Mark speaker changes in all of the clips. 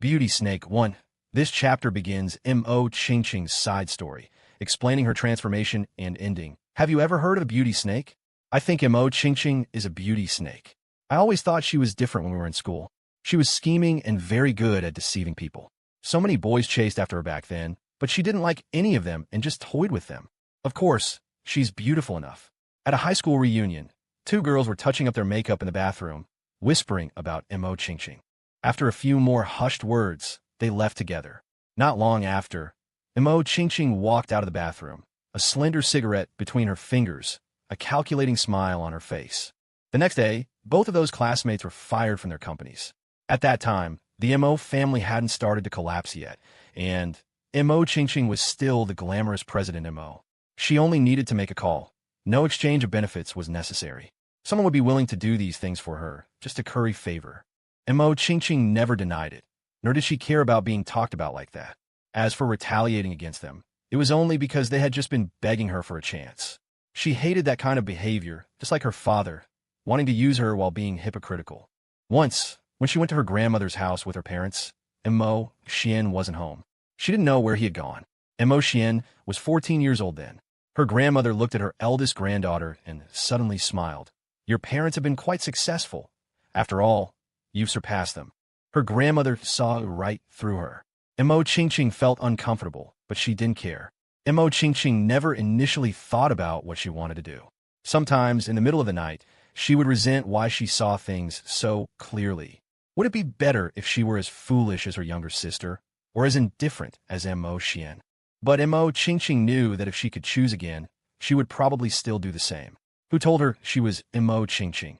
Speaker 1: Beauty Snake 1. This chapter begins Mo Qingqing's side story, explaining her transformation and ending. Have you ever heard of a beauty snake? I think Mo Qingqing is a beauty snake. I always thought she was different when we were in school. She was scheming and very good at deceiving people. So many boys chased after her back then, but she didn't like any of them and just toyed with them. Of course, she's beautiful enough. At a high school reunion, two girls were touching up their makeup in the bathroom, whispering about Mo Qingqing. After a few more hushed words, they left together. Not long after, Mo Qingqing walked out of the bathroom, a slender cigarette between her fingers, a calculating smile on her face. The next day, both of those classmates were fired from their companies. At that time, the Mo family hadn't started to collapse yet, and Mo Qingqing was still the glamorous President Mo. She only needed to make a call. No exchange of benefits was necessary. Someone would be willing to do these things for her, just to curry favor. Mo Qingqing never denied it, nor did she care about being talked about like that. As for retaliating against them, it was only because they had just been begging her for a chance. She hated that kind of behavior, just like her father, wanting to use her while being hypocritical. Once, when she went to her grandmother's house with her parents, Mo Xian wasn't home. She didn't know where he had gone. Mo Xian was 14 years old then. Her grandmother looked at her eldest granddaughter and suddenly smiled. "Your parents have been quite successful. After all, you've surpassed them." Her grandmother saw right through her. Mo Qingqing felt uncomfortable, but she didn't care. Mo Qingqing never initially thought about what she wanted to do. Sometimes, in the middle of the night, she would resent why she saw things so clearly. Would it be better if she were as foolish as her younger sister, or as indifferent as Mo Xian? But Mo Qingqing knew that if she could choose again, she would probably still do the same. Who told her she was Mo Qingqing?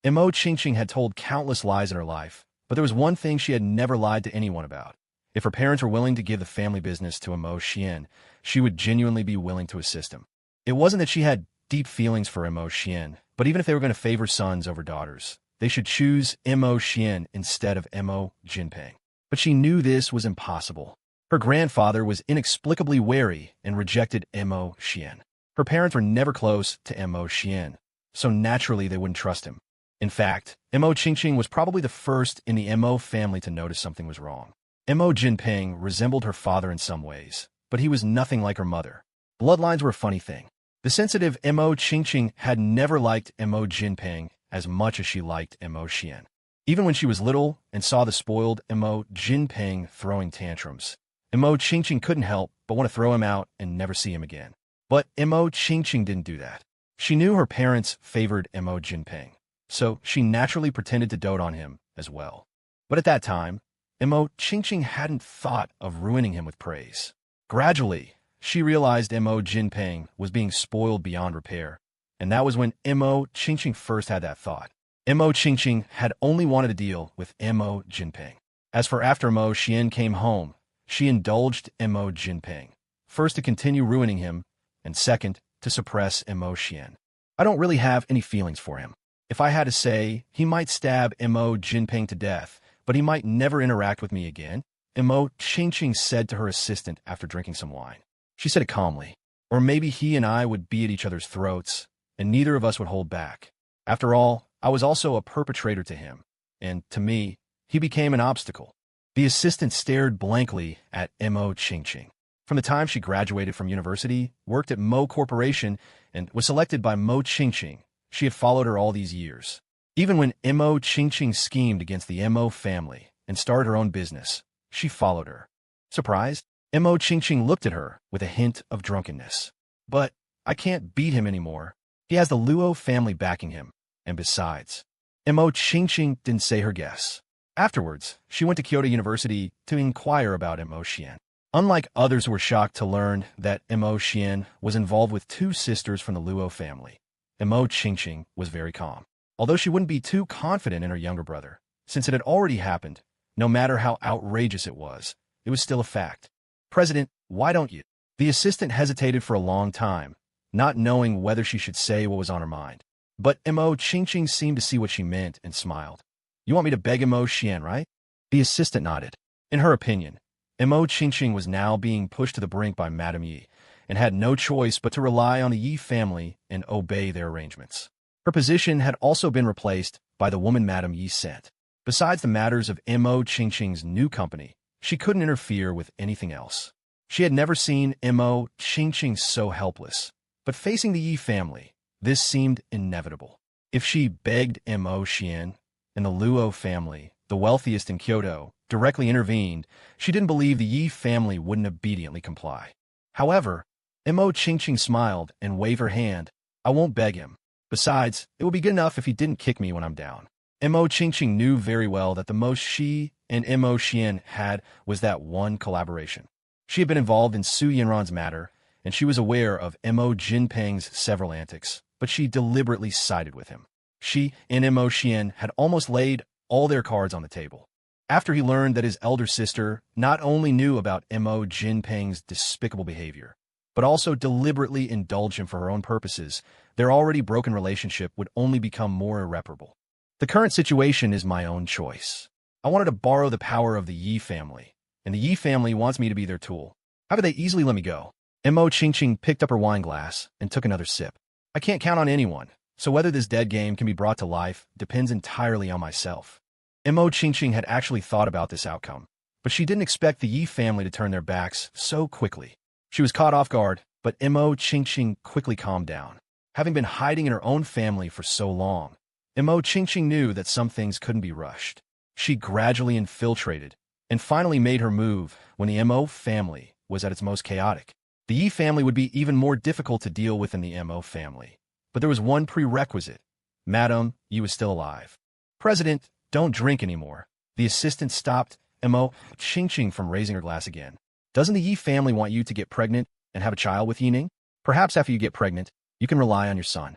Speaker 1: Mo Qingqing had told countless lies in her life, but there was one thing she had never lied to anyone about. If her parents were willing to give the family business to Mo Xian, she would genuinely be willing to assist him. It wasn't that she had deep feelings for Mo Xian, but even if they were going to favor sons over daughters, they should choose Mo Xian instead of Mo Jinping. But she knew this was impossible. Her grandfather was inexplicably wary and rejected Mo Xian. Her parents were never close to Mo Xian, so naturally they wouldn't trust him. In fact, Mo Qingqing was probably the first in the Mo family to notice something was wrong. Mo Jinping resembled her father in some ways, but he was nothing like her mother. Bloodlines were a funny thing. The sensitive Mo Qingqing had never liked Mo Jinping as much as she liked Mo Xian. Even when she was little and saw the spoiled Mo Jinping throwing tantrums, Mo Qingqing couldn't help but want to throw him out and never see him again. But Mo Qingqing didn't do that. She knew her parents favored Mo Jinping, so she naturally pretended to dote on him as well. But at that time, Mo Qingqing hadn't thought of ruining him with praise. Gradually, she realized Mo Jinping was being spoiled beyond repair, and that was when Mo Qingqing first had that thought. Mo Qingqing had only wanted to deal with Mo Jinping. As for after Mo Xian came home, she indulged Mo Jinping, first to continue ruining him, and second, to suppress Mo Xian. I don't really have any feelings for him. If I had to say, he might stab Mo Jinping to death, but he might never interact with me again, Mo Qingqing said to her assistant after drinking some wine. She said it calmly. Or maybe he and I would be at each other's throats, and neither of us would hold back. After all, I was also a perpetrator to him, and to me, he became an obstacle. The assistant stared blankly at Mo Qingqing. From the time she graduated from university, worked at Mo Corporation, and was selected by Mo Qingqing, she had followed her all these years. Even when Mo Qingqing schemed against the Mo family and started her own business, she followed her. Surprised, Mo Qingqing looked at her with a hint of drunkenness. "But I can't beat him anymore. He has the Luo family backing him, and besides..." Mo Qingqing didn't say her guess. Afterwards, she went to Kyoto University to inquire about Mo Xian. Unlike others who were shocked to learn that Mo Xian was involved with two sisters from the Luo family, Mo Qingqing was very calm. Although she wouldn't be too confident in her younger brother, since it had already happened, no matter how outrageous it was still a fact. "President, why don't you?" The assistant hesitated for a long time, not knowing whether she should say what was on her mind. But Mo Qingqing seemed to see what she meant and smiled. "You want me to beg Mo Xian, right?" The assistant nodded. In her opinion, Mo Qingqing was now being pushed to the brink by Madame Yi, and had no choice but to rely on the Yi family and obey their arrangements. Her position had also been replaced by the woman Madame Yi sent. Besides the matters of Mo Qingqing's new company, she couldn't interfere with anything else. She had never seen Mo Qingqing so helpless. But facing the Yi family, this seemed inevitable. If she begged Mo Xian and the Luo family, the wealthiest in Kyoto, directly intervened, she didn't believe the Yi family wouldn't obediently comply. However, Mo Qingqing smiled and waved her hand. I won't beg him. Besides, it will be good enough if he didn't kick me when I'm down. Mo Qingqing knew very well that the most she and Mo Xian had was that one collaboration. She had been involved in Su Yinran's matter, and she was aware of Mo Jinpeng's several antics, but she deliberately sided with him. She and Mo Xian had almost laid all their cards on the table. After he learned that his elder sister not only knew about Mo Jinpeng's despicable behavior, but also deliberately indulged him for her own purposes, their already broken relationship would only become more irreparable. The current situation is my own choice. I wanted to borrow the power of the Yi family, and the Yi family wants me to be their tool. How could they easily let me go? Mo Qingqing picked up her wine glass and took another sip. I can't count on anyone, so whether this dead game can be brought to life depends entirely on myself. Mo Qingqing had actually thought about this outcome, but she didn't expect the Yi family to turn their backs so quickly. She was caught off guard, but Mo Qingqing quickly calmed down. Having been hiding in her own family for so long, Mo Qingqing knew that some things couldn't be rushed. She gradually infiltrated and finally made her move when the Mo family was at its most chaotic. The Yi family would be even more difficult to deal with than the Mo family. But there was one prerequisite. Madam Yi was still alive. President, don't drink anymore. The assistant stopped Mo Qingqing from raising her glass again. Doesn't the Yi family want you to get pregnant and have a child with Yining? Perhaps after you get pregnant, you can rely on your son.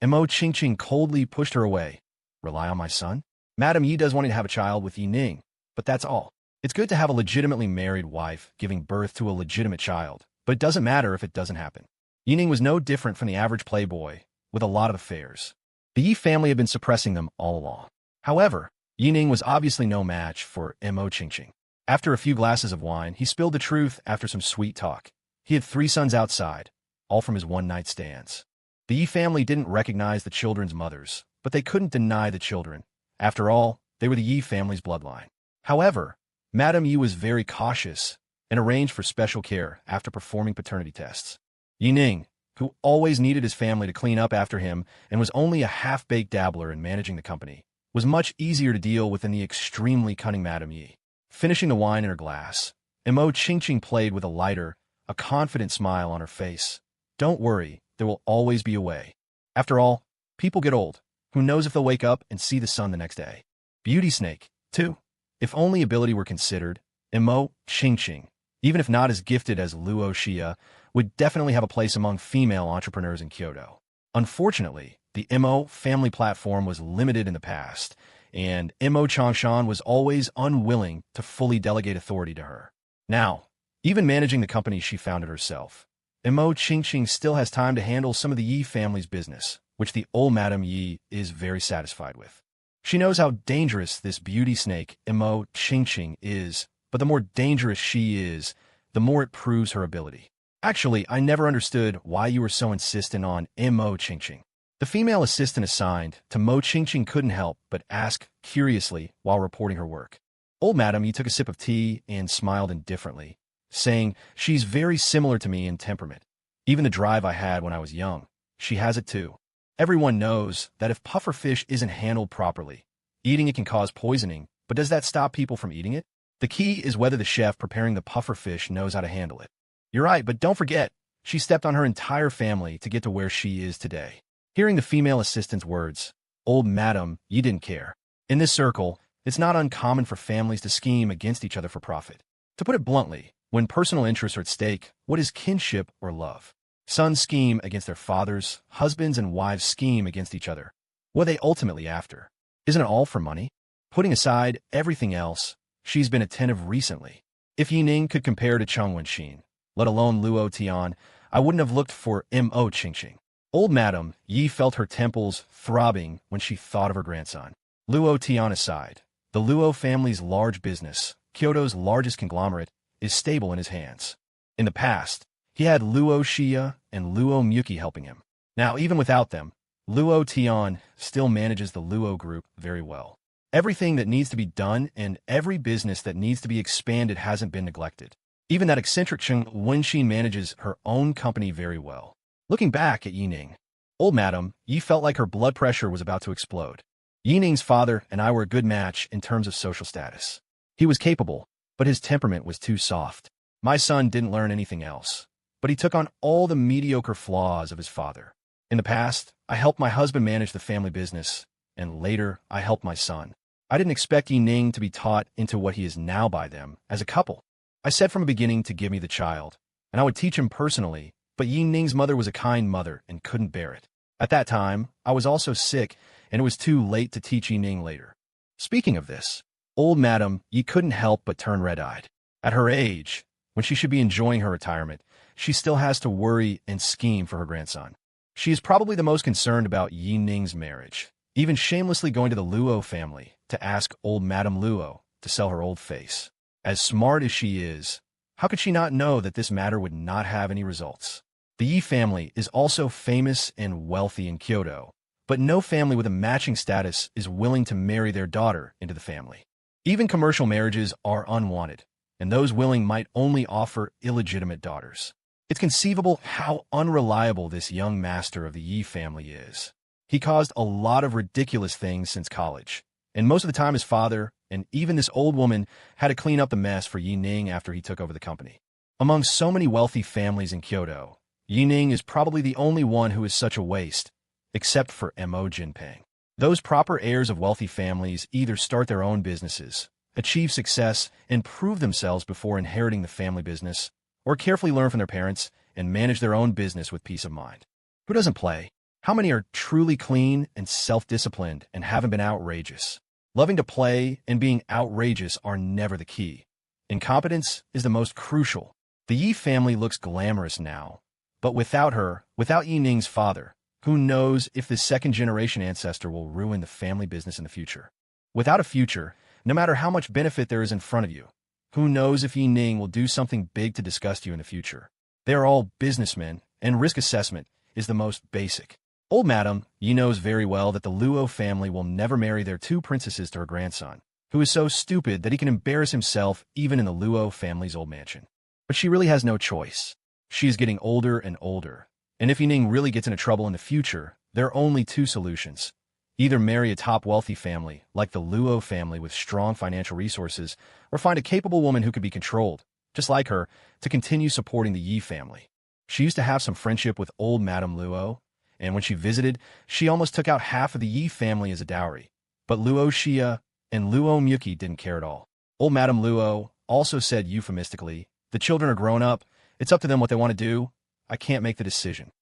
Speaker 1: Mo Qingqing coldly pushed her away. Rely on my son? Madam Yi does want me to have a child with Yining, but that's all. It's good to have a legitimately married wife giving birth to a legitimate child, but it doesn't matter if it doesn't happen. Yining was no different from the average playboy, with a lot of affairs. The Yi family had been suppressing them all along. However, Yining was obviously no match for Mo Qingqing. After a few glasses of wine, he spilled the truth after some sweet talk. He had 3 sons outside, all from his one-night stands. The Yi family didn't recognize the children's mothers, but they couldn't deny the children. After all, they were the Yi family's bloodline. However, Madame Yi was very cautious and arranged for special care after performing paternity tests. Yining, who always needed his family to clean up after him and was only a half-baked dabbler in managing the company, was much easier to deal with than the extremely cunning Madame Yi. Finishing the wine in her glass, Mo Qingqing played with a lighter, a confident smile on her face. Don't worry, there will always be a way. After all, people get old. Who knows if they'll wake up and see the sun the next day? Beauty snake, too. If only ability were considered, Mo Qingqing, even if not as gifted as Luo Xia, would definitely have a place among female entrepreneurs in Kyoto. Unfortunately, the Mo family platform was limited in the past, and Mo Changshan was always unwilling to fully delegate authority to her. Now, even managing the company she founded herself, Mo Qingqing still has time to handle some of the Yi family's business, which the old Madame Yi is very satisfied with. She knows how dangerous this beauty snake Mo Qingqing is, but the more dangerous she is, the more it proves her ability. Actually, I never understood why you were so insistent on Mo Qingqing. The female assistant assigned to Mo Qingqing couldn't help but ask curiously while reporting her work. Old Madame Yi took a sip of tea and smiled indifferently, saying, she's very similar to me in temperament. Even the drive I had when I was young, she has it too. Everyone knows that if pufferfish isn't handled properly, eating it can cause poisoning, but does that stop people from eating it? The key is whether the chef preparing the pufferfish knows how to handle it. You're right, but don't forget, she stepped on her entire family to get to where she is today. Hearing the female assistant's words, old Madame Yi didn't care. In this circle, it's not uncommon for families to scheme against each other for profit. To put it bluntly, when personal interests are at stake, what is kinship or love? Sons scheme against their fathers, husbands and wives scheme against each other. What are they ultimately after? Isn't it all for money? Putting aside everything else, she's been attentive recently. If Yining could compare to Cheng Wenxin, let alone Luo Tian, I wouldn't have looked for Mo Qingqing. Old Madame Yi felt her temples throbbing when she thought of her grandson. Luo Tian aside, the Luo family's large business, Kyoto's largest conglomerate, is stable in his hands. In the past, he had Luo Xia and Luo Muki helping him. Now, even without them, Luo Tian still manages the Luo group very well. Everything that needs to be done and every business that needs to be expanded hasn't been neglected. Even that eccentric Chen Wenxin manages her own company very well. Looking back at Yining, old madam, Yi felt like her blood pressure was about to explode. Yining's father and I were a good match in terms of social status. He was capable, but his temperament was too soft. My son didn't learn anything else, but he took on all the mediocre flaws of his father. In the past, I helped my husband manage the family business, and later, I helped my son. I didn't expect Yining to be taught into what he is now by them as a couple. I said from the beginning to give me the child, and I would teach him personally, but Yining's mother was a kind mother and couldn't bear it. At that time, I was also sick, and it was too late to teach Yining later. Speaking of this, old madam Yi couldn't help but turn red-eyed. At her age, when she should be enjoying her retirement, she still has to worry and scheme for her grandson. She is probably the most concerned about Yining's marriage, even shamelessly going to the Luo family to ask old Madame Luo to sell her old face. As smart as she is, how could she not know that this matter would not have any results? The Yi family is also famous and wealthy in Kyoto, but no family with a matching status is willing to marry their daughter into the family. Even commercial marriages are unwanted, and those willing might only offer illegitimate daughters. It's conceivable how unreliable this young master of the Yi family is. He caused a lot of ridiculous things since college, and most of the time his father, and even this old woman, had to clean up the mess for Yining after he took over the company. Among so many wealthy families in Kyoto, Yining is probably the only one who is such a waste, except for Mo Jinping. Those proper heirs of wealthy families either start their own businesses, achieve success, and prove themselves before inheriting the family business, or carefully learn from their parents and manage their own business with peace of mind. Who doesn't play? How many are truly clean and self-disciplined and haven't been outrageous? Loving to play and being outrageous are never the key. Incompetence is the most crucial. The Yi family looks glamorous now, but without her, without Yining's father, who knows if this second-generation ancestor will ruin the family business in the future? Without a future, no matter how much benefit there is in front of you, who knows if Yining will do something big to disgust you in the future? They are all businessmen, and risk assessment is the most basic. Old Madam Yi knows very well that the Luo family will never marry their two princesses to her grandson, who is so stupid that he can embarrass himself even in the Luo family's old mansion. But she really has no choice. She is getting older and older, and if Yining really gets into trouble in the future, there are only two solutions. Either marry a top wealthy family, like the Luo family with strong financial resources, or find a capable woman who could be controlled, just like her, to continue supporting the Yi family. She used to have some friendship with old Madame Luo, and when she visited, she almost took out half of the Yi family as a dowry. But Luo Xia and Luo Miyuki didn't care at all. Old Madame Luo also said euphemistically, "The children are grown up. It's up to them what they want to do. I can't make the decision."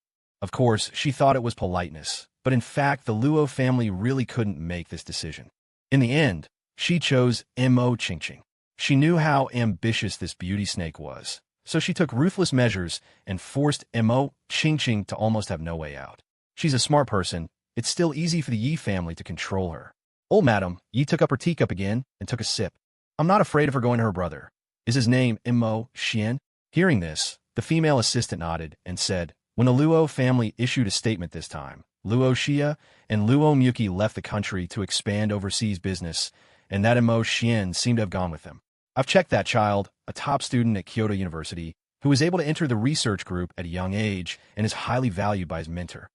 Speaker 1: Of course, she thought it was politeness, but in fact, the Luo family really couldn't make this decision. In the end, she chose Mo Qingqing. She knew how ambitious this beauty snake was, so she took ruthless measures and forced Mo Qingqing to almost have no way out. She's a smart person. It's still easy for the Yi family to control her. Old Madam Yi took up her teacup again and took a sip. "I'm not afraid of her going to her brother. Is his name Mo Xian?" Hearing this, the female assistant nodded and said, "When the Luo family issued a statement this time, Luo Xia and Luo Miyuki left the country to expand overseas business, and that Mo Xian seemed to have gone with them. I've checked that child, a top student at Kyoto University, who was able to enter the research group at a young age and is highly valued by his mentor."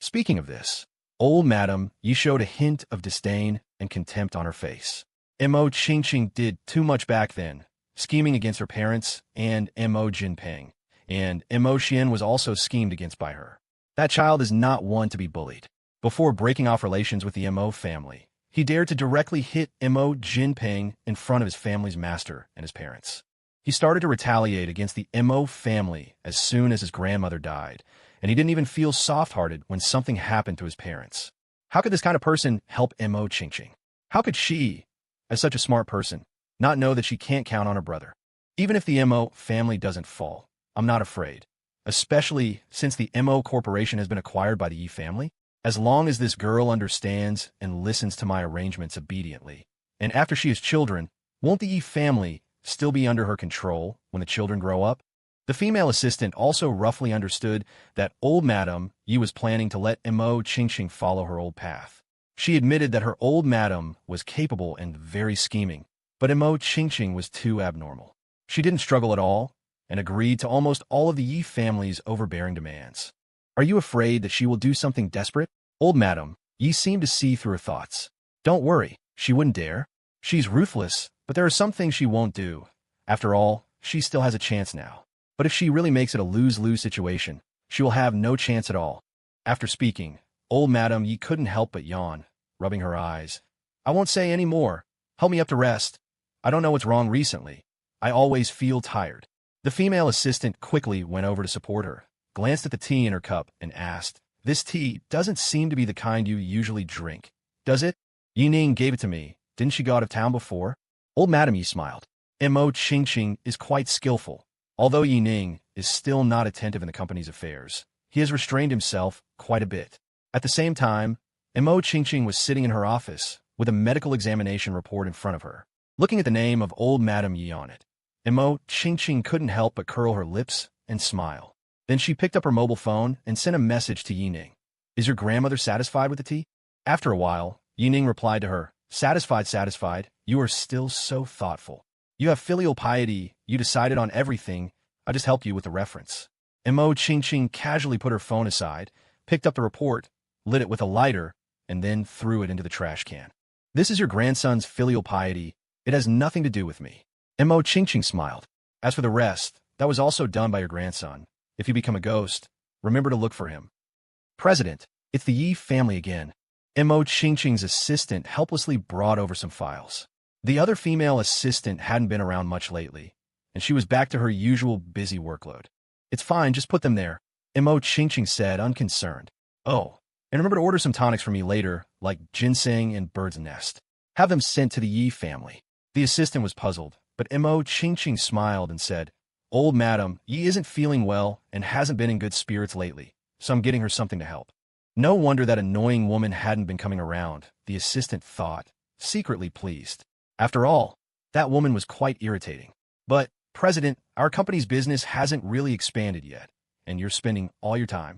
Speaker 1: Speaking of this, old Madam Yi showed a hint of disdain and contempt on her face. Mo Qingqing did too much back then, scheming against her parents and Mo Jinping, and Mo Xian was also schemed against by her. That child is not one to be bullied. Before breaking off relations with the Mo family, he dared to directly hit Mo Jinping in front of his family's master and his parents. He started to retaliate against the Mo family as soon as his grandmother died, and he didn't even feel soft-hearted when something happened to his parents. How could this kind of person help Mo Qingqing? How could she, as such a smart person, not know that she can't count on her brother? Even if the Mo family doesn't fall, I'm not afraid, especially since the Mo Corporation has been acquired by the Yi family. As long as this girl understands and listens to my arrangements obediently, and after she has children, won't the Yi family still be under her control when the children grow up? The female assistant also roughly understood that old Madam Yi was planning to let Mo Qingqing follow her old path. She admitted that her old madam was capable and very scheming, but Mo Ching was too abnormal. She didn't struggle at all and agreed to almost all of the Yi family's overbearing demands. Are you afraid that she will do something desperate? Old madam Yi seemed to see through her thoughts. Don't worry, she wouldn't dare. She's ruthless, but there are some things she won't do. After all, she still has a chance now. But if she really makes it a lose-lose situation, she will have no chance at all. After speaking, old Madame Yi couldn't help but yawn, rubbing her eyes. I won't say any more. Help me up to rest. I don't know what's wrong recently. I always feel tired. The female assistant quickly went over to support her, glanced at the tea in her cup, and asked, This tea doesn't seem to be the kind you usually drink, does it? Yi Ning gave it to me. Didn't she go out of town before? Old Madame Yi smiled. Mo Ching is quite skillful. Although Yi Ning is still not attentive in the company's affairs, he has restrained himself quite a bit. At the same time, Mo Ching was sitting in her office with a medical examination report in front of her, looking at the name of old Madame Yi on it. Mo Ching couldn't help but curl her lips and smile. Then she picked up her mobile phone and sent a message to Yi Ning. Is your grandmother satisfied with the tea? After a while, Yi Ning replied to her, Satisfied, satisfied. You are still so thoughtful. You have filial piety. You decided on everything. I just helped you with the reference. Mo Ching casually put her phone aside, picked up the report, lit it with a lighter, and then threw it into the trash can. This is your grandson's filial piety. It has nothing to do with me. Mo Ching smiled. As for the rest, that was also done by your grandson. If you become a ghost, remember to look for him. President, it's the Yi family again. Mo Ching's assistant helplessly brought over some files. The other female assistant hadn't been around much lately, and she was back to her usual busy workload. It's fine, just put them there, Mo Ching said, unconcerned. Oh, and remember to order some tonics for me later, like ginseng and bird's nest. Have them sent to the Yi family. The assistant was puzzled, but Mo Ching smiled and said, Old Madam Yi isn't feeling well and hasn't been in good spirits lately, so I'm getting her something to help. No wonder that annoying woman hadn't been coming around, the assistant thought, secretly pleased. After all, that woman was quite irritating. But, President, our company's business hasn't really expanded yet, and you're spending all your time.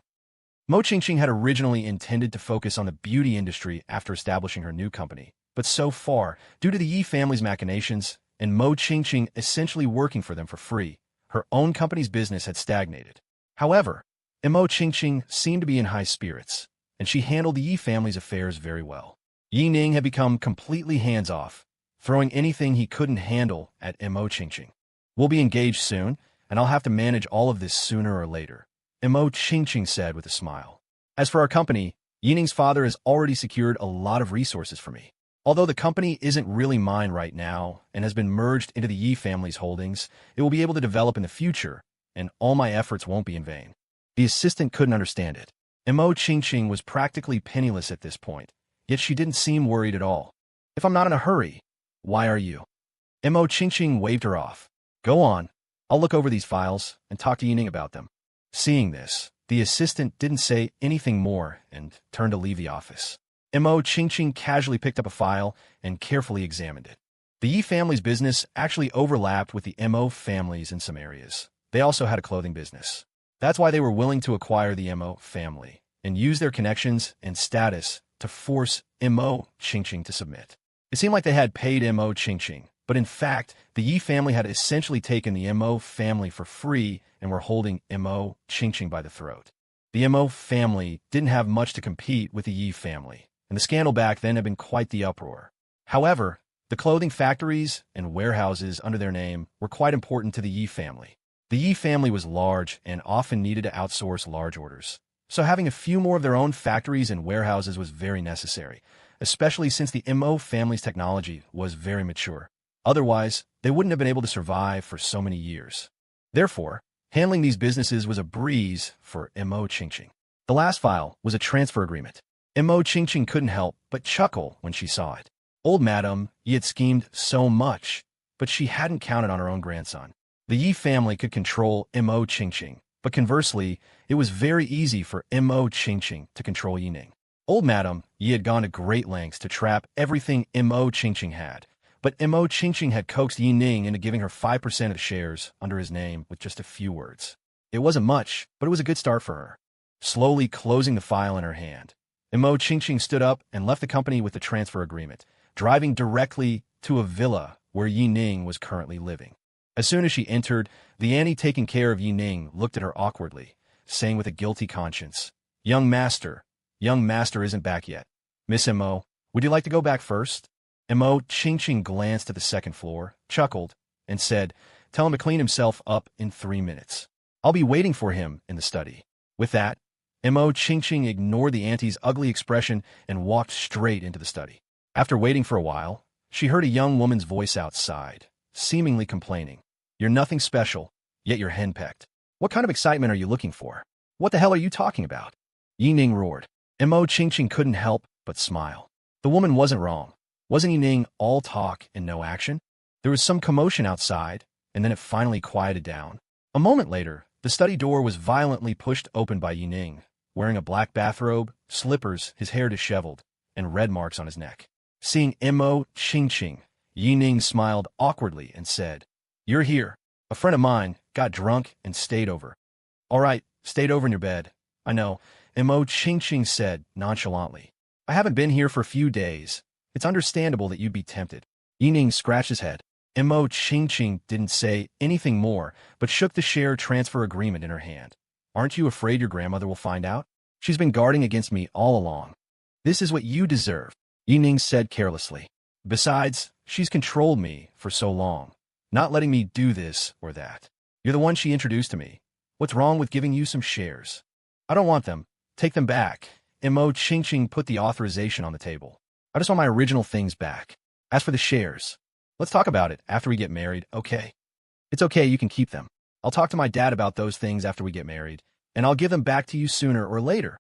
Speaker 1: Mo Ching had originally intended to focus on the beauty industry after establishing her new company, but so far, due to the Yi family's machinations, and Mo Ching essentially working for them for free, her own company's business had stagnated. However, Mo Ching seemed to be in high spirits, and she handled the Yi family's affairs very well. Yi Ning had become completely hands-off, throwing anything he couldn't handle at Mo Ching. We'll be engaged soon, and I'll have to manage all of this sooner or later, Mo Ching said with a smile. As for our company, Yi Ning's father has already secured a lot of resources for me. Although the company isn't really mine right now and has been merged into the Yi family's holdings, it will be able to develop in the future, and all my efforts won't be in vain. The assistant couldn't understand it. Mo Ching was practically penniless at this point, yet she didn't seem worried at all. If I'm not in a hurry, why are you? Mo Ching waved her off. Go on. I'll look over these files and talk to Yi Ning about them. Seeing this, the assistant didn't say anything more and turned to leave the office. Mo Ching casually picked up a file and carefully examined it. The Yi family's business actually overlapped with the Mo family's in some areas. They also had a clothing business. That's why they were willing to acquire the Mo family and use their connections and status to force Mo Ching to submit. It seemed like they had paid Mo Ching, but in fact, the Yi family had essentially taken the Mo family for free and were holding Mo Ching by the throat. The Mo family didn't have much to compete with the Yi family, and the scandal back then had been quite the uproar. However, the clothing factories and warehouses under their name were quite important to the Yi family. The Yi family was large and often needed to outsource large orders, so having a few more of their own factories and warehouses was very necessary, especially since the Mo family's technology was very mature. Otherwise, they wouldn't have been able to survive for so many years. Therefore, handling these businesses was a breeze for Mo Ching. The last file was a transfer agreement. Mo Ching couldn't help but chuckle when she saw it. Old Madam Yi had schemed so much, but she hadn't counted on her own grandson. The Yi family could control Mo Ching, but conversely, it was very easy for Mo Ching to control Yi Ning. Old Madam Yi had gone to great lengths to trap everything Mo Ching had, but Mo Ching had coaxed Yi Ning into giving her 5% of the shares under his name with just a few words. It wasn't much, but it was a good start for her. Slowly closing the file in her hand, Mo Qingqing stood up and left the company with the transfer agreement, driving directly to a villa where Yi Ning was currently living. As soon as she entered, the auntie taking care of Yi Ning looked at her awkwardly, saying with a guilty conscience, young master isn't back yet. Miss Mo, would you like to go back first? Mo Qingqing glanced at the second floor, chuckled, and said, tell him to clean himself up in 3 minutes. I'll be waiting for him in the study. With that, Mo Qingqing ignored the auntie's ugly expression and walked straight into the study. After waiting for a while, she heard a young woman's voice outside, seemingly complaining. You're nothing special, yet you're henpecked. What kind of excitement are you looking for? What the hell are you talking about? Yi Ning roared. Mo Qingqing couldn't help but smile. The woman wasn't wrong. Wasn't Yi Ning all talk and no action? There was some commotion outside, and then it finally quieted down. A moment later, the study door was violently pushed open by Yi Ning, wearing a black bathrobe, slippers, his hair disheveled, and red marks on his neck. Seeing Mo Qingqing, Yi Ning smiled awkwardly and said, you're here. A friend of mine got drunk and stayed over. All right, stayed over in your bed. I know, Mo Qingqing said nonchalantly. I haven't been here for a few days. It's understandable that you'd be tempted. Yi Ning scratched his head. Mo Qingqing didn't say anything more, but shook the share transfer agreement in her hand. Aren't you afraid your grandmother will find out? She's been guarding against me all along. This is what you deserve, Yi Ning said carelessly. Besides, she's controlled me for so long, not letting me do this or that. You're the one she introduced to me. What's wrong with giving you some shares? I don't want them. Take them back. Mo Qingqing put the authorization on the table. I just want my original things back. As for the shares, let's talk about it after we get married, okay? It's okay, you can keep them. I'll talk to my dad about those things after we get married, and I'll give them back to you sooner or later.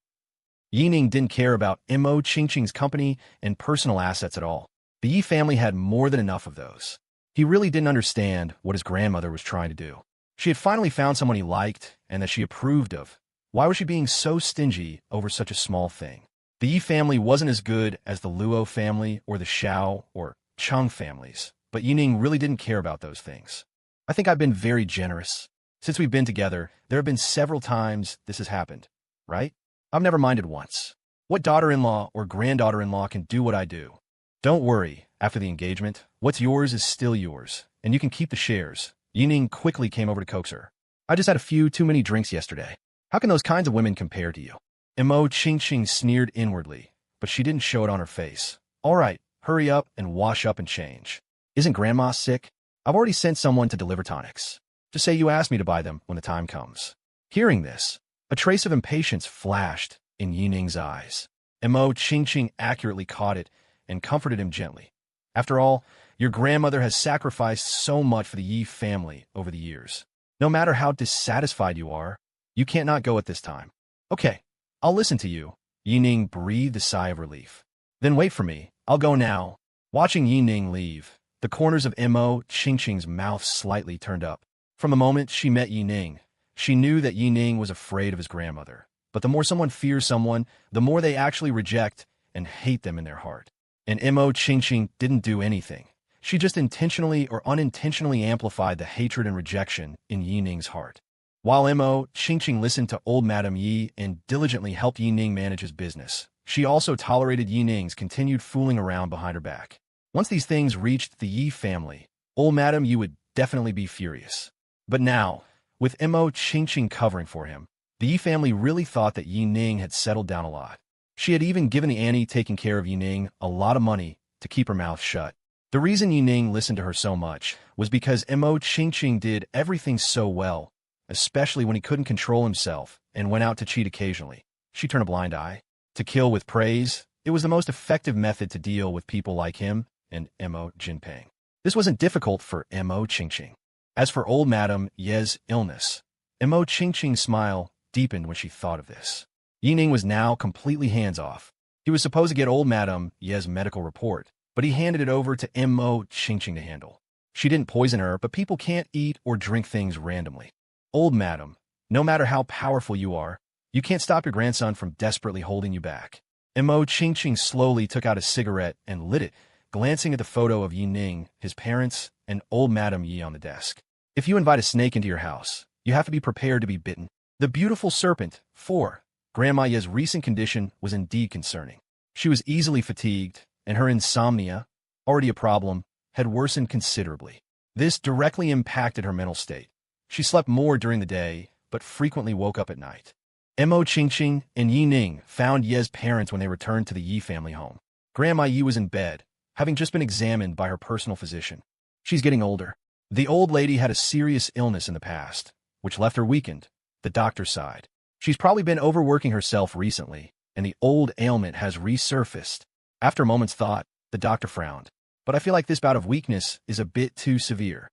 Speaker 1: Yi Ning didn't care about Mo Qingqing's company and personal assets at all. The Yi family had more than enough of those. He really didn't understand what his grandmother was trying to do. She had finally found someone he liked and that she approved of. Why was she being so stingy over such a small thing? The Yi family wasn't as good as the Luo family or the Xiao or Cheng families, but Yi Ning really didn't care about those things. I think I've been very generous. Since we've been together, there have been several times this has happened, right? I've never minded once. What daughter-in-law or granddaughter-in-law can do what I do? Don't worry, after the engagement, what's yours is still yours, and you can keep the shares. Yi Ning quickly came over to coax her. I just had a few too many drinks yesterday. How can those kinds of women compare to you? Mo Qingqing sneered inwardly, but she didn't show it on her face. All right, hurry up and wash up and change. Isn't Grandma sick? I've already sent someone to deliver tonics. Just say you asked me to buy them when the time comes. Hearing this, a trace of impatience flashed in Yi Ning's eyes. Mo Qingqing accurately caught it and comforted him gently. After all, your grandmother has sacrificed so much for the Yi family over the years. No matter how dissatisfied you are, you can't not go at this time. Okay, I'll listen to you. Yi Ning breathed a sigh of relief. Then wait for me. I'll go now. Watching Yi Ning leave, the corners of Mo Qingqing's mouth slightly turned up. From the moment she met Yi Ning, she knew that Yi Ning was afraid of his grandmother. But the more someone fears someone, the more they actually reject and hate them in their heart. And Mo Qingqing didn't do anything. She just intentionally or unintentionally amplified the hatred and rejection in Yi Ning's heart. While Mo Qingqing listened to old Madame Yi and diligently helped Yi Ning manage his business, she also tolerated Yi Ning's continued fooling around behind her back. Once these things reached the Yi family, old Madame Yi would definitely be furious. But now, with Mo Qingqing covering for him, the Yi family really thought that Yi Ning had settled down a lot. She had even given the auntie taking care of Yi Ning a lot of money to keep her mouth shut. The reason Yi Ning listened to her so much was because Mo Qingqing did everything so well, especially when he couldn't control himself and went out to cheat occasionally. She turned a blind eye. To kill with praise, it was the most effective method to deal with people like him and Mo Jinping. This wasn't difficult for Mo Qingqing. As for old Madame Ye's illness, Mo Qingqing's smile deepened when she thought of this. Yi Ning was now completely hands-off. He was supposed to get old Madame Ye's medical report, but he handed it over to Mo Qingqing to handle. She didn't poison her, but people can't eat or drink things randomly. Old Madam, no matter how powerful you are, you can't stop your grandson from desperately holding you back. Mo Qingqing slowly took out a cigarette and lit it, glancing at the photo of Yi Ning, his parents, and old Madame Yi on the desk. If you invite a snake into your house, you have to be prepared to be bitten. The beautiful serpent, 4. Grandma Ye's recent condition was indeed concerning. She was easily fatigued, and her insomnia, already a problem, had worsened considerably. This directly impacted her mental state. She slept more during the day, but frequently woke up at night. Mo Qingqing and Yi Ning found Ye's parents when they returned to the Yi family home. Grandma Yi was in bed, having just been examined by her personal physician. She's getting older. The old lady had a serious illness in the past, which left her weakened, the doctor sighed. She's probably been overworking herself recently, and the old ailment has resurfaced. After a moment's thought, the doctor frowned. But I feel like this bout of weakness is a bit too severe.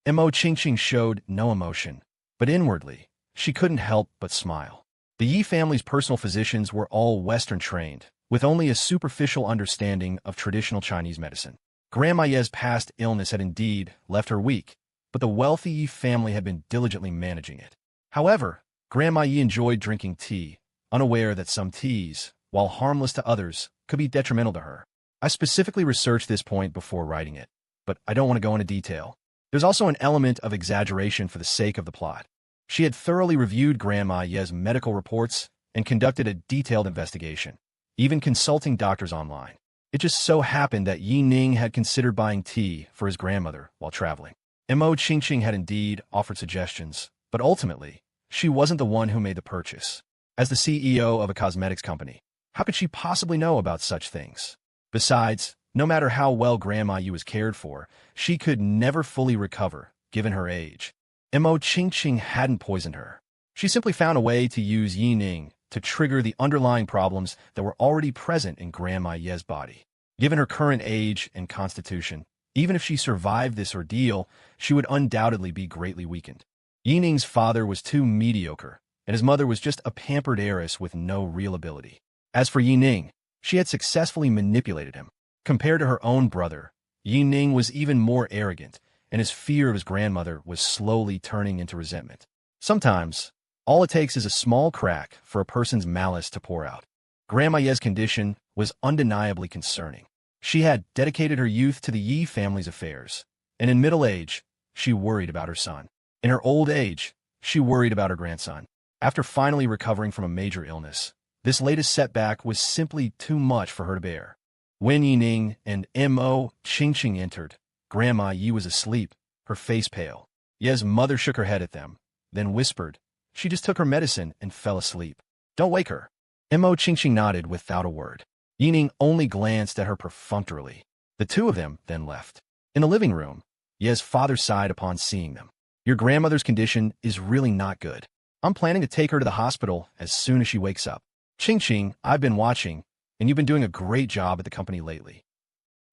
Speaker 1: Mo Qingqing showed no emotion, but inwardly, she couldn't help but smile. The Yi family's personal physicians were all Western trained, with only a superficial understanding of traditional Chinese medicine. Grandma Ye's past illness had indeed left her weak, but the wealthy Yi family had been diligently managing it. However, Grandma Yi enjoyed drinking tea, unaware that some teas, while harmless to others, could be detrimental to her. I specifically researched this point before writing it, but I don't want to go into detail. There's also an element of exaggeration for the sake of the plot. She had thoroughly reviewed Grandma Ye's medical reports and conducted a detailed investigation, even consulting doctors online. It just so happened that Yi Ning had considered buying tea for his grandmother while traveling. Mo Qingqing had indeed offered suggestions, but ultimately, she wasn't the one who made the purchase. As the CEO of a cosmetics company, how could she possibly know about such things? Besides, no matter how well Grandma Yi was cared for, she could never fully recover, given her age. Mo Qingqing hadn't poisoned her. She simply found a way to use Yi Ning to trigger the underlying problems that were already present in Grandma Ye's body. Given her current age and constitution, even if she survived this ordeal, she would undoubtedly be greatly weakened. Yi Ning's father was too mediocre, and his mother was just a pampered heiress with no real ability. As for Yi Ning, she had successfully manipulated him. Compared to her own brother, Yi Ning was even more arrogant, and his fear of his grandmother was slowly turning into resentment. Sometimes, all it takes is a small crack for a person's malice to pour out. Grandma Ye's condition was undeniably concerning. She had dedicated her youth to the Yi family's affairs, and in middle age, she worried about her son. In her old age, she worried about her grandson. After finally recovering from a major illness, this latest setback was simply too much for her to bear. When Yi Ning and Mo Qingqing entered, Grandma Yi was asleep, her face pale. Ye's mother shook her head at them, then whispered, "She just took her medicine and fell asleep. Don't wake her." Mo Qingqing nodded without a word. Yi Ning only glanced at her perfunctorily. The two of them then left. In the living room, Ye's father sighed upon seeing them. "Your grandmother's condition is really not good. I'm planning to take her to the hospital as soon as she wakes up. Qingqing, I've been watching, and you've been doing a great job at the company lately."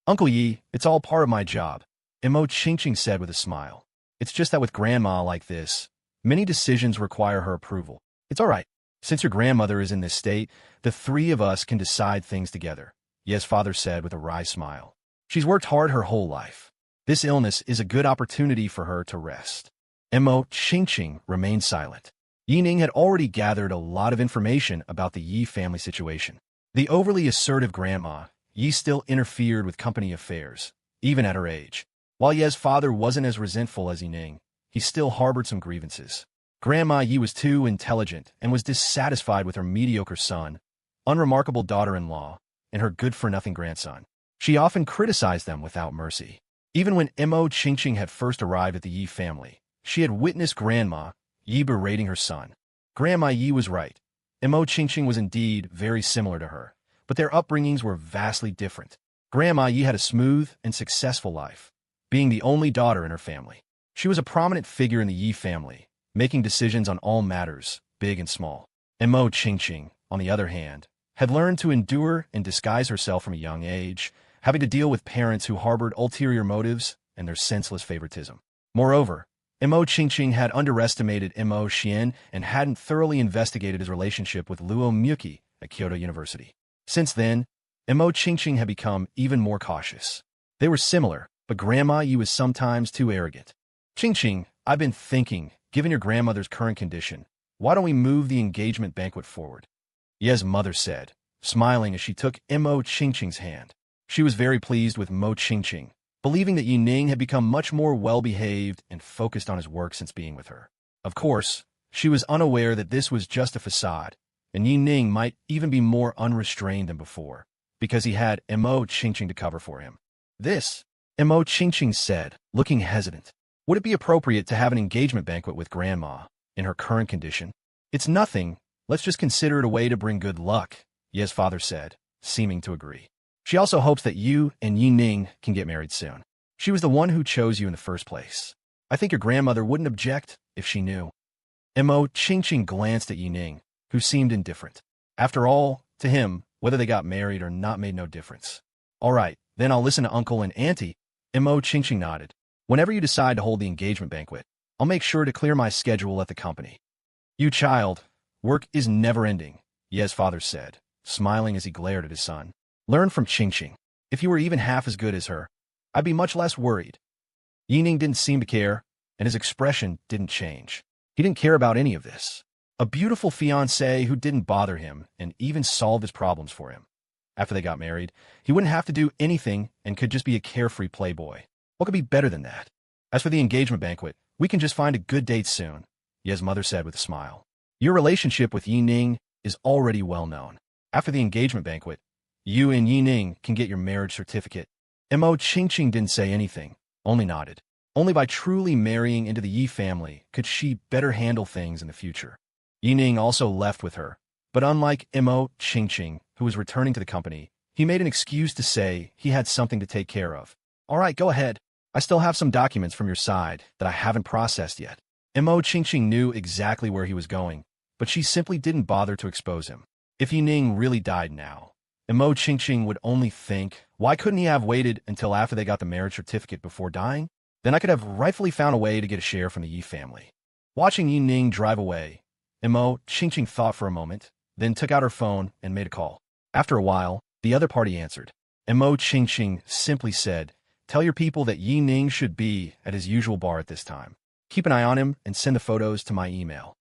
Speaker 1: "Uncle Yi, it's all part of my job," Mo Qingqing said with a smile. "It's just that with Grandma like this, many decisions require her approval. It's all right. Since your grandmother is in this state, the three of us can decide things together," Ye's father said with a wry smile. "She's worked hard her whole life. This illness is a good opportunity for her to rest." Mo Qingqing remained silent. Yi Ning had already gathered a lot of information about the Yi family situation. The overly assertive grandma, Yi, still interfered with company affairs, even at her age. While Ye's father wasn't as resentful as Yi Ning, he still harbored some grievances. Grandma Yi was too intelligent and was dissatisfied with her mediocre son, unremarkable daughter-in-law, and her good-for-nothing grandson. She often criticized them without mercy. Even when Mo Qingqing had first arrived at the Yi family, she had witnessed Grandma Yi berating her son. Grandma Yi was right. Mo Qingqing was indeed very similar to her, but their upbringings were vastly different. Grandma Yi had a smooth and successful life, being the only daughter in her family. She was a prominent figure in the Yi family, making decisions on all matters, big and small. Mo Qingqing, on the other hand, had learned to endure and disguise herself from a young age, having to deal with parents who harbored ulterior motives and their senseless favoritism. Moreover, Mo Qingqing had underestimated Mo Xian and hadn't thoroughly investigated his relationship with Luo Miyuki at Kyoto University. Since then, Mo Qingqing had become even more cautious. They were similar, but Grandma Yi was sometimes too arrogant. "Qingqing, I've been thinking, given your grandmother's current condition, why don't we move the engagement banquet forward?" Ye's mother said, smiling as she took Mo Qingqing's hand. She was very pleased with Mo Qingqing, believing that Yi Ning had become much more well-behaved and focused on his work since being with her. Of course, she was unaware that this was just a facade, and Yi Ning might even be more unrestrained than before, because he had Mo Qingqing to cover for him. This, Mo Qingqing said, looking hesitant. Would it be appropriate to have an engagement banquet with Grandma, in her current condition? It's nothing. Let's just consider it a way to bring good luck, Ye's father said, seeming to agree. She also hopes that you and Yi Ning can get married soon. She was the one who chose you in the first place. I think your grandmother wouldn't object if she knew. Mo Qingqing glanced at Yi Ning, who seemed indifferent. After all, to him, whether they got married or not made no difference. All right, then I'll listen to Uncle and Auntie. Mo Qingqing nodded. Whenever you decide to hold the engagement banquet, I'll make sure to clear my schedule at the company. You child, work is never ending, Ye's father said, smiling as he glared at his son. Learn from Qingqing. If you were even half as good as her, I'd be much less worried. Yi Ning didn't seem to care, and his expression didn't change. He didn't care about any of this. A beautiful fiancée who didn't bother him and even solve his problems for him. After they got married, he wouldn't have to do anything and could just be a carefree playboy. What could be better than that? As for the engagement banquet, we can just find a good date soon, Ye's mother said with a smile. Your relationship with Yi Ning is already well known. After the engagement banquet, you and Yi Ning can get your marriage certificate. Mo Qingqing didn't say anything, only nodded. Only by truly marrying into the Yi family could she better handle things in the future. Yi Ning also left with her, but unlike Mo Qingqing, who was returning to the company, he made an excuse to say he had something to take care of. All right, go ahead. I still have some documents from your side that I haven't processed yet. Mo Qingqing knew exactly where he was going, but she simply didn't bother to expose him. If Yi Ning really died now, Mo Qingqing would only think, why couldn't he have waited until after they got the marriage certificate before dying? Then I could have rightfully found a way to get a share from the Yi family. Watching Yi Ning drive away, Mo Qingqing thought for a moment, then took out her phone and made a call. After a while, the other party answered. Mo Qingqing simply said, tell your people that Yi Ning should be at his usual bar at this time. Keep an eye on him and send the photos to my email.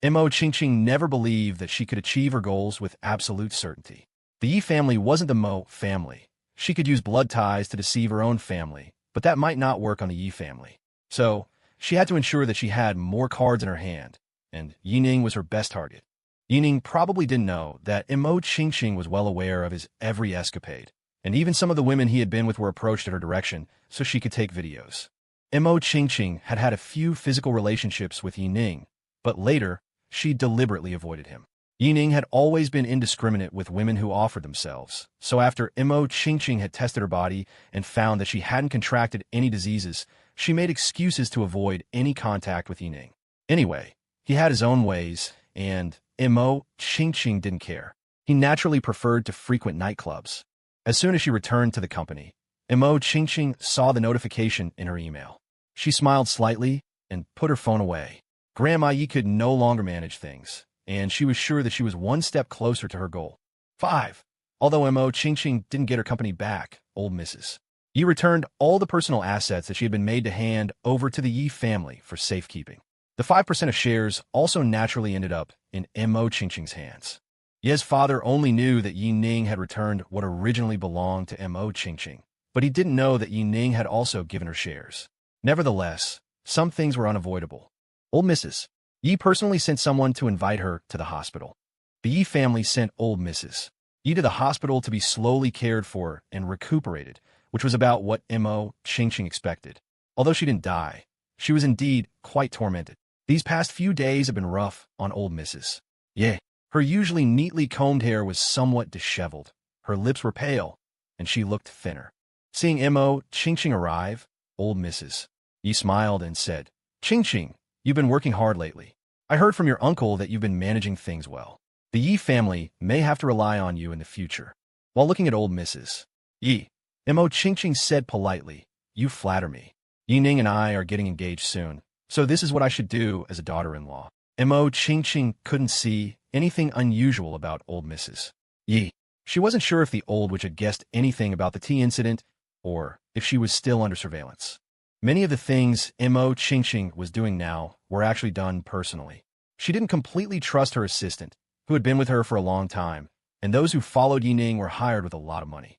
Speaker 1: Mo Qingqing never believed that she could achieve her goals with absolute certainty. The Yi family wasn't the Mo family. She could use blood ties to deceive her own family, but that might not work on the Yi family. So, she had to ensure that she had more cards in her hand, and Yi Ning was her best target. Yi Ning probably didn't know that Mo Qingqing was well aware of his every escapade, and even some of the women he had been with were approached in her direction so she could take videos. Mo Qingqing had had a few physical relationships with Yi Ning, but later, she deliberately avoided him. Yi Ning had always been indiscriminate with women who offered themselves, so after Mo Qingqing had tested her body and found that she hadn't contracted any diseases, she made excuses to avoid any contact with Yi Ning. Anyway, he had his own ways, and Mo Qingqing didn't care. He naturally preferred to frequent nightclubs. As soon as she returned to the company, Mo Qingqing saw the notification in her email. She smiled slightly and put her phone away. Grandma Yi could no longer manage things, and she was sure that she was one step closer to her goal. 5. Although Mo Qingqing didn't get her company back, old Mrs. Yi returned all the personal assets that she had been made to hand over to the Yi family for safekeeping. The 5% of shares also naturally ended up in Mo Qingqing's hands. Ye's father only knew that Yi Ning had returned what originally belonged to Mo Qingqing, but he didn't know that Yi Ning had also given her shares. Nevertheless, some things were unavoidable. Old Mrs. Yi personally sent someone to invite her to the hospital. The Yi family sent old Mrs. Yi to the hospital to be slowly cared for and recuperated, which was about what Mo Qingqing expected. Although she didn't die, she was indeed quite tormented. These past few days had been rough on old Mrs. Yi. Her usually neatly combed hair was somewhat disheveled, her lips were pale, and she looked thinner. Seeing Mo Qingqing arrive, old Mrs. Yi smiled and said, Qingqing, you've been working hard lately. I heard from your uncle that you've been managing things well. The Yi family may have to rely on you in the future. While looking at old Mrs. Yi, Mo Qingqing said politely, you flatter me. Yi Ning and I are getting engaged soon, so this is what I should do as a daughter-in-law. Mo Qingqing couldn't see anything unusual about old Mrs. Yi. She wasn't sure if the old witch had guessed anything about the tea incident, or if she was still under surveillance. Many of the things Mo Qingqing was doing now were actually done personally. She didn't completely trust her assistant, who had been with her for a long time, and those who followed Yi Ning were hired with a lot of money.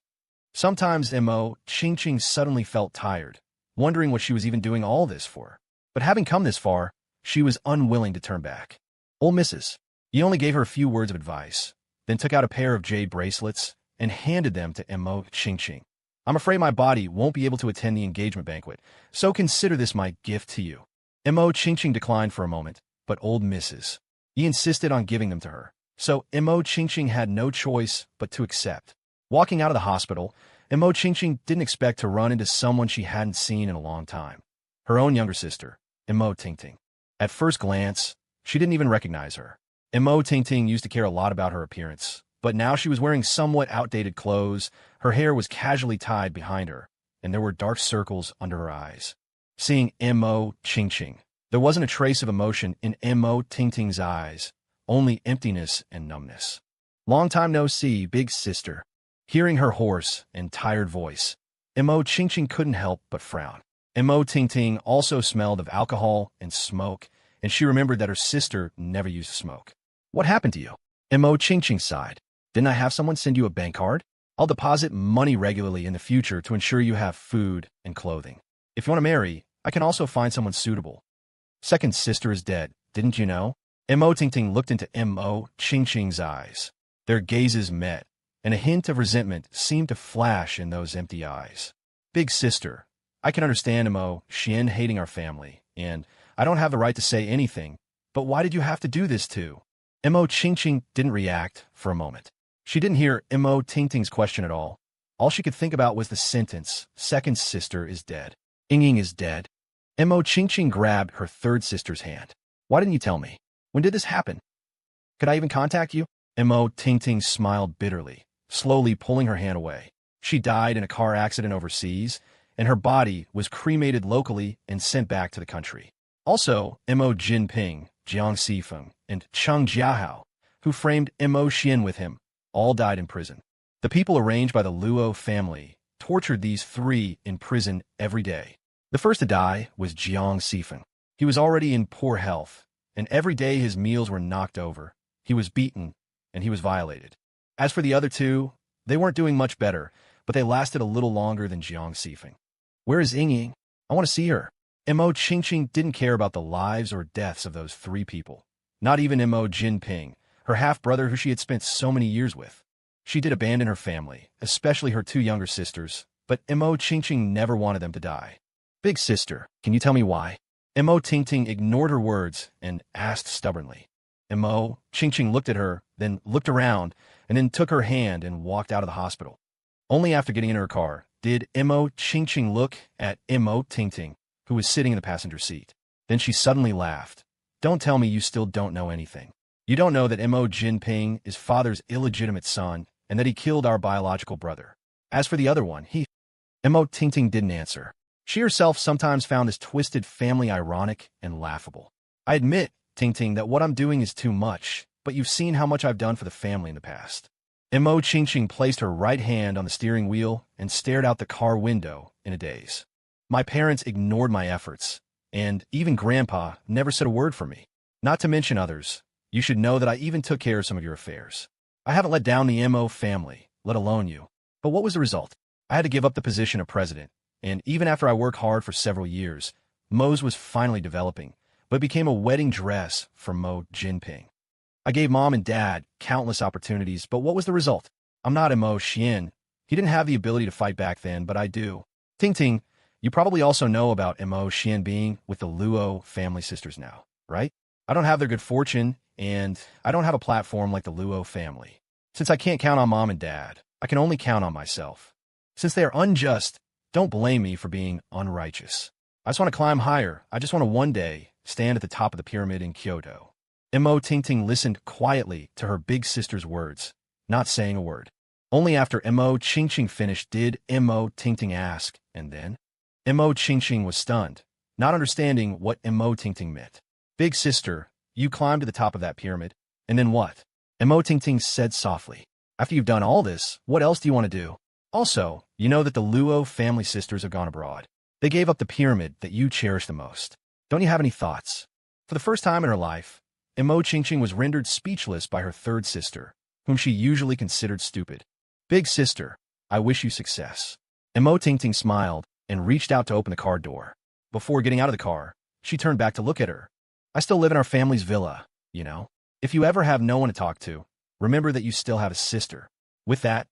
Speaker 1: Sometimes Mo Qingqing suddenly felt tired, wondering what she was even doing all this for. But having come this far, she was unwilling to turn back. Old Mrs. He only gave her a few words of advice, then took out a pair of jade bracelets and handed them to Mo Qingqing. I'm afraid my body won't be able to attend the engagement banquet, so consider this my gift to you. Mo Qingqing declined for a moment, but old Mrs. He insisted on giving them to her, so Mo Qingqing had no choice but to accept. Walking out of the hospital, Mo Qingqing didn't expect to run into someone she hadn't seen in a long time. Her own younger sister, Mo Tingting. At first glance, she didn't even recognize her. Mo Tingting used to care a lot about her appearance, but now she was wearing somewhat outdated clothes, her hair was casually tied behind her, and there were dark circles under her eyes. Seeing Mo Qingqing, there wasn't a trace of emotion in Mo Tingting's eyes, only emptiness and numbness. Long time no see, big sister. Hearing her hoarse and tired voice, Mo Qingqing couldn't help but frown. Mo Tingting also smelled of alcohol and smoke, and she remembered that her sister never used to smoke. What happened to you? Mo Qingqing sighed. Didn't I have someone send you a bank card? I'll deposit money regularly in the future to ensure you have food and clothing. If you want to marry, I can also find someone suitable. Second sister is dead, didn't you know? Mo Tingting looked into Mo Qingqing's eyes. Their gazes met, and a hint of resentment seemed to flash in those empty eyes. Big sister, I can understand Mo Xian hating our family, and I don't have the right to say anything, but why did you have to do this too? Mo Qingqing didn't react for a moment. She didn't hear Mo Tingting's question at all. All she could think about was the sentence, second sister is dead. Ying is dead. Mo Qingqing grabbed her third sister's hand. Why didn't you tell me? When did this happen? Could I even contact you? Mo Tingting smiled bitterly, slowly pulling her hand away. She died in a car accident overseas, and her body was cremated locally and sent back to the country. Also, Mo Jinping, Jiang Sifeng, and Cheng Jiahao, who framed Mo Xian with him, all died in prison. The people arranged by the Luo family tortured these three in prison every day. The first to die was Jiang Sifeng. He was already in poor health, and every day his meals were knocked over. He was beaten, and he was violated. As for the other two, they weren't doing much better, but they lasted a little longer than Jiang Sifeng. Where is Ying? I want to see her. Mo Qingqing didn't care about the lives or deaths of those three people. Not even Mo Jinping, her half-brother who she had spent so many years with. She did abandon her family, especially her two younger sisters, but Mo Qingqing never wanted them to die. Big sister, can you tell me why? Mo Tingting ignored her words and asked stubbornly. Mo Qingqing looked at her, then looked around, and then took her hand and walked out of the hospital. Only after getting into her car did Mo Qingqing look at Mo Tingting, who was sitting in the passenger seat. Then she suddenly laughed. Don't tell me you still don't know anything. You don't know that Mo Jinping is father's illegitimate son and that he killed our biological brother. As for the other one, Mo Tingting didn't answer. She herself sometimes found this twisted family ironic and laughable. I admit, Tingting, that what I'm doing is too much, but you've seen how much I've done for the family in the past. Mo Qingqing placed her right hand on the steering wheel and stared out the car window in a daze. My parents ignored my efforts, and even Grandpa never said a word for me. Not to mention others. You should know that I even took care of some of your affairs. I haven't let down the Mo family, let alone you. But what was the result? I had to give up the position of president, and even after I worked hard for several years, Mo's was finally developing, but became a wedding dress for Mo Jinping. I gave Mom and Dad countless opportunities, but what was the result? I'm not Mo Xian. He didn't have the ability to fight back then, but I do. Tingting, you probably also know about Mo Xian being with the Luo family sisters now, right? I don't have their good fortune, and I don't have a platform like the Luo family. Since I can't count on Mom and Dad, I can only count on myself. Since they are unjust, don't blame me for being unrighteous. I just want to climb higher. I just want to one day stand at the top of the pyramid in Kyoto. Mo Tingting listened quietly to her big sister's words, not saying a word. Only after Mo Qingqing finished did Mo Tingting ask, and then? Mo Qingqing was stunned, not understanding what Mo Tingting meant. Big sister, you climbed to the top of that pyramid, and then what? Mo Tingting said softly. After you've done all this, what else do you want to do? Also, you know that the Luo family sisters have gone abroad. They gave up the pyramid that you cherish the most. Don't you have any thoughts? For the first time in her life, Mo Qingqing was rendered speechless by her third sister, whom she usually considered stupid. Big sister, I wish you success. Mo Tingting smiled and reached out to open the car door. Before getting out of the car, she turned back to look at her. I still live in our family's villa, you know. If you ever have no one to talk to, remember that you still have a sister. With that,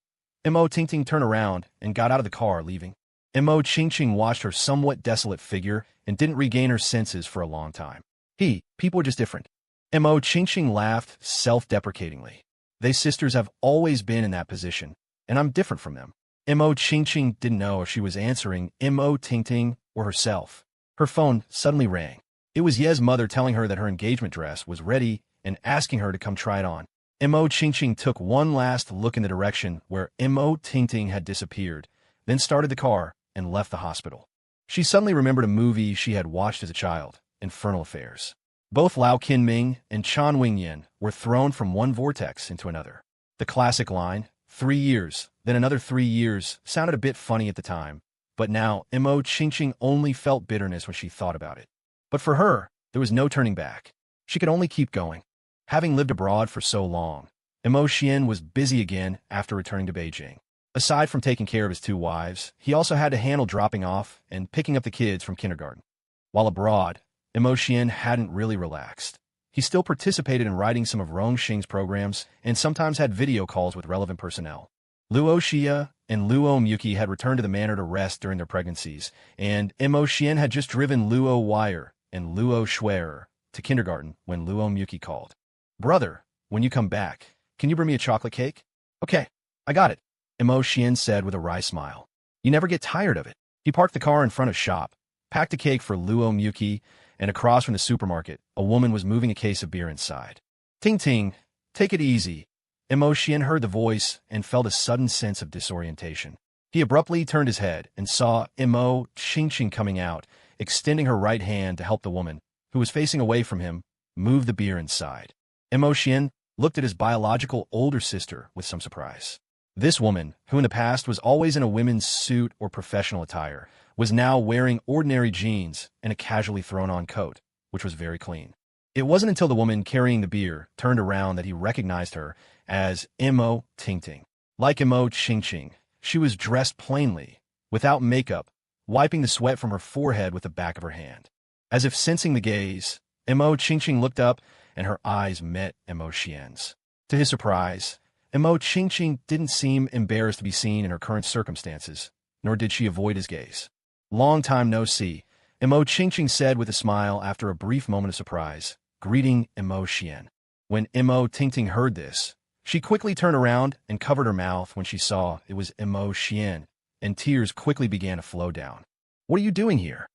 Speaker 1: Mo Tingting turned around and got out of the car, leaving. Mo Qingqing watched her somewhat desolate figure and didn't regain her senses for a long time. People are just different. Mo Qingqing laughed self-deprecatingly. They sisters have always been in that position, and I'm different from them. Mo Qingqing didn't know if she was answering Mo Tingting or herself. Her phone suddenly rang. It was Ye's mother telling her that her engagement dress was ready and asking her to come try it on. Mo Qingqing took one last look in the direction where Mo Tingting had disappeared, then started the car and left the hospital. She suddenly remembered a movie she had watched as a child, Infernal Affairs. Both Lao Qinming and Chan Wingyan were thrown from one vortex into another. The classic line, 3 years, then another 3 years, sounded a bit funny at the time, but now Mo Qingqing only felt bitterness when she thought about it. But for her, there was no turning back. She could only keep going. Having lived abroad for so long, Mo Xian was busy again after returning to Beijing. Aside from taking care of his 2 wives, he also had to handle dropping off and picking up the kids from kindergarten. While abroad, Mo Xian hadn't really relaxed. He still participated in writing some of Rong Xing's programs and sometimes had video calls with relevant personnel. Luo Xia and Luo Muki had returned to the manor to rest during their pregnancies, and Mo Xian had just driven Luo Wire and Luo Shuer to kindergarten when Luo Muki called. "Brother, when you come back, can you bring me a chocolate cake?" "Okay, I got it," Mo Xian said with a wry smile. "You never get tired of it." He parked the car in front of shop, packed a cake for Luo Muki, and across from the supermarket, a woman was moving a case of beer inside. "Ting Ting, take it easy." Mo Xian heard the voice and felt a sudden sense of disorientation. He abruptly turned his head and saw Mo Qingqing coming out, extending her right hand to help the woman, who was facing away from him, move the beer inside. Mo Xian looked at his biological older sister with some surprise. This woman, who in the past was always in a women's suit or professional attire, was now wearing ordinary jeans and a casually thrown-on coat, which was very clean. It wasn't until the woman carrying the beer turned around that he recognized her as Mo Tingting. Like Mo Qingqing, she was dressed plainly, without makeup, wiping the sweat from her forehead with the back of her hand. As if sensing the gaze, Mo Qingqing looked up, and her eyes met Mo Xian's. To his surprise, Mo Qingqing didn't seem embarrassed to be seen in her current circumstances, nor did she avoid his gaze. "Long time no see," Mo Qingqing said with a smile after a brief moment of surprise, greeting Mo Xian. When Mo Tingting heard this, she quickly turned around and covered her mouth when she saw it was Mo Xian, and tears quickly began to flow down. "What are you doing here?"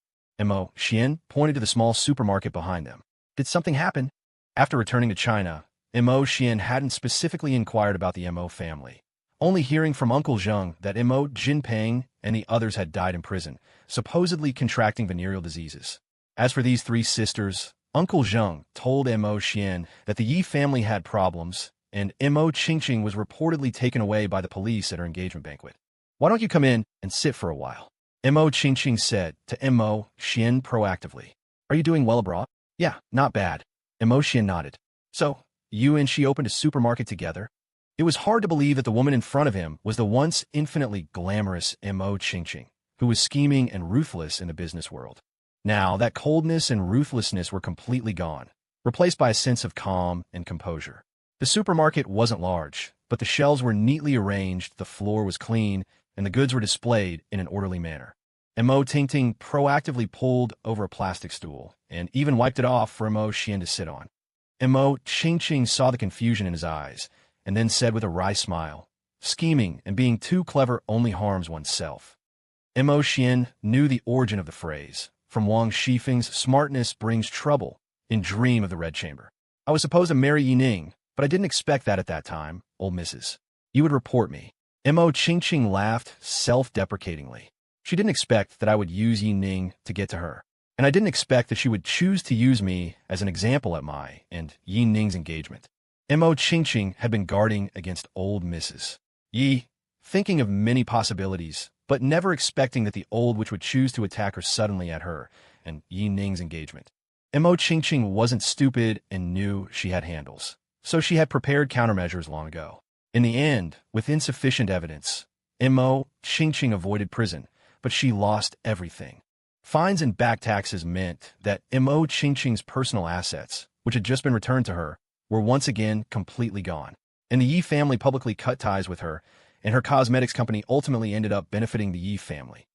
Speaker 1: Mo Xian pointed to the small supermarket behind them. "Did something happen?" After returning to China, Mo Xian hadn't specifically inquired about the Mo family, only hearing from Uncle Zheng that Mo Jinpeng and the others had died in prison, supposedly contracting venereal diseases. As for these 3 sisters, Uncle Zheng told Mo Xian that the Yi family had problems, and Mo Qingqing was reportedly taken away by the police at her engagement banquet. "Why don't you come in and sit for a while?" Mo Qingqing said to Mo Xian proactively. "Are you doing well abroad?" "Yeah, not bad." Mo Xian nodded. "So, you and she opened a supermarket together?" It was hard to believe that the woman in front of him was the once infinitely glamorous Mo Qingqing, who was scheming and ruthless in the business world. Now, that coldness and ruthlessness were completely gone, replaced by a sense of calm and composure. The supermarket wasn't large, but the shelves were neatly arranged, the floor was clean, and the goods were displayed in an orderly manner. Mo Tingting proactively pulled over a plastic stool, and even wiped it off for Mo Xian to sit on. Mo Qingqing saw the confusion in his eyes, and then said with a wry smile, "Scheming and being too clever only harms oneself." Mo Xian knew the origin of the phrase, from Wang Shifeng's "smartness brings trouble" in Dream of the Red Chamber. "I was supposed to marry Yi Ning, but I didn't expect that at that time, old missus. You would report me." Mo Qingqing laughed self-deprecatingly. She didn't expect that I would use Yi Ning to get to her, and I didn't expect that she would choose to use me as an example at my and Yi Ning's engagement. Mo Qingqing had been guarding against old Mrs. Yi, thinking of many possibilities, but never expecting that the old witch would choose to attack her suddenly at her and Yi Ning's engagement. Mo Qingqing wasn't stupid and knew she had handles, so she had prepared countermeasures long ago. In the end, with insufficient evidence, Mo Qingqing avoided prison, but she lost everything. Fines and back taxes meant that Mo Qingqing's personal assets, which had just been returned to her, were once again completely gone, and the Yi family publicly cut ties with her, and her cosmetics company ultimately ended up benefiting the Yi family.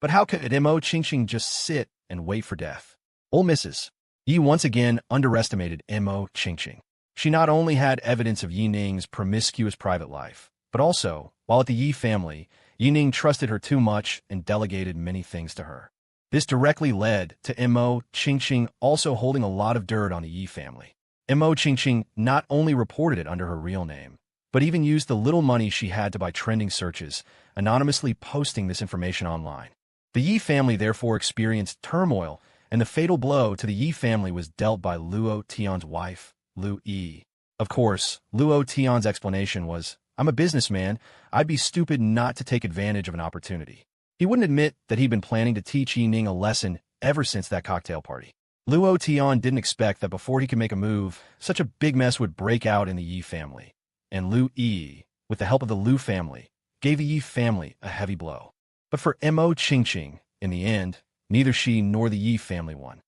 Speaker 1: But how could Mo Qingqing just sit and wait for death? Ol' Mrs. Yi once again underestimated Mo Qingqing. She not only had evidence of Yi Ning's promiscuous private life, but also, while at the Yi family, Yi Ning trusted her too much and delegated many things to her. This directly led to Mo Qingqing also holding a lot of dirt on the Yi family. Mo Qingqing not only reported it under her real name, but even used the little money she had to buy trending searches, anonymously posting this information online. The Yi family therefore experienced turmoil, and the fatal blow to the Yi family was dealt by Luo Tian's wife, Lu Yi. Of course, Luo Tian's explanation was, "I'm a businessman, I'd be stupid not to take advantage of an opportunity." He wouldn't admit that he'd been planning to teach Yi Ning a lesson ever since that cocktail party. Luo Tian didn't expect that before he could make a move, such a big mess would break out in the Yi family. And Lu Yi, with the help of the Lu family, gave the Yi family a heavy blow. But for Mo Qingqing, in the end, neither she nor the Yi family won.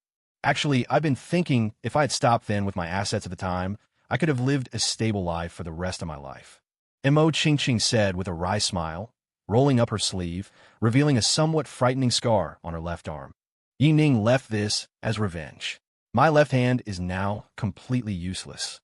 Speaker 1: Actually, I've been thinking if I had stopped then with my assets at the time, I could have lived a stable life for the rest of my life. Mo Qingqing said with a wry smile, rolling up her sleeve, revealing a somewhat frightening scar on her left arm. Yi Ning left this as revenge. My left hand is now completely useless.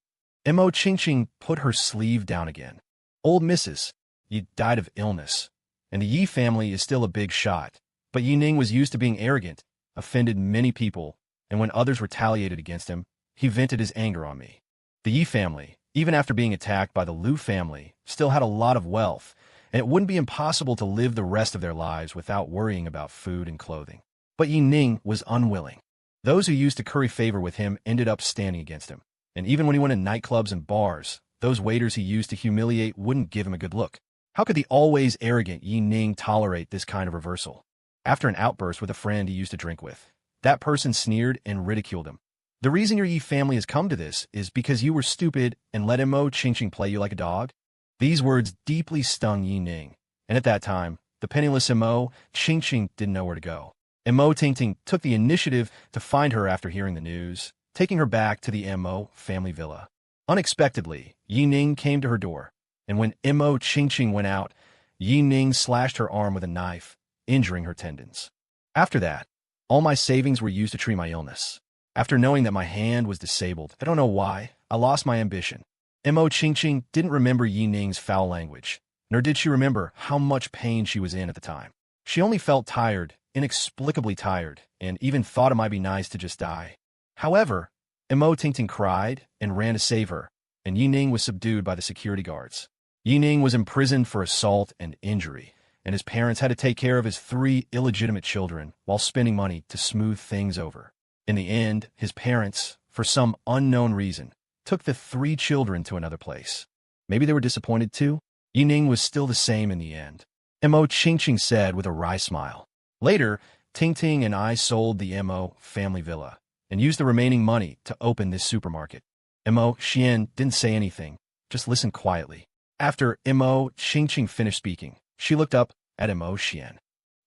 Speaker 1: Mo Qingqing put her sleeve down again. Old Mrs. Yi died of illness, and the Yi family is still a big shot. But Yi Ning was used to being arrogant, offended many people, and when others retaliated against him, he vented his anger on me. The Yi family, even after being attacked by the Lu family, still had a lot of wealth, and it wouldn't be impossible to live the rest of their lives without worrying about food and clothing. But Yi Ning was unwilling. Those who used to curry favor with him ended up standing against him, and even when he went in nightclubs and bars, those waiters he used to humiliate wouldn't give him a good look. How could the always arrogant Yi Ning tolerate this kind of reversal? After an outburst with a friend he used to drink with, that person sneered and ridiculed him. The reason your Yi family has come to this is because you were stupid and let Mo Qingqing play you like a dog? These words deeply stung Yi Ning, and at that time, the penniless Mo Qingqing didn't know where to go. Mo Qingqing took the initiative to find her after hearing the news, taking her back to the Mo family villa. Unexpectedly, Yi Ning came to her door, and when Mo Qingqing went out, Yi Ning slashed her arm with a knife, injuring her tendons. After that, all my savings were used to treat my illness. After knowing that my hand was disabled, I don't know why, I lost my ambition. Mo Qingqing didn't remember Yi Ning's foul language, nor did she remember how much pain she was in at the time. She only felt tired, inexplicably tired, and even thought it might be nice to just die. However, Mo Qingqing cried and ran to save her, and Yi Ning was subdued by the security guards. Yi Ning was imprisoned for assault and injury, and his parents had to take care of his 3 illegitimate children while spending money to smooth things over. In the end, his parents, for some unknown reason, took the 3 children to another place. Maybe they were disappointed too? Yi Ning was still the same in the end. Mo Qingqing said with a wry smile. Later, Ting Ting and I sold the Mo family villa and used the remaining money to open this supermarket. Mo Xian didn't say anything, just listened quietly. After Mo Qingqing finished speaking, she looked up at Mo Xian.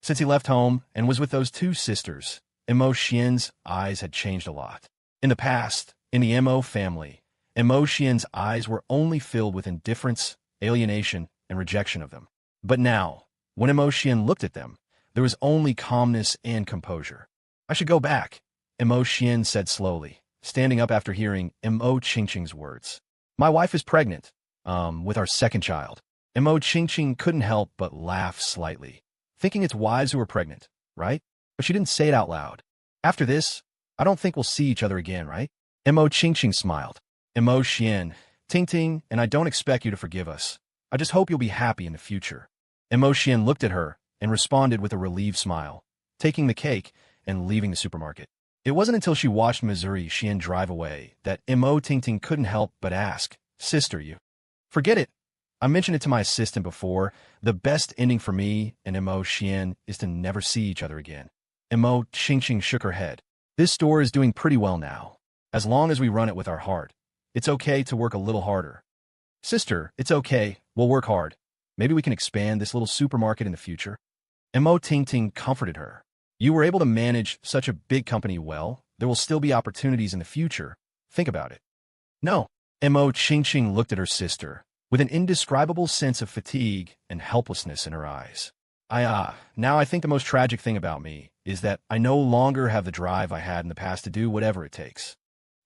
Speaker 1: Since he left home and was with those 2 sisters, Mo Xian's eyes had changed a lot. In the past, in the Mo family, Mo Xian's eyes were only filled with indifference, alienation, and rejection of them. But now, when Mo Xian looked at them, there was only calmness and composure. I should go back, Mo Xian said slowly, standing up after hearing Mo Qingqing's words. My wife is pregnant, with our 2nd child. Mo Qingqing couldn't help but laugh slightly, thinking it's wives who are pregnant, right? But she didn't say it out loud. After this, I don't think we'll see each other again, right? Mo Qingqing smiled. Mo Xian, Ting Ting, and I don't expect you to forgive us. I just hope you'll be happy in the future. Mo Xian looked at her and responded with a relieved smile, taking the cake and leaving the supermarket. It wasn't until she watched Missouri Xian drive away that Mo Qingqing couldn't help but ask, Sister, you. Forget it. I mentioned it to my assistant before. The best ending for me and Mo Xian is to never see each other again. Mo Qingqing shook her head. This store is doing pretty well now. As long as we run it with our heart, it's okay to work a little harder. Sister, it's okay. We'll work hard. Maybe we can expand this little supermarket in the future. Mo Qingqing comforted her. You were able to manage such a big company well. There will still be opportunities in the future. Think about it. No. Mo Qingqing looked at her sister, with an indescribable sense of fatigue and helplessness in her eyes. Now I think the most tragic thing about me is that I no longer have the drive I had in the past to do whatever it takes.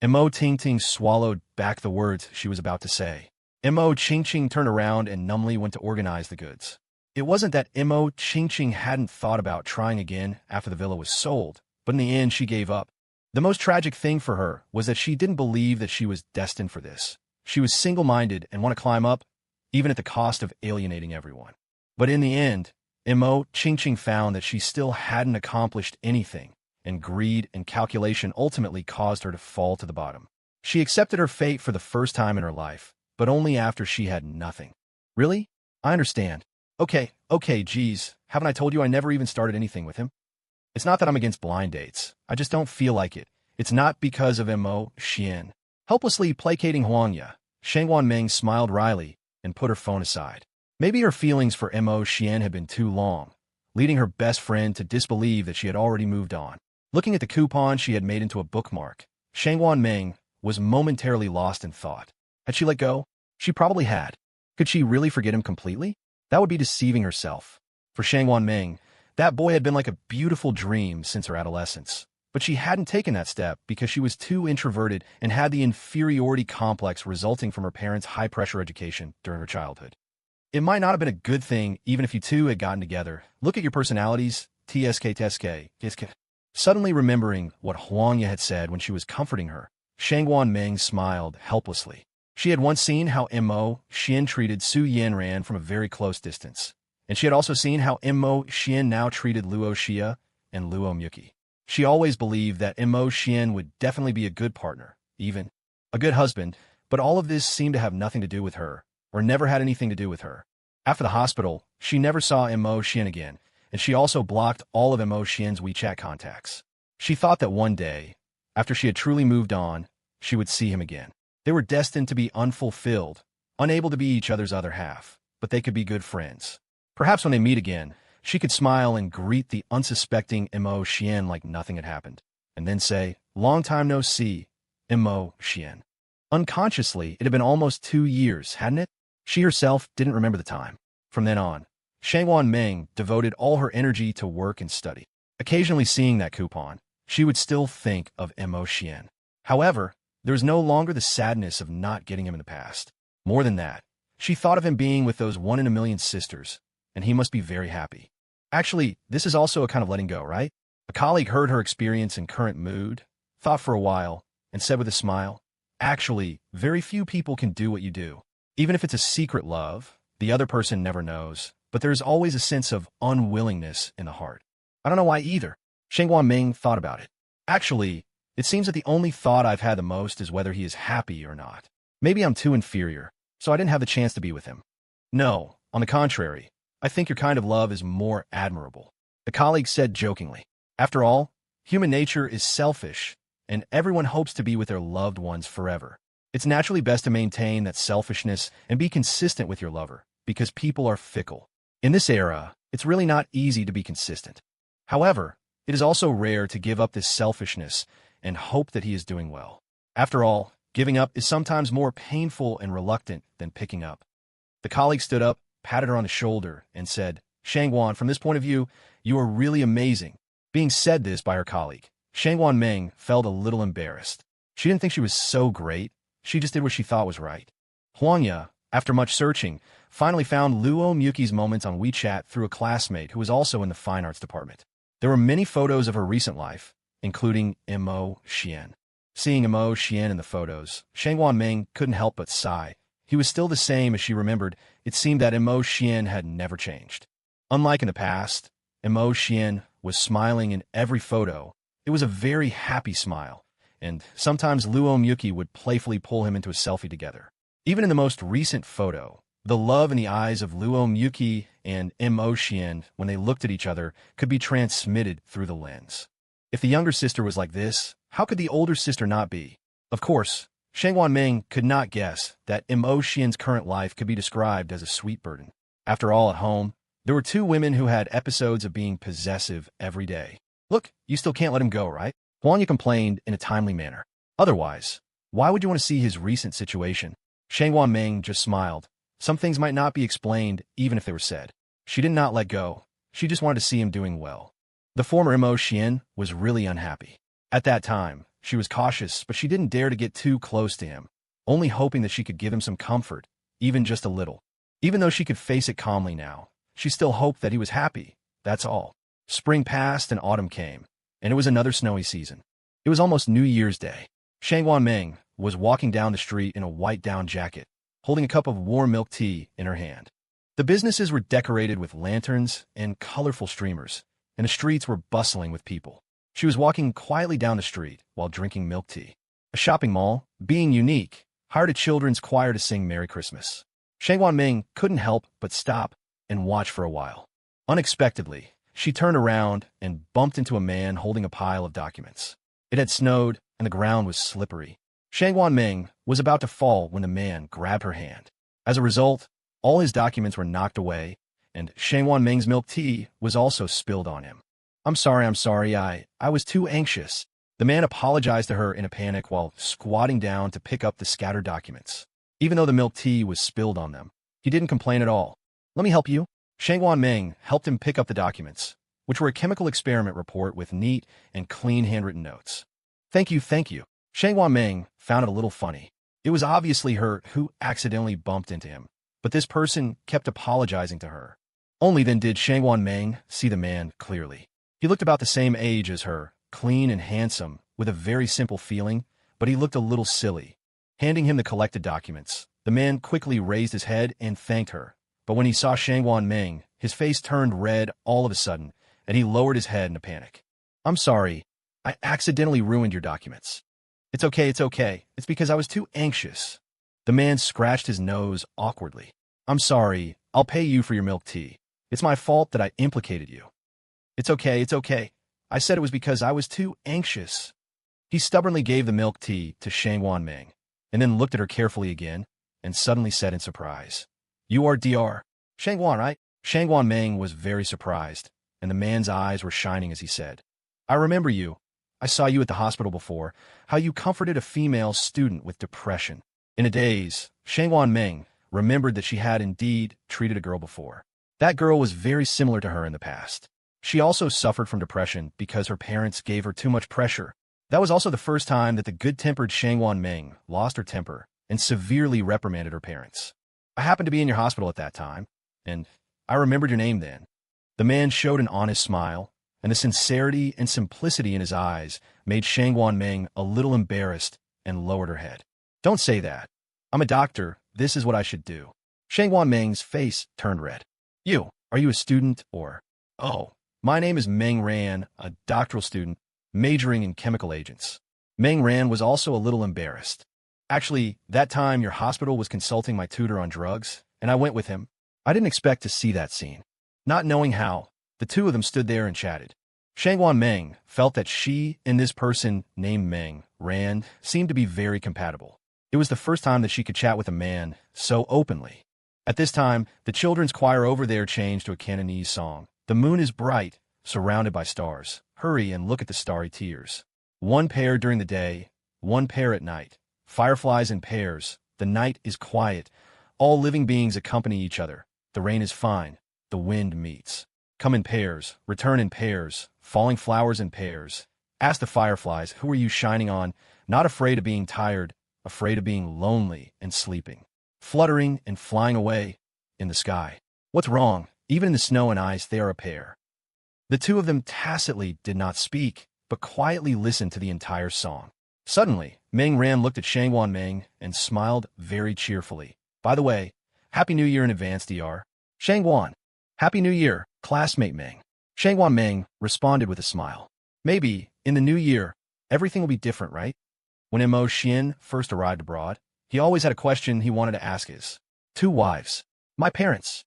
Speaker 1: Mo Tingting swallowed back the words she was about to say. Mo Qingqing turned around and numbly went to organize the goods. It wasn't that Mo Qingqing hadn't thought about trying again after the villa was sold, but in the end she gave up. The most tragic thing for her was that she didn't believe that she was destined for this. She was single-minded and want to climb up, even at the cost of alienating everyone. But in the end, Mo Qingqing found that she still hadn't accomplished anything, and greed and calculation ultimately caused her to fall to the bottom. She accepted her fate for the first time in her life, but only after she had nothing. Really? I understand. Okay, geez, haven't I told you I never even started anything with him? It's not that I'm against blind dates. I just don't feel like it. It's not because of Mo Xian. Helplessly placating Huangya, Shangwan Meng smiled wryly and put her phone aside. Maybe her feelings for Mo Xian had been too long, leading her best friend to disbelieve that she had already moved on. Looking at the coupon she had made into a bookmark, Shangwan Meng was momentarily lost in thought. Had she let go? She probably had. Could she really forget him completely? That would be deceiving herself. For Shangwan Meng, that boy had been like a beautiful dream since her adolescence. But she hadn't taken that step because she was too introverted and had the inferiority complex resulting from her parents' high-pressure education during her childhood. It might not have been a good thing even if you two had gotten together. Look at your personalities, TSK. Suddenly remembering what Huangya had said when she was comforting her, Shangwan Meng smiled helplessly. She had once seen how Mo Xian treated Su Yanran from a very close distance, and she had also seen how Mo Xian now treated Luo Xia and Luo Myuki. She always believed that Mo Xian would definitely be a good partner, even a good husband, but all of this seemed to have nothing to do with her, or never had anything to do with her. After the hospital, she never saw Mo Xian again, and she also blocked all of Mo Xian's WeChat contacts. She thought that one day, after she had truly moved on, she would see him again. They were destined to be unfulfilled, unable to be each other's other half, but they could be good friends. Perhaps when they meet again, she could smile and greet the unsuspecting Mo Xian like nothing had happened, and then say, "Long time no see, Mo Xian." Unconsciously, it had been almost 2 years, hadn't it? She herself didn't remember the time. From then on, Shangwan Meng devoted all her energy to work and study. Occasionally seeing that coupon, she would still think of Mo Xian. However, there was no longer the sadness of not getting him in the past. More than that, she thought of him being with those 1 in a million sisters, and he must be very happy. Actually, this is also a kind of letting go, right? A colleague heard her experience and current mood, thought for a while, and said with a smile, "Actually, very few people can do what you do. Even if it's a secret love, the other person never knows, but there is always a sense of unwillingness in the heart." I don't know why either. Shangwan Ming thought about it. Actually, it seems that the only thought I've had the most is whether he is happy or not. Maybe I'm too inferior, so I didn't have the chance to be with him. No, on the contrary, I think your kind of love is more admirable, the colleague said jokingly. After all, human nature is selfish, and everyone hopes to be with their loved ones forever. It's naturally best to maintain that selfishness and be consistent with your lover, because people are fickle. In this era, it's really not easy to be consistent. However, it is also rare to give up this selfishness and hope that he is doing well. After all, giving up is sometimes more painful and reluctant than picking up. The colleague stood up, patted her on the shoulder, and said, "Shangwan, from this point of view, you are really amazing." Being said this by her colleague, Shangwan Meng felt a little embarrassed. She didn't think she was so great. She just did what she thought was right. Huangya, after much searching, finally found Luo Myuki's moments on WeChat through a classmate who was also in the fine arts department. There were many photos of her recent life, including Mo Xian. Seeing Mo Xian in the photos, Shangwan Meng couldn't help but sigh. He was still the same as she remembered. It seemed that Mo Xian had never changed. Unlike in the past, Mo Xian was smiling in every photo. It was a very happy smile, and sometimes Luo Myuki would playfully pull him into a selfie together. Even in the most recent photo, the love in the eyes of Luo Myuki and Mo Xian when they looked at each other could be transmitted through the lens. If the younger sister was like this, how could the older sister not be? Of course, Shangwan Ming could not guess that Mo Xian's current life could be described as a sweet burden. After all, at home, there were two women who had episodes of being possessive every day. "Look, you still can't let him go, right?" Huangya complained in a timely manner. Otherwise, Why would you want to see his recent situation? Shang Wanming just smiled. Some things might not be explained, even if they were said. She did not let go. She just wanted to see him doing well. The former Mo Xian was really unhappy. At that time, she was cautious, but she didn't dare to get too close to him, only hoping that she could give him some comfort, even just a little. Even though she could face it calmly now, she still hoped that he was happy. That's all. Spring passed and autumn came, and it was another snowy season. It was almost New Year's Day. Shang Wanming was walking down the street in a white down jacket, holding a cup of warm milk tea in her hand. The businesses were decorated with lanterns and colorful streamers, and the streets were bustling with people. She was walking quietly down the street while drinking milk tea. A shopping mall, being unique, hired a children's choir to sing Merry Christmas. Shang Wanming couldn't help but stop and watch for a while. Unexpectedly, she turned around and bumped into a man holding a pile of documents. It had snowed, and the ground was slippery. Shang Wanming was about to fall when the man grabbed her hand. As a result, all his documents were knocked away, and Shang Wanming's milk tea was also spilled on him. I'm sorry, I was too anxious. The man apologized to her in a panic while squatting down to pick up the scattered documents. Even though the milk tea was spilled on them, he didn't complain at all. Let me help you. Shang Wanming helped him pick up the documents, which were a chemical experiment report with neat and clean handwritten notes. Thank you. Shang Wanming found it a little funny. It was obviously her who accidentally bumped into him, but this person kept apologizing to her. Only then did Shang Wanming see the man clearly. He looked about the same age as her, clean and handsome, with a very simple feeling, but he looked a little silly. Handing him the collected documents, the man quickly raised his head and thanked her. But when he saw Shang Wanming, his face turned red all of a sudden, and he lowered his head in a panic. I'm sorry. I accidentally ruined your documents. It's okay. It's because I was too anxious. The man scratched his nose awkwardly. I'm sorry. I'll pay you for your milk tea. It's my fault that I implicated you. It's okay. I said it was because I was too anxious. He stubbornly gave the milk tea to Shang Wanming, and then looked at her carefully again, and suddenly said in surprise, You are Dr. Shang Wan, right? Shang Wanming was very surprised, and the man's eyes were shining as he said, I remember you. I saw you at the hospital before, how you comforted a female student with depression. In a daze, Shang Wanming remembered that she had indeed treated a girl before. That girl was very similar to her in the past. She also suffered from depression because her parents gave her too much pressure. That was also the first time that the good-tempered Shang Wanming lost her temper and severely reprimanded her parents. I happened to be in your hospital at that time, and I remembered your name then. The man showed an honest smile, and the sincerity and simplicity in his eyes made Shang Wanming a little embarrassed and lowered her head. Don't say that. I'm a doctor. This is what I should do. Shang Wanming's face turned red. Are you a student or... Oh, my name is Meng Ran, a doctoral student, majoring in chemical agents. Meng Ran was also a little embarrassed. Actually, that time your hospital was consulting my tutor on drugs, and I went with him. I didn't expect to see that scene. Not knowing how, the two of them stood there and chatted. Shang Wanming felt that she and this person named Meng Ran seemed to be very compatible. It was the first time that she could chat with a man so openly. At this time, the children's choir over there changed to a Cantonese song. The moon is bright, surrounded by stars. Hurry and look at the starry tears. One pair during the day, one pair at night. Fireflies in pairs. The night is quiet. All living beings accompany each other. The rain is fine. The wind meets. Come in pairs, return in pairs, falling flowers in pairs. Ask the fireflies, who are you shining on? Not afraid of being tired, afraid of being lonely and sleeping. Fluttering and flying away in the sky. What's wrong? Even in the snow and ice, they are a pair. The two of them tacitly did not speak, but quietly listened to the entire song. Suddenly, Meng Ran looked at Shang Wanming and smiled very cheerfully. By the way, Happy New Year in advance, Dr. Shang Wan. Happy New Year, classmate Meng. Shang Wanming responded with a smile. Maybe, in the new year, everything will be different, right? When Mo Xian first arrived abroad, he always had a question he wanted to ask his two wives. My parents.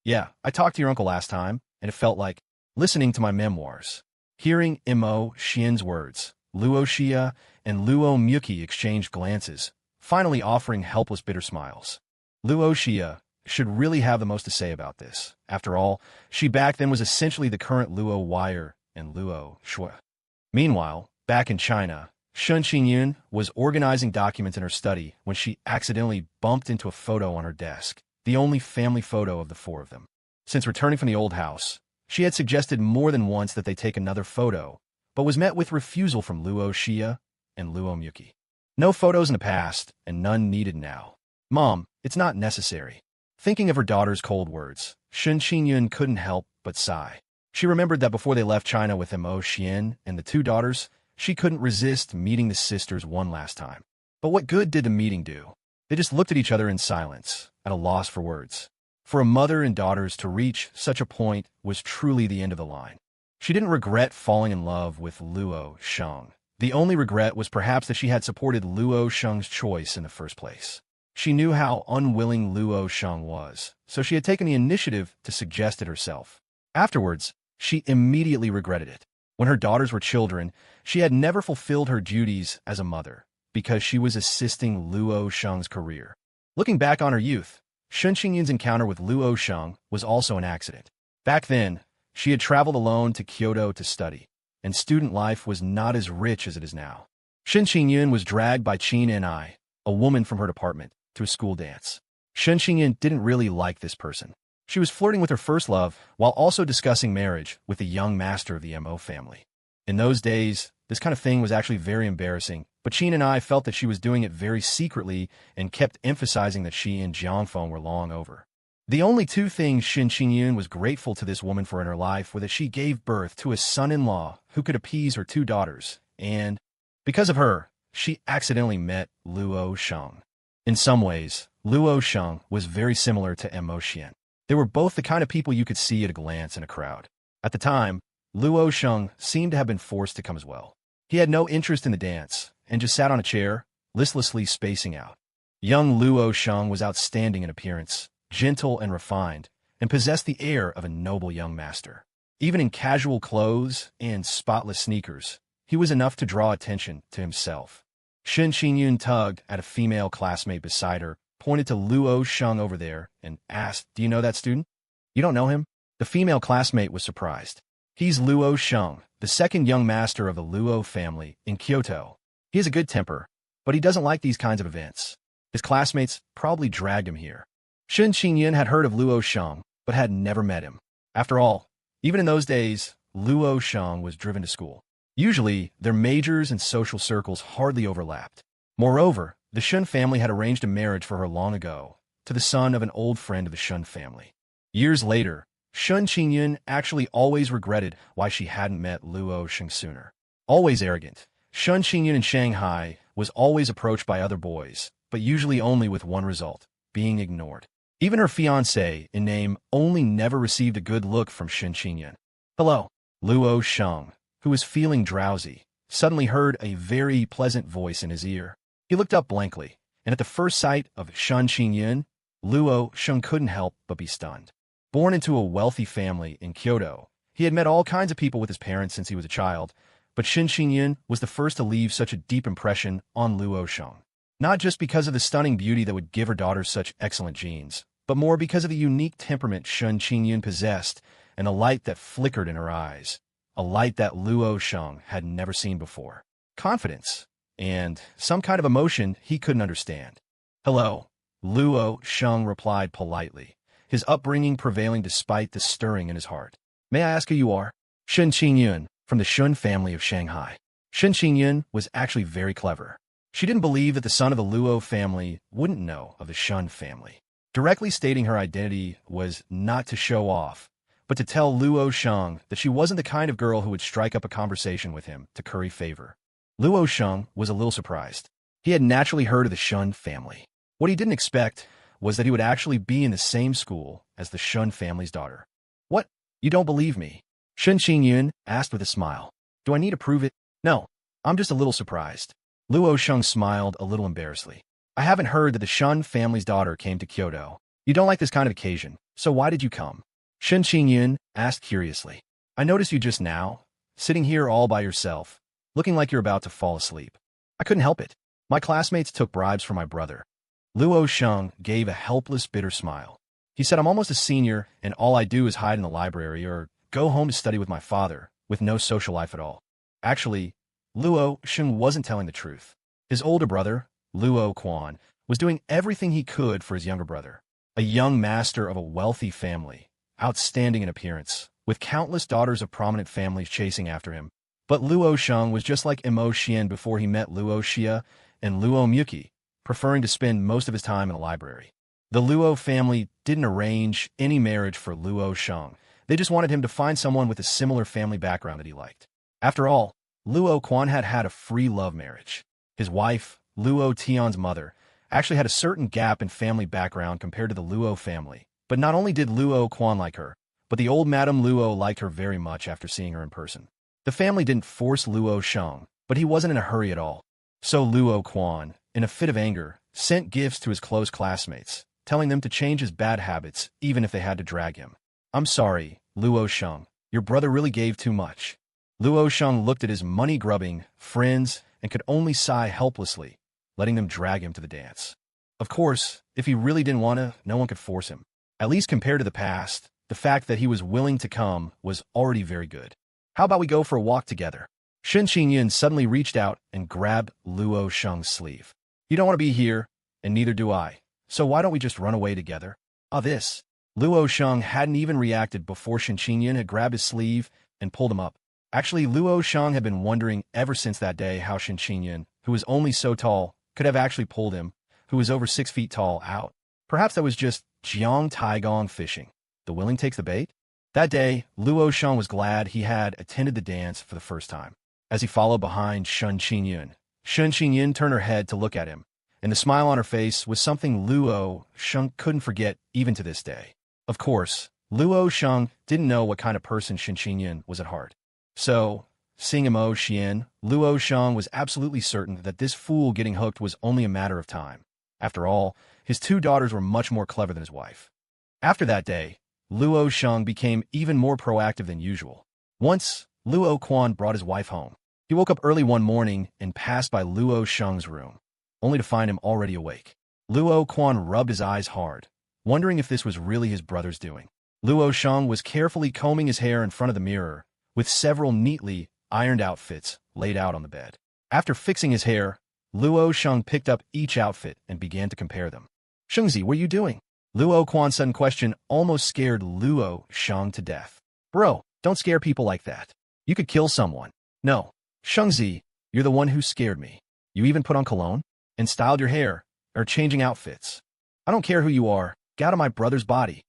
Speaker 1: Yeah, I talked to your uncle last time, and it felt like listening to my memoirs. Hearing Mo Xian's words, Luo Xia and Luo Muki exchanged glances, finally offering helpless bitter smiles. Luo Xia should really have the most to say about this. After all, she back then was essentially the current Luo Wire and Luo Shui. Meanwhile, back in China, Shun Qingyun was organizing documents in her study when she accidentally bumped into a photo on her desk, the only family photo of the four of them. Since returning from the old house, she had suggested more than once that they take another photo, but was met with refusal from Luo Xia and Luo Miyuki. No photos in the past, and none needed now. Mom, it's not necessary. Thinking of her daughter's cold words, Shun Qingyun couldn't help but sigh. She remembered that before they left China with Mo Xian and the two daughters, she couldn't resist meeting the sisters one last time. But what good did the meeting do? They just looked at each other in silence, at a loss for words. For a mother and daughters to reach such a point was truly the end of the line. She didn't regret falling in love with Luo Sheng. The only regret was perhaps that she had supported Luo Sheng's choice in the first place. She knew how unwilling Luo Sheng was, so she had taken the initiative to suggest it herself. Afterwards, she immediately regretted it. When her daughters were children, she had never fulfilled her duties as a mother, because she was assisting Luo Sheng's career. Looking back on her youth, Shun Qingyun's encounter with Luo Sheng was also an accident. Back then, she had traveled alone to Kyoto to study, and student life was not as rich as it is now. Shun Qingyun was dragged by Qin Ni, a woman from her department, to a school dance. Shun Qingyun didn't really like this person. She was flirting with her first love while also discussing marriage with the young master of the Mo family. In those days, this kind of thing was actually very embarrassing, but Qin and I felt that she was doing it very secretly and kept emphasizing that she and Jiangfeng were long over. The only two things Shun Qingyun was grateful to this woman for in her life were that she gave birth to a son-in-law who could appease her two daughters, and, because of her, she accidentally met Luo Sheng. In some ways, Luo Sheng was very similar to Mo Xian. They were both the kind of people you could see at a glance in a crowd. At the time, Luo Sheng seemed to have been forced to come as well. He had no interest in the dance, and just sat on a chair, listlessly spacing out. Young Luo Sheng was outstanding in appearance, gentle and refined, and possessed the air of a noble young master. Even in casual clothes and spotless sneakers, he was enough to draw attention to himself. Shun Qingyun tugged at a female classmate beside her, pointed to Luo Sheng over there, and asked, "Do you know that student?" "You don't know him?" The female classmate was surprised. "He's Luo Sheng, the second young master of the Luo family in Kyoto. He has a good temper, but he doesn't like these kinds of events. His classmates probably dragged him here." Shun Qingyun had heard of Luo Sheng, but had never met him. After all, even in those days, Luo Sheng was driven to school. Usually, their majors and social circles hardly overlapped. Moreover, the Shun family had arranged a marriage for her long ago, to the son of an old friend of the Shun family. Years later, Shun Qingyun actually always regretted why she hadn't met Luo Sheng sooner. Always arrogant, Shun Qingyun in Shanghai was always approached by other boys, but usually only with one result, being ignored. Even her fiancé, in name, only never received a good look from Shun Qingyun. "Hello." Luo Sheng, who was feeling drowsy, suddenly heard a very pleasant voice in his ear. He looked up blankly, and at the first sight of Shun Qingyun, Luo Sheng couldn't help but be stunned. Born into a wealthy family in Kyoto, he had met all kinds of people with his parents since he was a child, but Shun Qingyun was the first to leave such a deep impression on Luo Sheng. Not just because of the stunning beauty that would give her daughters such excellent genes, but more because of the unique temperament Shun Qingyun possessed and the light that flickered in her eyes, a light that Luo Sheng had never seen before. Confidence, and some kind of emotion he couldn't understand. "Hello," Luo Sheng replied politely, his upbringing prevailing despite the stirring in his heart. "May I ask who you are?" "Shun Qingyun, from the Shun family of Shanghai." Shun Qingyun was actually very clever. She didn't believe that the son of the Luo family wouldn't know of the Shun family. Directly stating her identity was not to show off, but to tell Luo Sheng that she wasn't the kind of girl who would strike up a conversation with him to curry favor. Luo Sheng was a little surprised. He had naturally heard of the Shun family. What he didn't expect was that he would actually be in the same school as the Shun family's daughter. "What? You don't believe me?" Shun Qingyun asked with a smile. "Do I need to prove it?" "No, I'm just a little surprised." Luo Sheng smiled a little embarrassedly. "I haven't heard that the Shun family's daughter came to Kyoto. You don't like this kind of occasion, so why did you come?" Shun Qingyun asked curiously. "I noticed you just now, sitting here all by yourself, looking like you're about to fall asleep. I couldn't help it. My classmates took bribes for my brother." Luo Sheng gave a helpless, bitter smile. He said, "I'm almost a senior, and all I do is hide in the library or go home to study with my father, with no social life at all." Actually, Luo Sheng wasn't telling the truth. His older brother, Luo Quan, was doing everything he could for his younger brother, a young master of a wealthy family, outstanding in appearance, with countless daughters of prominent families chasing after him. But Luo Sheng was just like Mo Xian before he met Luo Xia and Luo Muqi, preferring to spend most of his time in the library. The Luo family didn't arrange any marriage for Luo Sheng. They just wanted him to find someone with a similar family background that he liked. After all, Luo Quan had had a free love marriage. His wife, Luo Tian's mother, actually had a certain gap in family background compared to the Luo family. But not only did Luo Quan like her, but the old Madame Luo liked her very much after seeing her in person. The family didn't force Luo Sheng, but he wasn't in a hurry at all. So Luo Quan, in a fit of anger, sent gifts to his close classmates, telling them to change his bad habits even if they had to drag him. "I'm sorry, Luo Sheng. Your brother really gave too much." Luo Sheng looked at his money-grubbing friends and could only sigh helplessly, letting them drag him to the dance. Of course, if he really didn't want to, no one could force him. At least compared to the past, the fact that he was willing to come was already very good. "How about we go for a walk together?" Shen Qingyun suddenly reached out and grabbed Luo Sheng's sleeve. "You don't want to be here, and neither do I. So why don't we just run away together?" This. Luo Sheng hadn't even reacted before Shen Qingyun had grabbed his sleeve and pulled him up. Actually, Luo Sheng had been wondering ever since that day how Shen Qingyun, who was only so tall, could have actually pulled him, who was over 6 feet tall, out. Perhaps that was just Jiang Taigong fishing. The willing takes the bait? That day, Luo Sheng was glad he had attended the dance for the first time. As he followed behind Shen Qingyun turned her head to look at him, and the smile on her face was something Luo Sheng couldn't forget even to this day. Of course, Luo Sheng didn't know what kind of person Shen Qingyun was at heart. So, seeing Mo Xian, Luo Sheng was absolutely certain that this fool getting hooked was only a matter of time. After all, his 2 daughters were much more clever than his wife. After that day, Luo Sheng became even more proactive than usual. Once, Luo Quan brought his wife home. He woke up early one morning and passed by Luo Sheng's room, only to find him already awake. Luo Quan rubbed his eyes hard, wondering if this was really his brother's doing. Luo Sheng was carefully combing his hair in front of the mirror, with several neatly ironed outfits laid out on the bed. After fixing his hair, Luo Sheng picked up each outfit and began to compare them. "Shengzi, what are you doing?" Luo Quan's sudden question almost scared Luo Sheng to death. "Bro, don't scare people like that. You could kill someone." "No, Shengzi, you're the one who scared me. You even put on cologne and styled your hair, or changing outfits. I don't care who you are. Get out of my brother's body."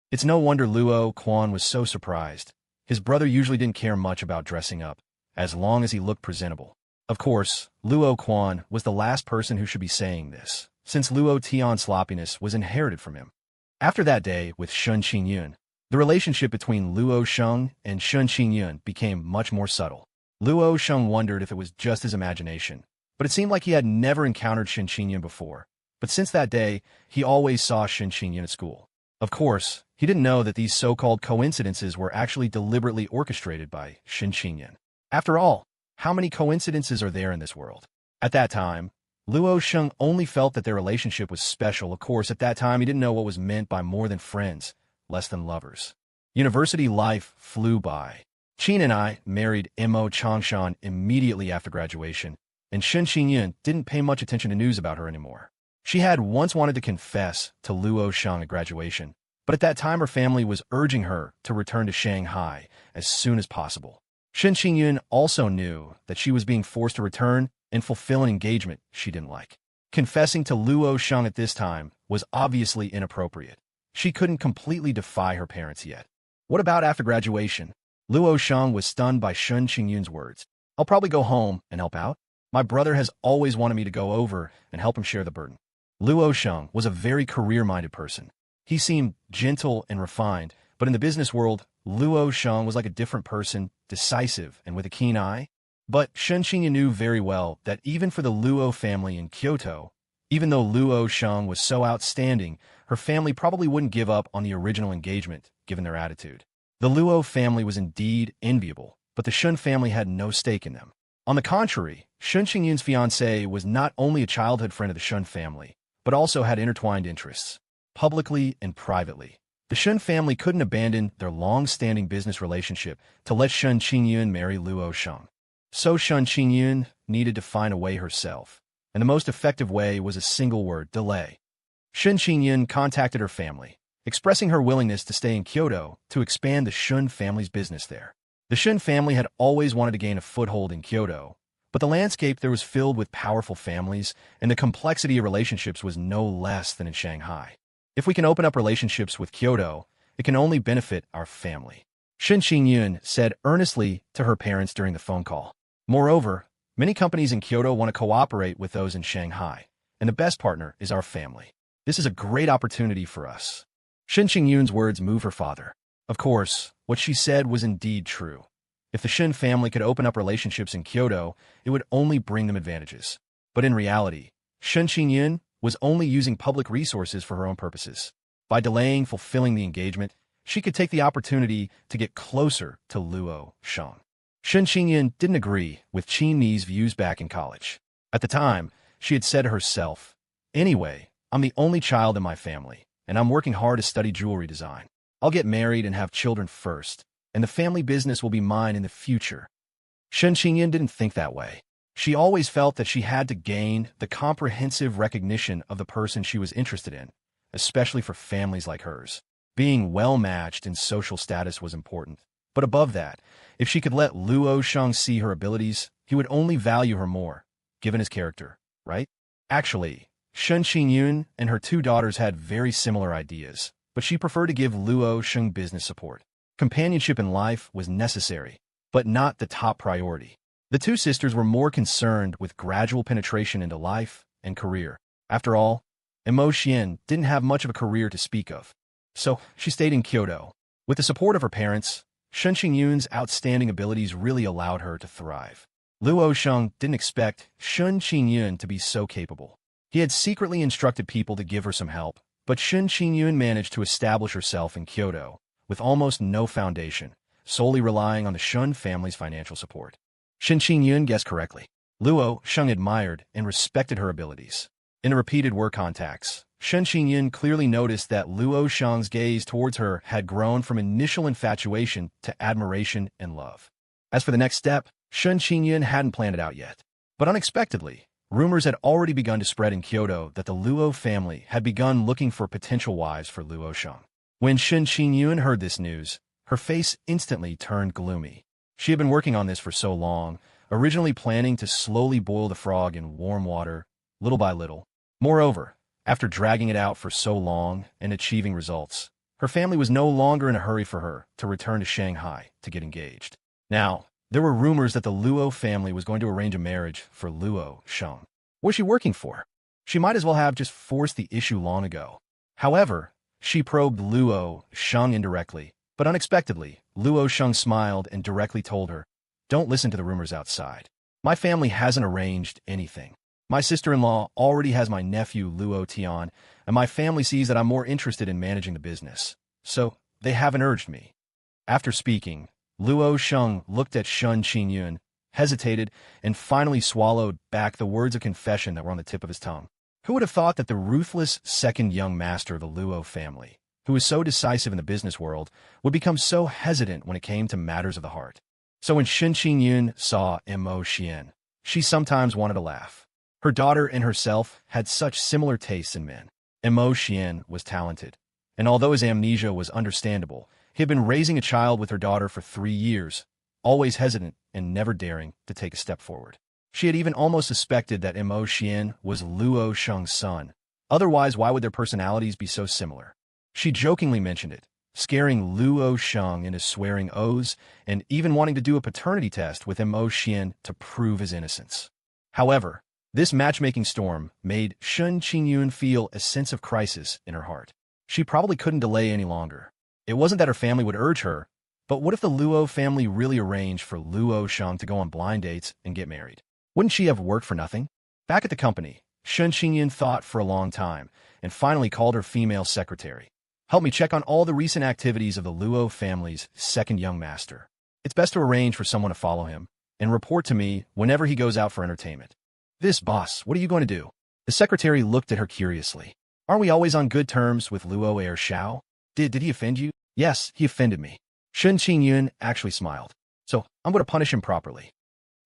Speaker 1: It's no wonder Luo Quan was so surprised. His brother usually didn't care much about dressing up, as long as he looked presentable. Of course, Luo Quan was the last person who should be saying this, since Luo Tian's sloppiness was inherited from him. After that day with Shen Qingyun, the relationship between Luo Sheng and Shen Qingyun became much more subtle. Luo Sheng wondered if it was just his imagination, but it seemed like he had never encountered Shen Qingyun before. But since that day, he always saw Shen Qingyun at school. Of course, he didn't know that these so-called coincidences were actually deliberately orchestrated by Shen Qingyun. After all, how many coincidences are there in this world? At that time, Luo Sheng only felt that their relationship was special. Of course, at that time, he didn't know what was meant by more than friends, less than lovers. University life flew by. Qin and I married Mo Changshan immediately after graduation, and Shen Qingyun didn't pay much attention to news about her anymore. She had once wanted to confess to Luo Sheng at graduation, but at that time her family was urging her to return to Shanghai as soon as possible. Shen Qingyun also knew that she was being forced to return and fulfill an engagement she didn't like. Confessing to Luo Sheng at this time was obviously inappropriate. She couldn't completely defy her parents yet. What about after graduation? Luo Sheng was stunned by Shen Qingyun's words. "I'll probably go home and help out. My brother has always wanted me to go over and help him share the burden." Luo Sheng was a very career-minded person. He seemed gentle and refined, but in the business world, Luo Sheng was like a different person, decisive and with a keen eye. But Shen Qingyun knew very well that even for the Luo family in Kyoto, even though Luo Sheng was so outstanding, her family probably wouldn't give up on the original engagement, given their attitude. The Luo family was indeed enviable, but the Shen family had no stake in them. On the contrary, Shen Qingyun's fiancée was not only a childhood friend of the Shen family, but also had intertwined interests, publicly and privately. The Shen family couldn't abandon their long-standing business relationship to let Shen Qingyun marry Luo Sheng. So Shun Qingyun needed to find a way herself, and the most effective way was a single word: delay. Shun Qingyun contacted her family, expressing her willingness to stay in Kyoto to expand the Shun family's business there. The Shun family had always wanted to gain a foothold in Kyoto, but the landscape there was filled with powerful families, and the complexity of relationships was no less than in Shanghai. If we can open up relationships with Kyoto, it can only benefit our family, Shun Qingyun said earnestly to her parents during the phone call. Moreover, many companies in Kyoto want to cooperate with those in Shanghai, and the best partner is our family. This is a great opportunity for us. Shun Qingyun's words moved her father. Of course, what she said was indeed true. If the Shun family could open up relationships in Kyoto, it would only bring them advantages. But in reality, Shun Qingyun was only using public resources for her own purposes. By delaying fulfilling the engagement, she could take the opportunity to get closer to Luo Shang. Shun Qingyun didn't agree with Qin Ni's views back in college. At the time, she had said to herself, "Anyway, I'm the only child in my family, and I'm working hard to study jewelry design. I'll get married and have children first, and the family business will be mine in the future." Shun Qingyun didn't think that way. She always felt that she had to gain the comprehensive recognition of the person she was interested in, especially for families like hers. Being well-matched in social status was important. But above that, if she could let Luo Shang see her abilities, he would only value her more, given his character, right? Actually, Shun Qingyun and her two daughters had very similar ideas, but she preferred to give Luo Shang business support. Companionship in life was necessary, but not the top priority. The two sisters were more concerned with gradual penetration into life and career. After all, Mo Xian didn't have much of a career to speak of. So she stayed in Kyoto. With the support of her parents, Shun Qingyun's outstanding abilities really allowed her to thrive. Luo Shang didn't expect Shun Qingyun to be so capable. He had secretly instructed people to give her some help, but Shun Qingyun managed to establish herself in Kyoto with almost no foundation, solely relying on the Shun family's financial support. Shun Qingyun guessed correctly. Luo Shang admired and respected her abilities. In the repeated work contacts, Shun Qingyun clearly noticed that Luo Shang's gaze towards her had grown from initial infatuation to admiration and love. As for the next step, Shun Qingyun hadn't planned it out yet. But unexpectedly, rumors had already begun to spread in Kyoto that the Luo family had begun looking for potential wives for Luo Shang. When Shun Qingyun heard this news, her face instantly turned gloomy. She had been working on this for so long, originally planning to slowly boil the frog in warm water, little by little. Moreover, after dragging it out for so long and achieving results, her family was no longer in a hurry for her to return to Shanghai to get engaged. Now, there were rumors that the Luo family was going to arrange a marriage for Luo Shang. What was she working for? She might as well have just forced the issue long ago. However, she probed Luo Shang indirectly, but unexpectedly, Luo Shang smiled and directly told her, "Don't listen to the rumors outside. My family hasn't arranged anything. My sister-in-law already has my nephew Luo Tian, and my family sees that I'm more interested in managing the business. So, they haven't urged me." After speaking, Luo Shang looked at Shun Qingyun, hesitated, and finally swallowed back the words of confession that were on the tip of his tongue. Who would have thought that the ruthless second young master of the Luo family, who was so decisive in the business world, would become so hesitant when it came to matters of the heart? So when Shun Qingyun saw Mo Xian, she sometimes wanted to laugh. Her daughter and herself had such similar tastes in men. Mo Xian was talented, and although his amnesia was understandable, he had been raising a child with her daughter for 3 years, always hesitant and never daring to take a step forward. She had even almost suspected that Mo Xian was Luo Shang's son. Otherwise, why would their personalities be so similar? She jokingly mentioned it, scaring Luo Shang into swearing oaths and even wanting to do a paternity test with Mo Xian to prove his innocence. However, this matchmaking storm made Shun Qingyun feel a sense of crisis in her heart. She probably couldn't delay any longer. It wasn't that her family would urge her, but what if the Luo family really arranged for Luo Shang to go on blind dates and get married? Wouldn't she have worked for nothing? Back at the company, Shun Qingyun thought for a long time and finally called her female secretary. "Help me check on all the recent activities of the Luo family's second young master. It's best to arrange for someone to follow him and report to me whenever he goes out for entertainment." "This, boss, what are you going to do?" The secretary looked at her curiously. "Aren't we always on good terms with Luo heir Xiao? Did he offend you?" "Yes, he offended me." Shun Qingyun actually smiled. "So, I'm going to punish him properly."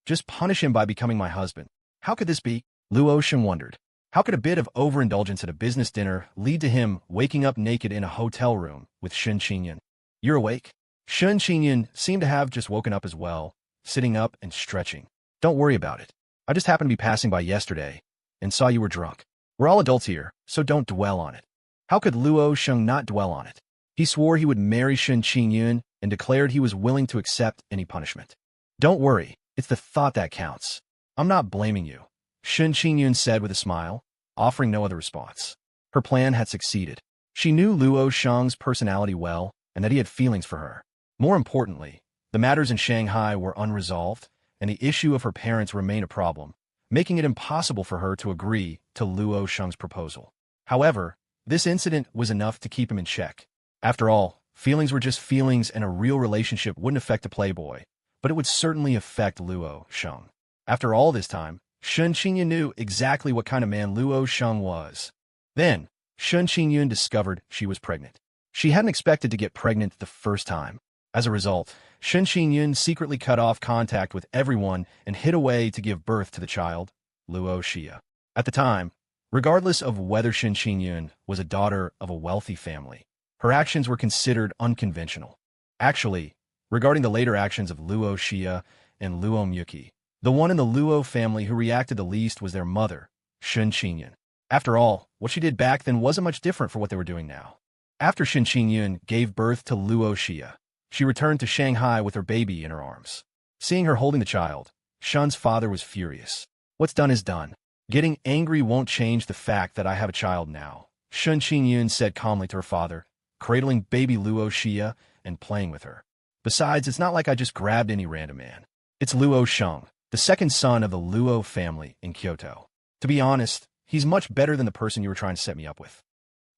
Speaker 1: Just punish him by becoming my husband. How could this be? Luo Sheng wondered. How could a bit of overindulgence at a business dinner lead to him waking up naked in a hotel room with Shen Qingyan? You're awake? Shen Qingyan seemed to have just woken up as well, sitting up and stretching. Don't worry about it. I just happened to be passing by yesterday and saw you were drunk. We're all adults here, so don't dwell on it. How could Luo Sheng not dwell on it? He swore he would marry Shen Qingyun and declared he was willing to accept any punishment. Don't worry, it's the thought that counts. I'm not blaming you, Shen Qingyun said with a smile, offering no other response. Her plan had succeeded. She knew Luo Sheng's personality well and that he had feelings for her. More importantly, the matters in Shanghai were unresolved, and the issue of her parents remained a problem, making it impossible for her to agree to Luo Sheng's proposal. However, this incident was enough to keep him in check. After all, feelings were just feelings, and a real relationship wouldn't affect a playboy, but it would certainly affect Luo Sheng. After all this time, Shen Qingyun knew exactly what kind of man Luo Sheng was. Then, Shen Qingyun discovered she was pregnant. She hadn't expected to get pregnant the first time. As a result, Shen Qingyun secretly cut off contact with everyone and hid away to give birth to the child, Luo Xia. At the time, regardless of whether Shen Qingyun was a daughter of a wealthy family, her actions were considered unconventional. Actually, regarding the later actions of Luo Xia and Luo Myuki, the one in the Luo family who reacted the least was their mother, Shen Qingyun. After all, what she did back then wasn't much different from what they were doing now. After Shen Qingyun gave birth to Luo Xia, she returned to Shanghai with her baby in her arms. Seeing her holding the child, Shen's father was furious. What's done is done. Getting angry won't change the fact that I have a child now, Shen Qingyun said calmly to her father, cradling baby Luo Xia and playing with her. Besides, it's not like I just grabbed any random man. It's Luo Sheng, the second son of the Luo family in Kyoto. To be honest, he's much better than the person you were trying to set me up with.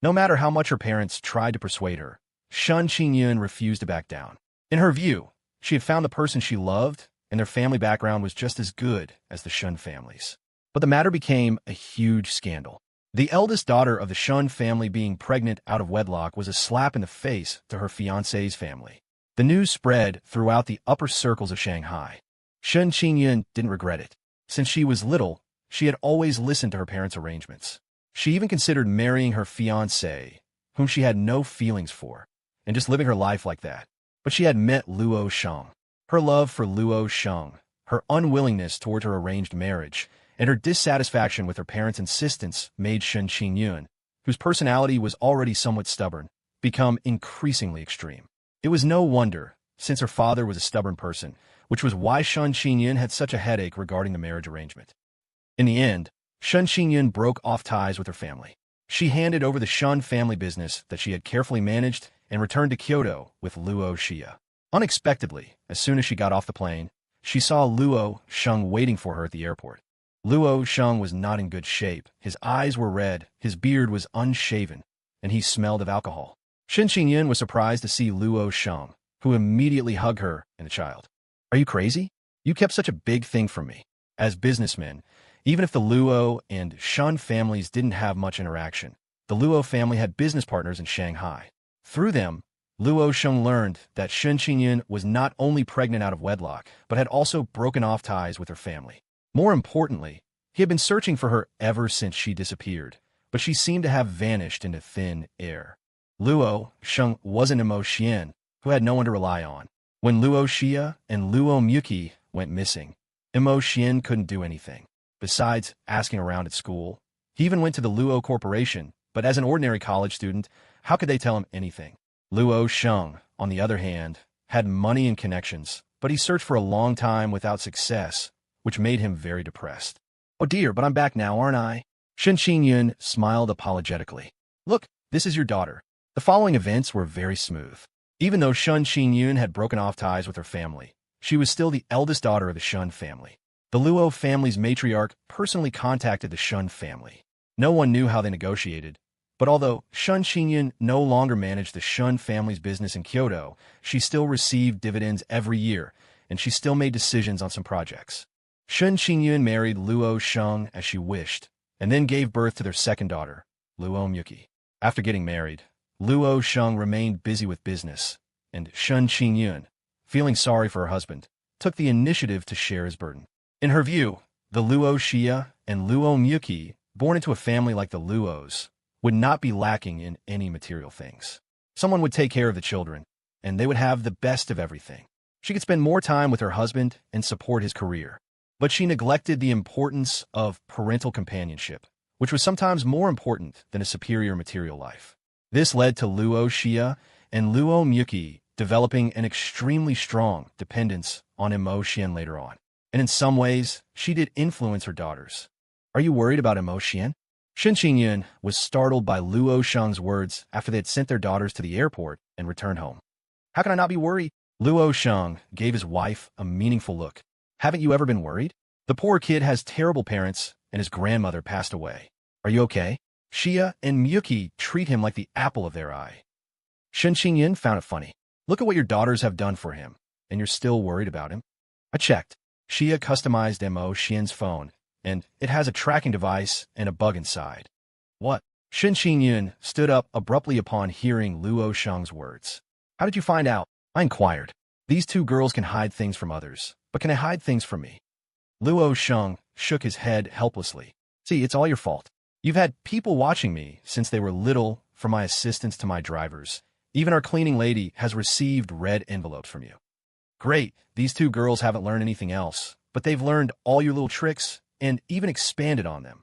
Speaker 1: No matter how much her parents tried to persuade her, Shen Qingyun refused to back down. In her view, she had found the person she loved, and their family background was just as good as the Shen family's. But the matter became a huge scandal. The eldest daughter of the Shen family being pregnant out of wedlock was a slap in the face to her fiancé's family. The news spread throughout the upper circles of Shanghai. Shen Qingyun didn't regret it. Since she was little, she had always listened to her parents' arrangements. She even considered marrying her fiancé, whom she had no feelings for, and just living her life like that. But she had met Luo Sheng. Her love for Luo Sheng, her unwillingness toward her arranged marriage, and her dissatisfaction with her parents' insistence made Shen Qingyun, whose personality was already somewhat stubborn, become increasingly extreme. It was no wonder, since her father was a stubborn person, which was why Shen Qingyun had such a headache regarding the marriage arrangement. In the end, Shen Qingyun broke off ties with her family. She handed over the Shen family business that she had carefully managed and returned to Kyoto with Luo Xia. Unexpectedly, as soon as she got off the plane, she saw Luo Sheng waiting for her at the airport. Luo Sheng was not in good shape. His eyes were red, his beard was unshaven, and he smelled of alcohol. Shen Qingyun was surprised to see Luo Sheng, who immediately hugged her and the child. Are you crazy? You kept such a big thing from me. As businessmen, even if the Luo and Shen families didn't have much interaction, the Luo family had business partners in Shanghai. Through them, Luo Sheng learned that Shen Qingyun was not only pregnant out of wedlock, but had also broken off ties with her family. More importantly, he had been searching for her ever since she disappeared, but she seemed to have vanished into thin air. Luo Sheng wasn't Mo Xian, who had no one to rely on. When Luo Xia and Luo Myuki went missing, Mo Xian couldn't do anything. Besides asking around at school, he even went to the Luo Corporation, but as an ordinary college student, how could they tell him anything? Luo Sheng, on the other hand, had money and connections, but he searched for a long time without success, which made him very depressed. Oh dear, but I'm back now, aren't I? Shen Qingyun smiled apologetically. Look, this is your daughter. The following events were very smooth. Even though Shen Qingyun had broken off ties with her family, she was still the eldest daughter of the Shen family. The Luo family's matriarch personally contacted the Shen family. No one knew how they negotiated, but although Shen Qingyun no longer managed the Shen family's business in Kyoto, she still received dividends every year, and she still made decisions on some projects. Shen Qingyun married Luo Sheng as she wished, and then gave birth to their second daughter, Luo Myuki. After getting married, Luo Sheng remained busy with business, and Shen Qingyun, feeling sorry for her husband, took the initiative to share his burden. In her view, the Luo Xia and Luo Myuki, born into a family like the Luos, would not be lacking in any material things. Someone would take care of the children, and they would have the best of everything. She could spend more time with her husband and support his career. But she neglected the importance of parental companionship, which was sometimes more important than a superior material life. This led to Luo Xia and Luo Myuki developing an extremely strong dependence on Imo Xian later on. And in some ways, she did influence her daughters. Are you worried about Imo Xian? Shen Qingyun was startled by Luo Shang's words after they had sent their daughters to the airport and returned home. How can I not be worried? Luo Shang gave his wife a meaningful look. Haven't you ever been worried? The poor kid has terrible parents, and his grandmother passed away. Are you okay? Xia and Myuki treat him like the apple of their eye. Shen Qingyun found it funny. Look at what your daughters have done for him, and you're still worried about him? I checked. Xia customized Imo Xian's phone, and it has a tracking device and a bug inside. What? Shen Qingyun stood up abruptly upon hearing Luo Shang's words. How did you find out? I inquired. These two girls can hide things from others, but can they hide things from me? Luo Shang shook his head helplessly. See, it's all your fault. You've had people watching me since they were little, from my assistants to my drivers. Even our cleaning lady has received red envelopes from you. Great, these two girls haven't learned anything else, but they've learned all your little tricks and even expanded on them.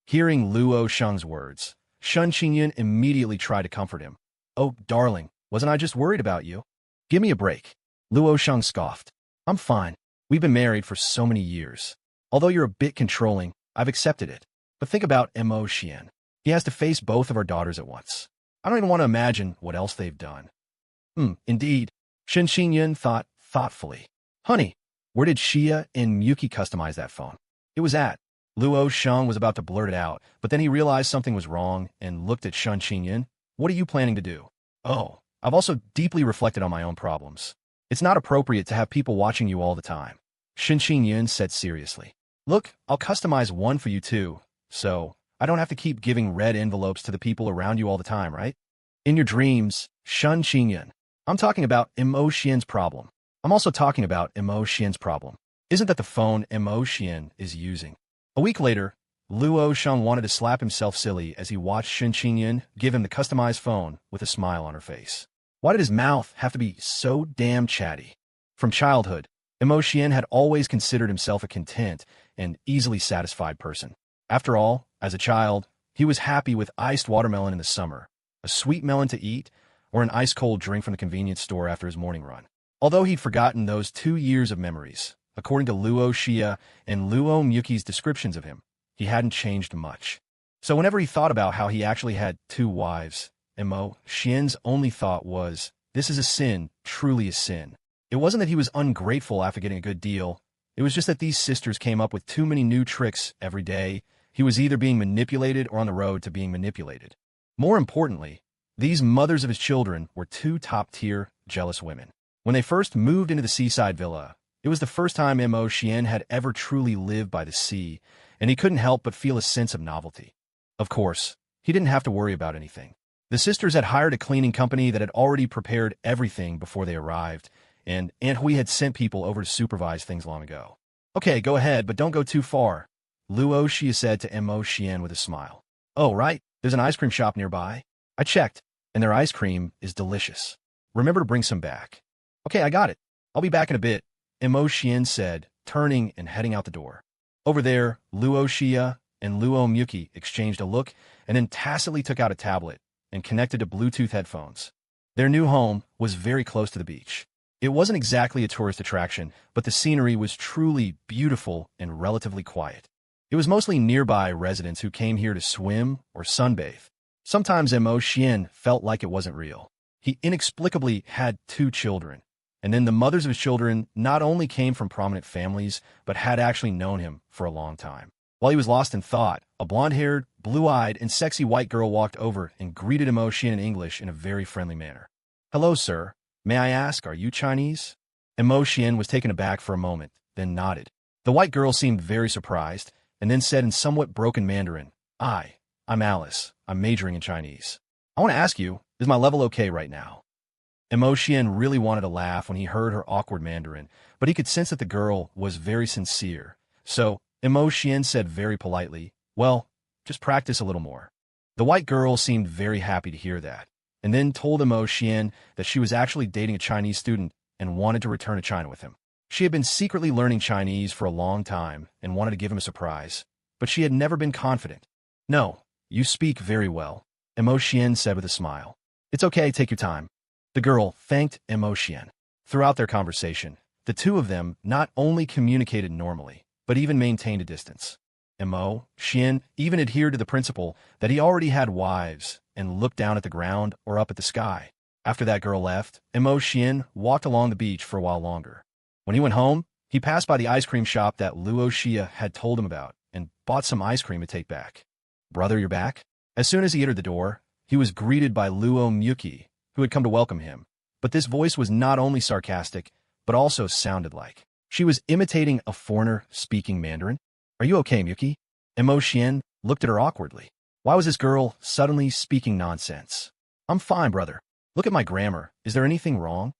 Speaker 1: Hearing Luo Shang's words, Shen Qingyun immediately tried to comfort him. Oh, darling, wasn't I just worried about you? Give me a break. Luo Shang scoffed. I'm fine. We've been married for so many years. Although you're a bit controlling, I've accepted it. But think about Imo Xian. He has to face both of our daughters at once. I don't even want to imagine what else they've done. Indeed. Shen Qingyun thought thoughtfully. Honey, where did Xia and Myuki customize that phone? It was at. Luo Shang was about to blurt it out, but then he realized something was wrong and looked at Shen Qingyun. What are you planning to do? Oh, I've also deeply reflected on my own problems. It's not appropriate to have people watching you all the time. Shen Qingyun said seriously. Look, I'll customize one for you too, so I don't have to keep giving red envelopes to the people around you all the time, right? In your dreams, Shen Qingyun. I'm talking about Imo Xian's problem. I'm also talking about Imo Xian's problem. Isn't that the phone Imo Xian is using? A week later, Luo Shang wanted to slap himself silly as he watched Shen Qingyun give him the customized phone with a smile on her face. Why did his mouth have to be so damn chatty? From childhood, Imo Xian had always considered himself a content and easily satisfied person. After all, as a child, he was happy with iced watermelon in the summer, a sweet melon to eat, or an ice-cold drink from the convenience store after his morning run. Although he'd forgotten those 2 years of memories, according to Luo Xia and Luo Myuki's descriptions of him, he hadn't changed much. So whenever he thought about how he actually had 2 wives, Imo Xian's only thought was, this is a sin, truly a sin. It wasn't that he was ungrateful after getting a good deal. It was just that these sisters came up with too many new tricks every day. He was either being manipulated or on the road to being manipulated. More importantly, these mothers of his children were 2 top-tier, jealous women. When they first moved into the seaside villa, it was the first time Imo Xian had ever truly lived by the sea, and he couldn't help but feel a sense of novelty. Of course, he didn't have to worry about anything. The sisters had hired a cleaning company that had already prepared everything before they arrived, and Aunt Hui had sent people over to supervise things long ago. Okay, go ahead, but don't go too far, Luo Xia said to Imo Xian with a smile. Oh, right, there's an ice cream shop nearby. I checked, and their ice cream is delicious. Remember to bring some back. Okay, I got it. I'll be back in a bit, Imo Xian said, turning and heading out the door. Over there, Luo Xia and Luo Myuki exchanged a look and then tacitly took out a tablet and connected to Bluetooth headphones. Their new home was very close to the beach. It wasn't exactly a tourist attraction, but the scenery was truly beautiful and relatively quiet. It was mostly nearby residents who came here to swim or sunbathe. Sometimes Imo Xian felt like it wasn't real. He inexplicably had 2 children, and then the mothers of his children not only came from prominent families, but had actually known him for a long time. While he was lost in thought, a blonde-haired, blue-eyed, and sexy white girl walked over and greeted Imo Xian in English in a very friendly manner. Hello, sir. May I ask, are you Chinese? Imo Xian was taken aback for a moment, then nodded. The white girl seemed very surprised, and then said in somewhat broken Mandarin, I'm Alice. I'm majoring in Chinese. I want to ask you, is my level okay right now? Imo Xian really wanted to laugh when he heard her awkward Mandarin, but he could sense that the girl was very sincere, So, Mo Xian said very politely, well, just practice a little more. The white girl seemed very happy to hear that, and then told Mo Xian that she was actually dating a Chinese student and wanted to return to China with him. She had been secretly learning Chinese for a long time and wanted to give him a surprise, but she had never been confident. No, you speak very well, Mo Xian said with a smile. It's okay, take your time. The girl thanked Mo Xian. Throughout their conversation, the two of them not only communicated normally, but even maintained a distance. Mo Xian even adhered to the principle that he already had wives and looked down at the ground or up at the sky. After that girl left, Mo Xian walked along the beach for a while longer. When he went home, he passed by the ice cream shop that Luo Xia had told him about and bought some ice cream to take back. Brother, you're back? As soon as he entered the door, he was greeted by Luo Myuki, who had come to welcome him. But this voice was not only sarcastic, but also sounded like she was imitating a foreigner speaking Mandarin. Are you okay, Myuki? Mo Xian looked at her awkwardly. Why was this girl suddenly speaking nonsense? I'm fine, brother. Look at my grammar. Is there anything wrong?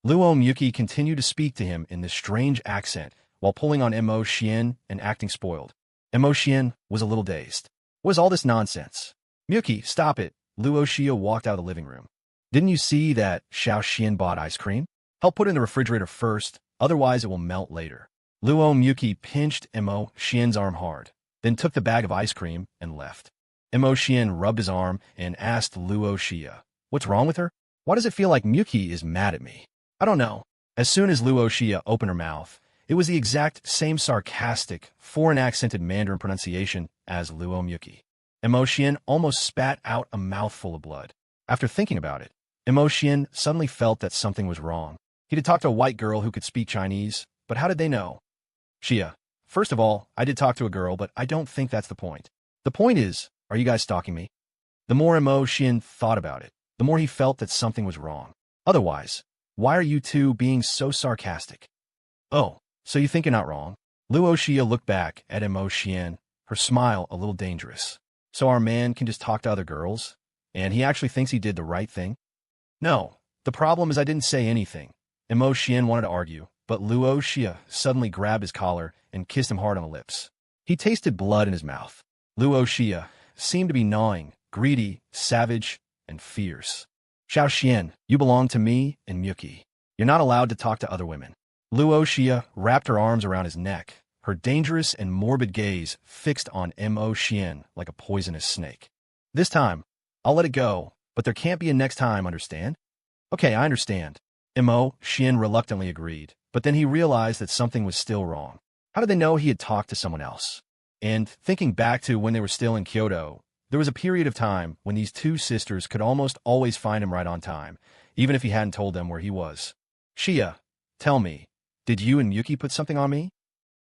Speaker 1: Luo Myuki continued to speak to him in this strange accent while pulling on Mo Xian and acting spoiled. Mo Xian was a little dazed. What is all this nonsense? Myuki, stop it. Luo Xia walked out of the living room. Didn't you see that Xiao Xian bought ice cream? Help put it in the refrigerator first, otherwise it will melt later. Luo Myuki pinched Mo Xian's arm hard, then took the bag of ice cream and left. Mo Xian rubbed his arm and asked Luo Xia, what's wrong with her? Why does it feel like Myuki is mad at me? I don't know. As soon as Luo Xia opened her mouth, it was the exact same sarcastic, foreign-accented Mandarin pronunciation as Luo Myuki. Mo Xian almost spat out a mouthful of blood. After thinking about it, Mo Xian suddenly felt that something was wrong. He had talked to a white girl who could speak Chinese, but how did they know? Xia, first of all, I did talk to a girl, but I don't think that's the point. The point is, are you guys stalking me? The more Mo Xian thought about it, the more he felt that something was wrong. Otherwise, why are you two being so sarcastic? Oh, so you think you're not wrong? Luo Xia looked back at Mo Xian, her smile a little dangerous. So our man can just talk to other girls? And he actually thinks he did the right thing? No, the problem is I didn't say anything. Mo Xian wanted to argue, but Luo Xia suddenly grabbed his collar and kissed him hard on the lips. He tasted blood in his mouth. Luo Xia seemed to be gnawing, greedy, savage, and fierce. Xiao Xian, you belong to me and Myuki. You're not allowed to talk to other women. Luo Xia wrapped her arms around his neck, her dangerous and morbid gaze fixed on Mo Xian like a poisonous snake. This time, I'll let it go, but there can't be a next time, understand? Okay, I understand. Mo Xian reluctantly agreed, but then he realized that something was still wrong. How did they know he had talked to someone else? And thinking back to when they were still in Kyoto, there was a period of time when these two sisters could almost always find him right on time, even if he hadn't told them where he was. Xia, tell me, did you and Myuki put something on me?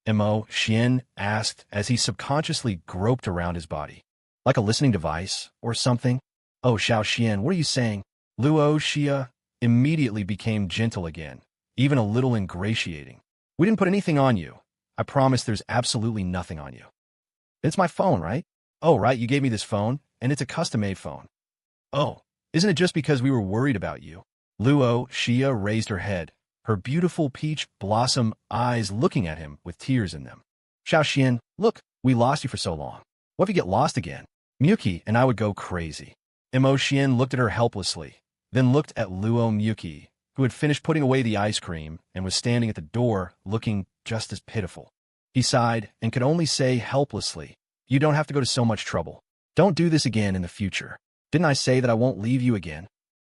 Speaker 1: Mo Xian asked as he subconsciously groped around his body. Like a listening device or something? Oh, Xiao Xian, what are you saying? Luo Xia immediately became gentle again, even a little ingratiating. We didn't put anything on you. I promise there's absolutely nothing on you. It's my phone, right? Oh, right, you gave me this phone, and it's a custom-made phone. Oh, isn't it just because we were worried about you? Luo Xia raised her head, her beautiful peach blossom eyes looking at him with tears in them. Xiao Xian, look, we lost you for so long. What if you get lost again? Myuki and I would go crazy. Mo Xian looked at her helplessly, then looked at Luo Myuki, who had finished putting away the ice cream and was standing at the door looking just as pitiful. He sighed and could only say helplessly, you don't have to go to so much trouble. Don't do this again in the future. Didn't I say that I won't leave you again?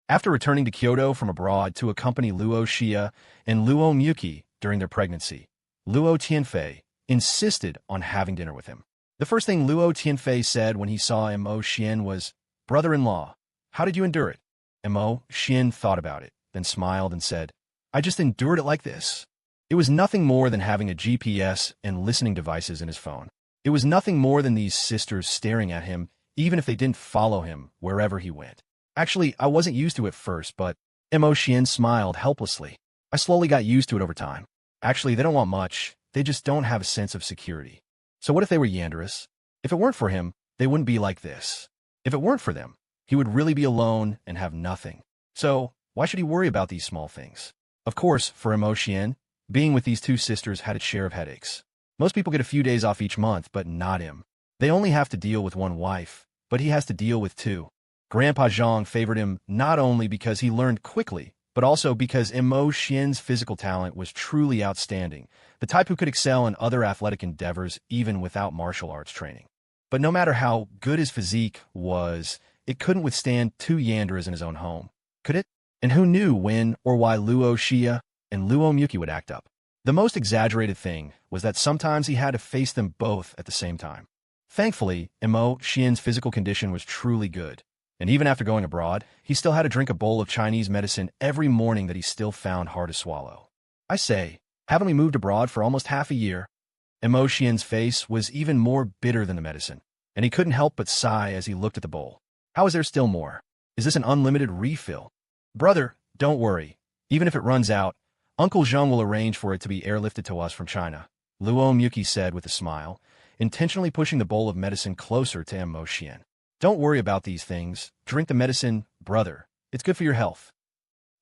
Speaker 1: After returning to Kyoto from abroad to accompany Luo Xia and Luo Myuki during their pregnancy, Luo Tianfei insisted on having dinner with him. The first thing Luo Tianfei said when he saw Mo Xian was, brother-in-law, how did you endure it? Mo Xian thought about it, then smiled and said, I just endured it like this. It was nothing more than having a GPS and listening devices in his phone. It was nothing more than these sisters staring at him, even if they didn't follow him wherever he went. Actually, I wasn't used to it first, but Mo Xian smiled helplessly. I slowly got used to it over time. Actually, they don't want much. They just don't have a sense of security. So what if they were Yanderus? If it weren't for him, they wouldn't be like this. If it weren't for them, he would really be alone and have nothing. So why should he worry about these small things? Of course, for Mo Xian, being with these two sisters had its share of headaches. Most people get a few days off each month, but not him. They only have to deal with one wife, but he has to deal with two. Grandpa Zhang favored him not only because he learned quickly, but also because Mo Xian's physical talent was truly outstanding, the type who could excel in other athletic endeavors even without martial arts training. But no matter how good his physique was, it couldn't withstand two Yandras in his own home, could it? And who knew when or why Luo Xia and Luo Miyuki would act up? The most exaggerated thing was that sometimes he had to face them both at the same time. Thankfully, Mo Xian's physical condition was truly good. And even after going abroad, he still had to drink a bowl of Chinese medicine every morning that he still found hard to swallow. I say, haven't we moved abroad for almost half a year? Mo Xian's face was even more bitter than the medicine, and he couldn't help but sigh as he looked at the bowl. How is there still more? Is this an unlimited refill? Brother, don't worry. Even if it runs out, Uncle Zheng will arrange for it to be airlifted to us from China, Luo Miyuki said with a smile, intentionally pushing the bowl of medicine closer to Mo Xian. Don't worry about these things. Drink the medicine, brother. It's good for your health.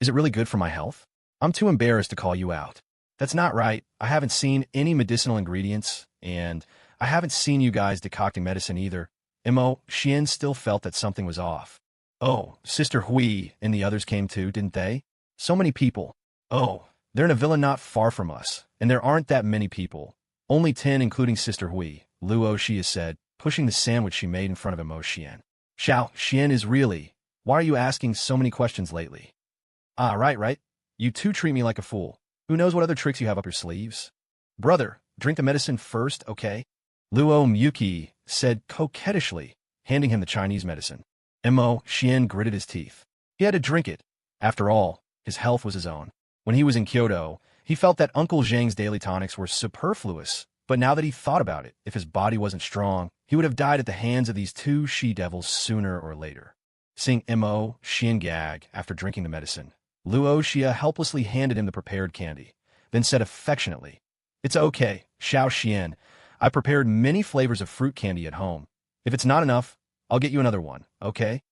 Speaker 1: Is it really good for my health? I'm too embarrassed to call you out. That's not right. I haven't seen any medicinal ingredients, and I haven't seen you guys decocting medicine either. Mo Xian still felt that something was off. Oh, Sister Hui and the others came too, didn't they? So many people. Oh, they're in a villa not far from us, and there aren't that many people. Only 10, including Sister Hui, Luo Xia said, pushing the sandwich she made in front of Mo Xian. Xiao Xian is really... Why are you asking so many questions lately? Ah, right. You two treat me like a fool. Who knows what other tricks you have up your sleeves? Brother, drink the medicine first, okay? Luo Miyuki said coquettishly, handing him the Chinese medicine. Mo Xian gritted his teeth. He had to drink it. After all, his health was his own. When he was in Kyoto, he felt that Uncle Zhang's daily tonics were superfluous, but now that he thought about it, if his body wasn't strong, he would have died at the hands of these two she-devils sooner or later. Seeing Mo Xian gag after drinking the medicine, Luo Xia helplessly handed him the prepared candy, then said affectionately, "It's okay, Xiao Xian. I prepared many flavors of fruit candy at home. If it's not enough, I'll get you another one, okay?"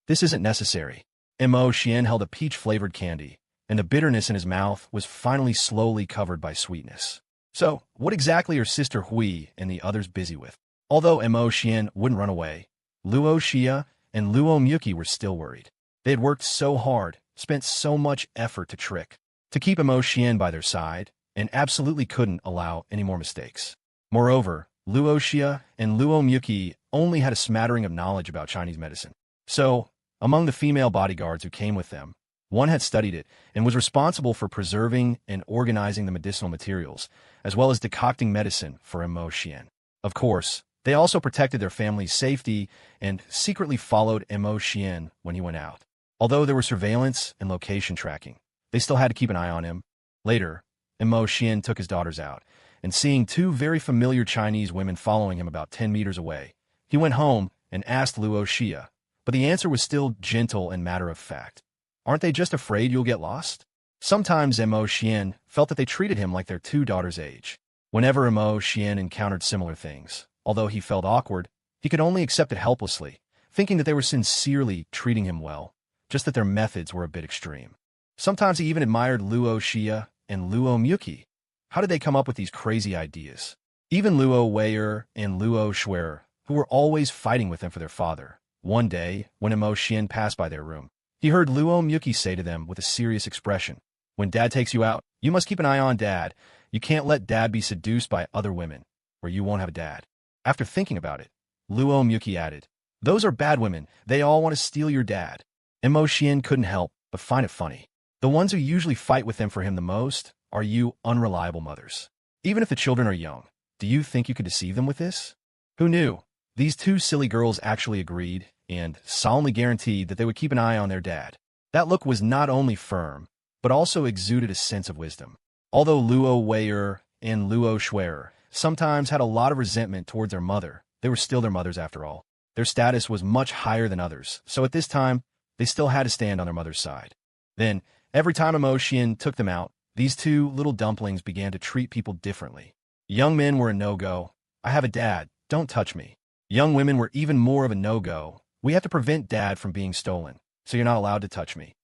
Speaker 1: This isn't necessary. Mo Xian held a peach-flavored candy, and the bitterness in his mouth was finally slowly covered by sweetness. So, what exactly are Sister Hui and the others busy with? Although Mo Xian wouldn't run away, Luo Xia and Luo Miyuki were still worried. They had worked so hard, spent so much effort to keep Mo Xian by their side, and absolutely couldn't allow any more mistakes. Moreover, Luo Xia and Luo Miyuki only had a smattering of knowledge about Chinese medicine. So, among the female bodyguards who came with them, one had studied it and was responsible for preserving and organizing the medicinal materials, as well as decocting medicine for Mo Xian. Of course, they also protected their family's safety and secretly followed Mo Xian when he went out. Although there were surveillance and location tracking, they still had to keep an eye on him. Later, Mo Xian took his daughters out, and seeing two very familiar Chinese women following him about 10 meters away, he went home and asked Luo Xia, but the answer was still gentle and matter-of-fact. Aren't they just afraid you'll get lost? Sometimes Mo Xian felt that they treated him like their two daughters' age. Whenever Mo Xian encountered similar things, although he felt awkward, he could only accept it helplessly, thinking that they were sincerely treating him well, just that their methods were a bit extreme. Sometimes he even admired Luo Xia and Luo Miyuki. How did they come up with these crazy ideas? Even Luo Weier and Luo Schwerer, who were always fighting with them for their father. One day, when Mo Xian passed by their room, he heard Luo Miyuki say to them with a serious expression, "When Dad takes you out, you must keep an eye on Dad. You can't let Dad be seduced by other women, or you won't have a dad." After thinking about it, Luo Miyuki added, "Those are bad women. They all want to steal your dad." Mo Xian couldn't help but find it funny. The ones who usually fight with them for him the most are you unreliable mothers. Even if the children are young, do you think you could deceive them with this? Who knew? These two silly girls actually agreed and solemnly guaranteed that they would keep an eye on their dad. That look was not only firm, but also exuded a sense of wisdom. Although Luo Weier and Luo Schwerer sometimes had a lot of resentment towards their mother, they were still their mothers after all. Their status was much higher than others, so at this time, they still had to stand on their mother's side. Then, every time Mo Xian took them out, these two little dumplings began to treat people differently. Young men were a no-go. "I have a dad, don't touch me." Young women were even more of a no-go. "We have to prevent Dad from being stolen, so you're not allowed to touch me."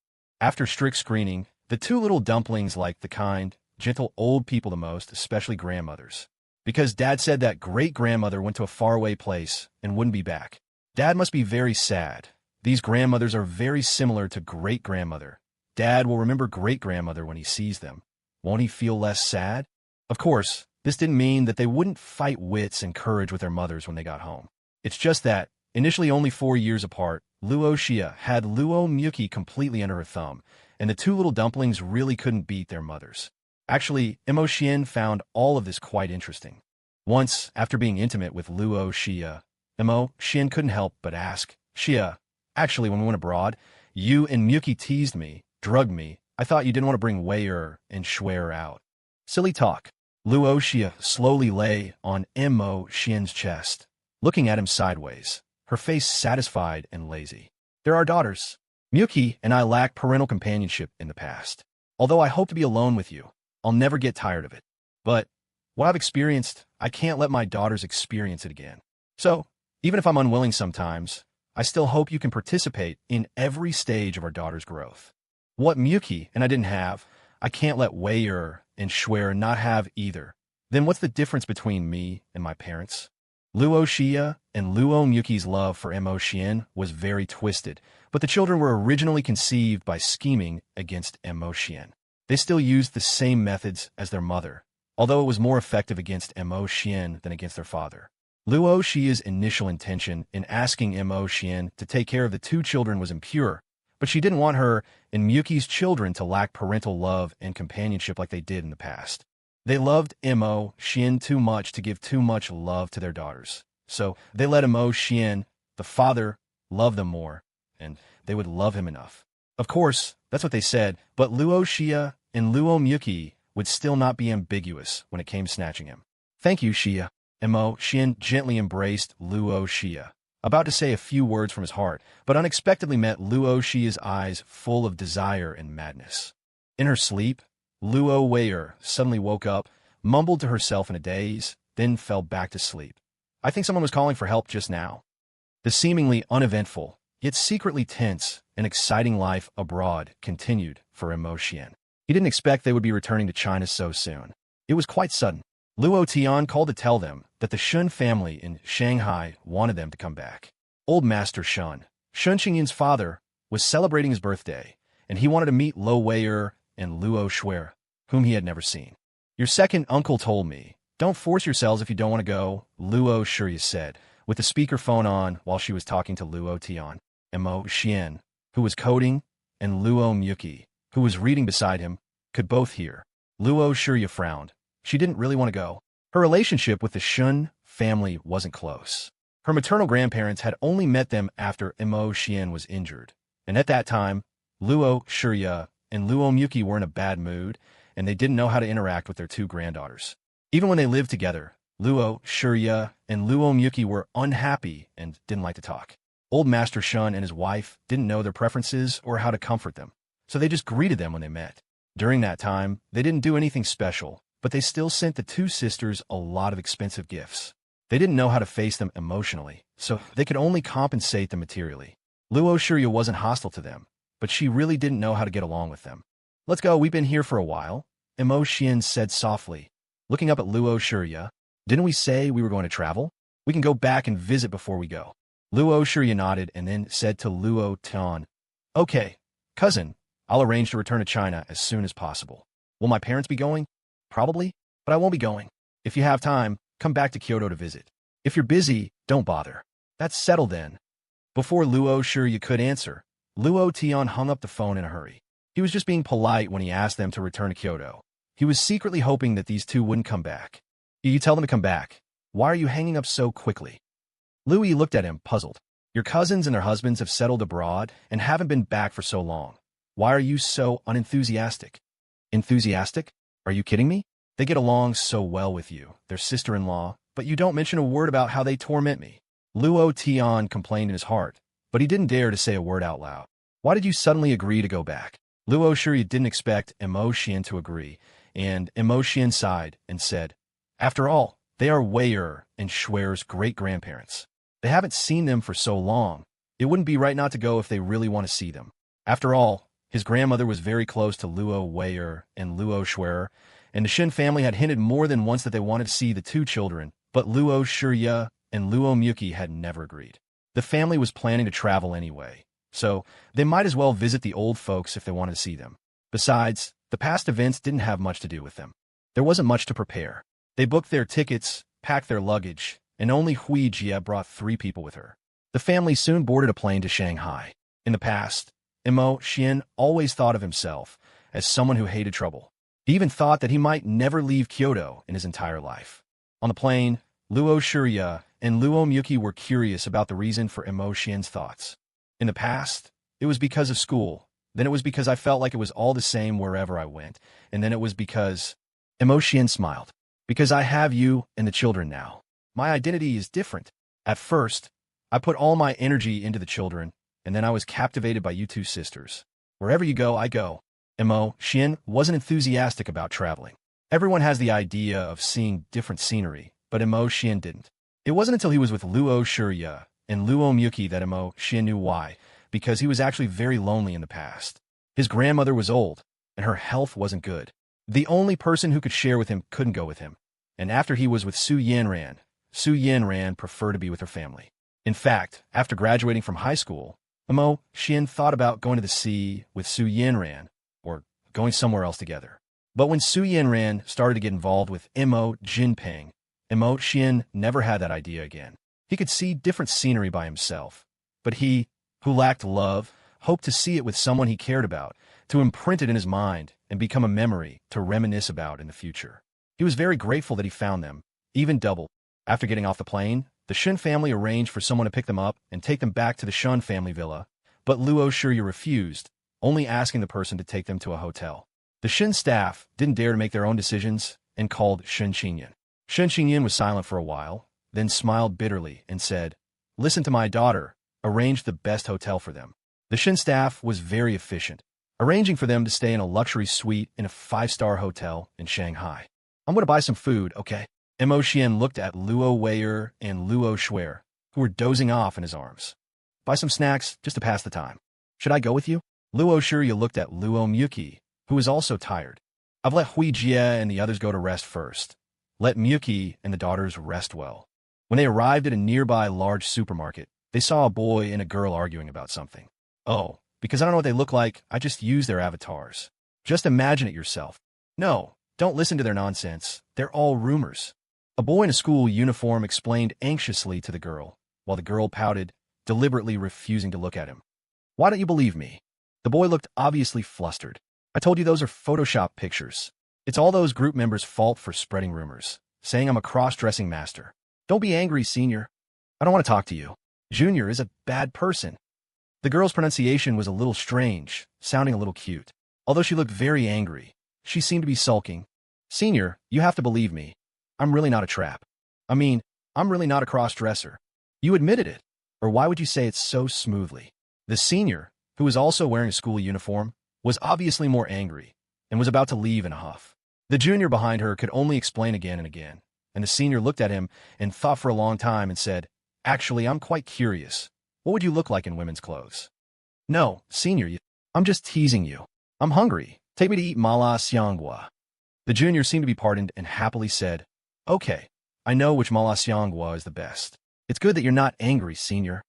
Speaker 1: After strict screening, the two little dumplings liked the kind, gentle old people the most, especially grandmothers. Because Dad said that great-grandmother went to a faraway place and wouldn't be back. Dad must be very sad. These grandmothers are very similar to great-grandmother. Dad will remember great-grandmother when he sees them. Won't he feel less sad? Of course, this didn't mean that they wouldn't fight wits and courage with their mothers when they got home. It's just that, initially only 4 years apart, Luo Xia had Luo Miyuki completely under her thumb, and the two little dumplings really couldn't beat their mothers. Actually, Mo Xian found all of this quite interesting. Once, after being intimate with Luo Xia, Mo Xian couldn't help but ask, Xia, actually when we went abroad, you and Miyuki teased me, drugged me. I thought you didn't want to bring Wei and Shui out. Silly talk. Luo Xia slowly lay on Mo Xian's chest, looking at him sideways, her face satisfied and lazy. There are daughters. Miyuki and I lacked parental companionship in the past. Although I hope to be alone with you, I'll never get tired of it. But what I've experienced, I can't let my daughters experience it again. So, even if I'm unwilling sometimes, I still hope you can participate in every stage of our daughter's growth. What Miyuki and I didn't have, I can't let Wei and Shui not have either. Then what's the difference between me and my parents? Luo Xia and Luo Miyuki's love for Mo Xian was very twisted, but the children were originally conceived by scheming against Mo Xian. They still used the same methods as their mother, although it was more effective against Mo Xian than against their father. Luo Xia's initial intention in asking Mo Xian to take care of the two children was impure, but she didn't want her and Miyuki's children to lack parental love and companionship like they did in the past. They loved Mo Xian too much to give too much love to their daughters, so they let Mo Xian, the father, love them more, and they would love him enough. Of course, that's what they said, but Luo Xia and Luo Miyuki would still not be ambiguous when it came snatching him. Thank you, Xia. Mo Xian gently embraced Luo Xia, about to say a few words from his heart, but unexpectedly met Luo Xia's eyes full of desire and madness. In her sleep, Luo Wei suddenly woke up, mumbled to herself in a daze, then fell back to sleep. I think someone was calling for help just now. The seemingly uneventful, yet secretly tense and exciting life abroad continued for Mo Xian. He didn't expect they would be returning to China so soon. It was quite sudden. Luo Tian called to tell them that the Shun family in Shanghai wanted them to come back. Old Master Shun Qingyin's father, was celebrating his birthday, and he wanted to meet Lo Wei and Luo Shui, whom he had never seen. Your second uncle told me, don't force yourselves if you don't want to go, Luo Shui said, with the speakerphone on while she was talking to Luo Tian. Mo Xian, who was coding, and Luo Miyuki, who was reading beside him, could both hear. Luo Shui frowned. She didn't really want to go. Her relationship with the Shun family wasn't close. Her maternal grandparents had only met them after Mo Xian was injured, and at that time, Luo Shui and Luo Miyuki were in a bad mood, and they didn't know how to interact with their two granddaughters. Even when they lived together, Luo Shui and Luo Miyuki were unhappy and didn't like to talk. Old Master Shun and his wife didn't know their preferences or how to comfort them, so they just greeted them when they met. During that time, they didn't do anything special, but they still sent the two sisters a lot of expensive gifts. They didn't know how to face them emotionally, so they could only compensate them materially. Luo Shui wasn't hostile to them, but she really didn't know how to get along with them. Let's go, we've been here for a while, Mo Xian said softly, looking up at Luo Shui. Didn't we say we were going to travel? We can go back and visit before we go. Luo Shui nodded and then said to Luo Tian, Okay, cousin, I'll arrange to return to China as soon as possible. Will my parents be going? Probably, but I won't be going. If you have time, come back to Kyoto to visit. If you're busy, don't bother. That's settled then. Before Luo Shui could answer, Luo Tian hung up the phone in a hurry. He was just being polite when he asked them to return to Kyoto. He was secretly hoping that these two wouldn't come back. You tell them to come back. Why are you hanging up so quickly? Louis looked at him, puzzled. Your cousins and their husbands have settled abroad and haven't been back for so long. Why are you so unenthusiastic? Enthusiastic? Are you kidding me? They get along so well with you, their sister-in-law, but you don't mention a word about how they torment me. Luo Tian complained in his heart, but he didn't dare to say a word out loud. Why did you suddenly agree to go back? Luo Shui didn't expect Mo Xian to agree, and Mo Xian sighed and said, After all, they are Wei and Shui's great-grandparents. They haven't seen them for so long. It wouldn't be right not to go if they really want to see them. After all, his grandmother was very close to Luo Wei and Luo Shui, and the Shin family had hinted more than once that they wanted to see the two children, but Luo Shiya and Luo Miyuki had never agreed. The family was planning to travel anyway, so they might as well visit the old folks if they wanted to see them. Besides, the past events didn't have much to do with them. There wasn't much to prepare. They booked their tickets, packed their luggage, and only Hui Jie brought 3 people with her. The family soon boarded a plane to Shanghai. In the past, Imo Xian always thought of himself as someone who hated trouble. He even thought that he might never leave Kyoto in his entire life. On the plane, Luo Shiya and Luo Miyuki were curious about the reason for Imo Xian's thoughts. In the past, it was because of school. Then it was because I felt like it was all the same wherever I went. And then it was because... Imo Xian smiled. Because I have you and the children now. My identity is different. At first, I put all my energy into the children, and then I was captivated by you 2 sisters. Wherever you go, I go. Imo Xian wasn't enthusiastic about traveling. Everyone has the idea of seeing different scenery, but Imo Xian didn't. It wasn't until he was with Luo Shiya and Luo Miyuki that Imo Xian knew why, because he was actually very lonely in the past. His grandmother was old, and her health wasn't good. The only person who could share with him couldn't go with him. And after he was with Su Yanran preferred to be with her family. In fact, after graduating from high school, Imo Xian thought about going to the sea with Su Yanran, or going somewhere else together. But when Su Yanran started to get involved with Imo Jinping, Imo Xian never had that idea again. He could see different scenery by himself, but he, who lacked love, hoped to see it with someone he cared about, to imprint it in his mind and become a memory to reminisce about in the future. He was very grateful that he found them, even double. After getting off the plane, the Shin family arranged for someone to pick them up and take them back to the Shun family villa, but Luo Shiya refused, only asking the person to take them to a hotel. The Shin staff didn't dare to make their own decisions and called Shin Qingyan. Shin Qingyan was silent for a while, then smiled bitterly and said, "Listen to my daughter, arrange the best hotel for them." The Shin staff was very efficient, arranging for them to stay in a luxury suite in a 5-star hotel in Shanghai. "I'm going to buy some food, okay?" Imo Xian looked at Luo Weier and Luo Shuer, who were dozing off in his arms. "Buy some snacks just to pass the time. Should I go with you?" Luo Shiya looked at Luo Miyuki, who was also tired. "I've let Hui Jie and the others go to rest first. Let Miyuki and the daughters rest well." When they arrived at a nearby large supermarket, they saw a boy and a girl arguing about something. "Oh, because I don't know what they look like, I just use their avatars. Just imagine it yourself." "No, don't listen to their nonsense. They're all rumors." A boy in a school uniform explained anxiously to the girl, while the girl pouted, deliberately refusing to look at him. "Why don't you believe me?" The boy looked obviously flustered. "I told you those are Photoshop pictures. It's all those group members' fault for spreading rumors, saying I'm a cross-dressing master. Don't be angry, Senior. I don't want to talk to you. Junior is a bad person." The girl's pronunciation was a little strange, sounding a little cute. Although she looked very angry, she seemed to be sulking. "Senior, you have to believe me. I'm really not a trap. I mean, I'm really not a cross-dresser. You admitted it. Or why would you say it so smoothly?" The senior, who was also wearing a school uniform, was obviously more angry, and was about to leave in a huff. The junior behind her could only explain again and again, and the senior looked at him and thought for a long time and said, "Actually, I'm quite curious. What would you look like in women's clothes?" "No, Senior, I'm just teasing you. I'm hungry. Take me to eat mala xianghua." The junior seemed to be pardoned and happily said, "Okay, I know which mala xianghua is the best. It's good that you're not angry, Senior."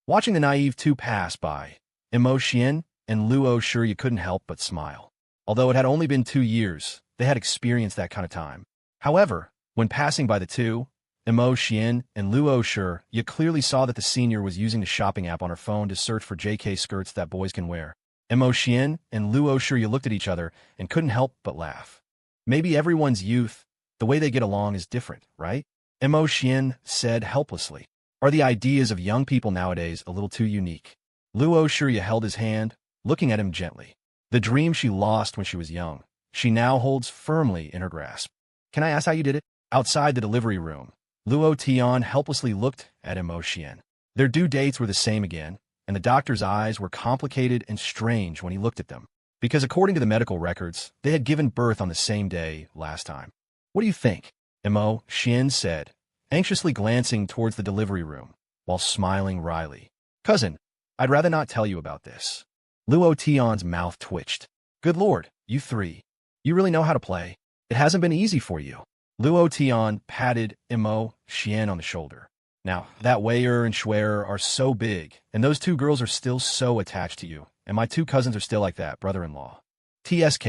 Speaker 1: Watching the naive two pass by, Imo Xian and Luo Shiya couldn't help but smile. Although it had only been 2 years, they had experienced that kind of time. However, when passing by the two, Imo Xian and Luo Shiya clearly saw that the senior was using the shopping app on her phone to search for JK skirts that boys can wear. Imo Xian and Luo Shiya looked at each other and couldn't help but laugh. "Maybe everyone's youth, the way they get along is different, right?" Imo Xian said helplessly. "Are the ideas of young people nowadays a little too unique?" Luo Shiya held his hand, looking at him gently. The dream she lost when she was young, she now holds firmly in her grasp. "Can I ask how you did it?" Outside the delivery room, Luo Tian helplessly looked at Imo Xian. Their due dates were the same again, and the doctor's eyes were complicated and strange when he looked at them, because according to the medical records, they had given birth on the same day last time. "What do you think?" Imo Xian said, anxiously glancing towards the delivery room, while smiling wryly. "Cousin, I'd rather not tell you about this." Luo Tian's mouth twitched. "Good lord, you three. You really know how to play. It hasn't been easy for you. Luo Tian patted Mo Xian on the shoulder. Now, that Weier and Schwer are so big, and those two girls are still so attached to you, and my two cousins are still like that, brother-in-law. TSK,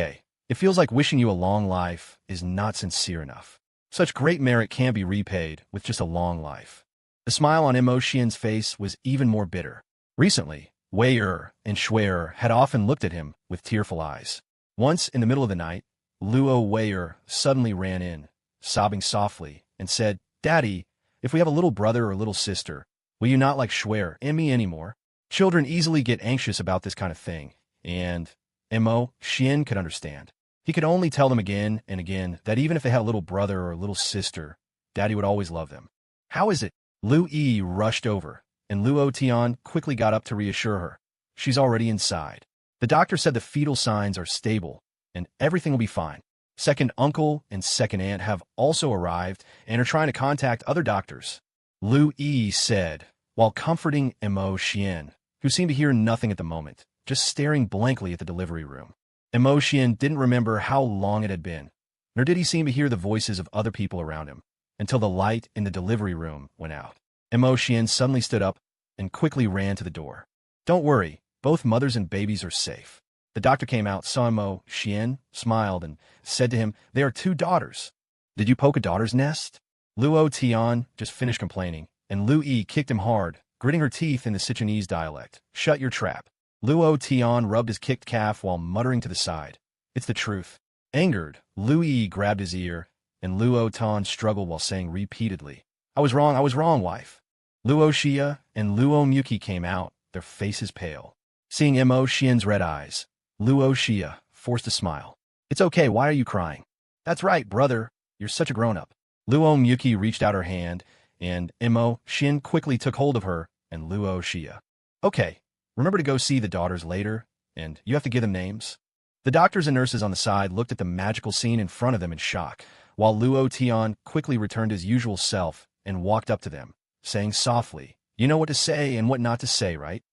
Speaker 1: it feels like wishing you a long life is not sincere enough. Such great merit can't be repaid with just a long life. The smile on Mo Xian's face was even more bitter. Recently, Weier and Schwer had often looked at him with tearful eyes. Once, in the middle of the night, Luo Weier suddenly ran in, sobbing softly, and said, "Daddy, if we have a little brother or little sister, will you not like Schwer and me anymore?" Children easily get anxious about this kind of thing, and Mo Xian could understand. He could only tell them again and again that even if they had a little brother or a little sister, Daddy would always love them. "How is it?" Lu Yi rushed over, and Luo Tian quickly got up to reassure her. "She's already inside. The doctor said the fetal signs are stable, and everything will be fine. Second uncle and second aunt have also arrived and are trying to contact other doctors," Lu Yi said, while comforting Mo Xian, who seemed to hear nothing at the moment, just staring blankly at the delivery room. Mo Xian didn't remember how long it had been, nor did he seem to hear the voices of other people around him, until the light in the delivery room went out. Mo Xian suddenly stood up and quickly ran to the door. "Don't worry, both mothers and babies are safe." The doctor came out, saw Mo Xian, smiled, and said to him, "They are two daughters. Did you poke a daughter's nest?" Luo Tian just finished complaining, and Lu Yi kicked him hard, gritting her teeth in the Sichuanese dialect. "Shut your trap." Luo Tian rubbed his kicked calf while muttering to the side, "It's the truth." Angered, Lu Yi grabbed his ear, and Luo Tian struggled while saying repeatedly, I was wrong, wife." Luo Xia and Luo Muki came out, their faces pale. Seeing Mo Xian's red eyes, Luo Xia forced a smile. "It's okay, why are you crying?" "That's right, brother, you're such a grown-up." Luo Muki reached out her hand, and Mo Xian quickly took hold of her and Luo Xia. "Okay, remember to go see the daughters later, and you have to give them names." The doctors and nurses on the side looked at the magical scene in front of them in shock, while Luo Tian quickly returned his usual self and walked up to them, saying softly, "You know what to say and what not to say, right?"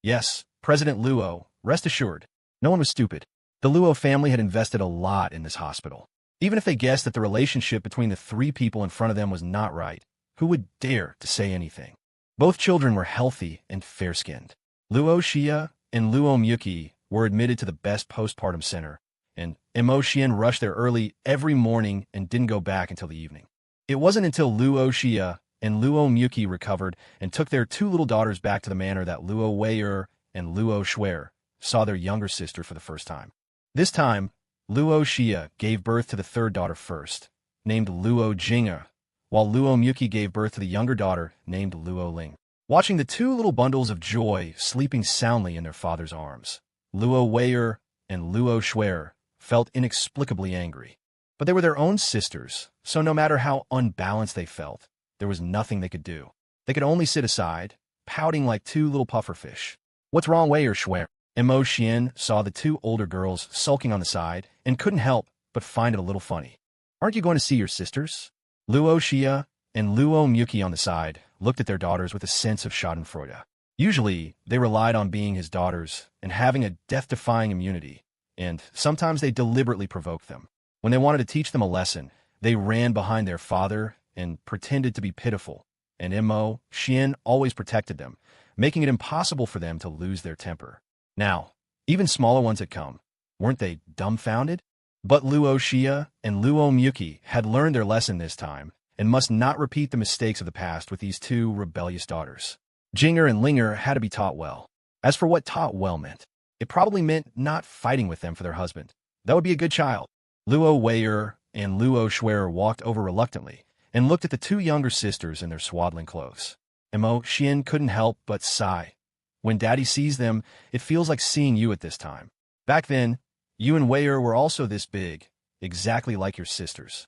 Speaker 1: "Yes, President Luo, rest assured." No one was stupid. The Luo family had invested a lot in this hospital. Even if they guessed that the relationship between the three people in front of them was not right, who would dare to say anything? Both children were healthy and fair-skinned. Luo Xia and Luo Muki were admitted to the best postpartum center, and Mo Xian rushed there early every morning and didn't go back until the evening. It wasn't until Luo Xia and Luo Muki recovered and took their two little daughters back to the manor that Luo Weier and Luo Schwer saw their younger sister for the first time. This time, Luo Xia gave birth to the third daughter first, named Luo Jing'e, while Luo Muki gave birth to the younger daughter named Luo Ling. Watching the two little bundles of joy sleeping soundly in their father's arms, Luo Weier and Luo Schwer felt inexplicably angry. But they were their own sisters, so no matter how unbalanced they felt, there was nothing they could do. They could only sit aside, pouting like two little pufferfish. "What's wrong, Weier Schwer?" Mo Xian saw the two older girls sulking on the side and couldn't help but find it a little funny. "Aren't you going to see your sisters?" Luo Xia and Luo Muki on the side looked at their daughters with a sense of schadenfreude. Usually, they relied on being his daughters and having a death-defying immunity, and sometimes they deliberately provoked them. When they wanted to teach them a lesson, they ran behind their father and pretended to be pitiful, and Mo Xian always protected them, making it impossible for them to lose their temper. Now, even smaller ones had come. Weren't they dumbfounded? But Luo Xia and Luo Muki had learned their lesson this time and must not repeat the mistakes of the past with these two rebellious daughters. Jing'e and Ling'e had to be taught well. As for what taught well meant, it probably meant not fighting with them for their husband. That would be a good child. Luo Weier and Luo Schwer walked over reluctantly and looked at the two younger sisters in their swaddling clothes. Mo Xian couldn't help but sigh. When Daddy sees them, it feels like seeing you at this time. Back then, you and Weier were also this big, exactly like your sisters.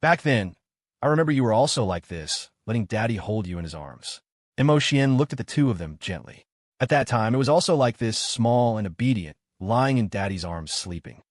Speaker 1: Back then, I remember you were also like this, letting Daddy hold you in his arms. Mo Xian looked at the two of them gently. At that time, it was also like this, small and obedient, lying in Daddy's arms sleeping.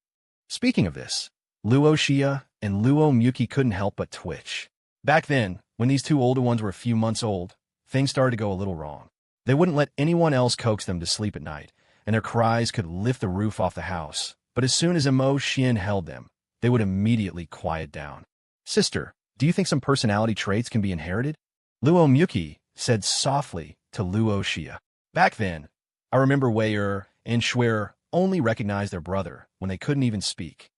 Speaker 1: Speaking of this, Luo Xia and Luo Muki couldn't help but twitch. Back then, when these two older ones were a few months old, things started to go a little wrong. They wouldn't let anyone else coax them to sleep at night, and their cries could lift the roof off the house. But as soon as Mo Xian held them, they would immediately quiet down. Sister, do you think some personality traits can be inherited? Luo Miyuki said softly to Luo Xia. Back then, I remember Wei and Shui only recognized their brother when they couldn't even speak.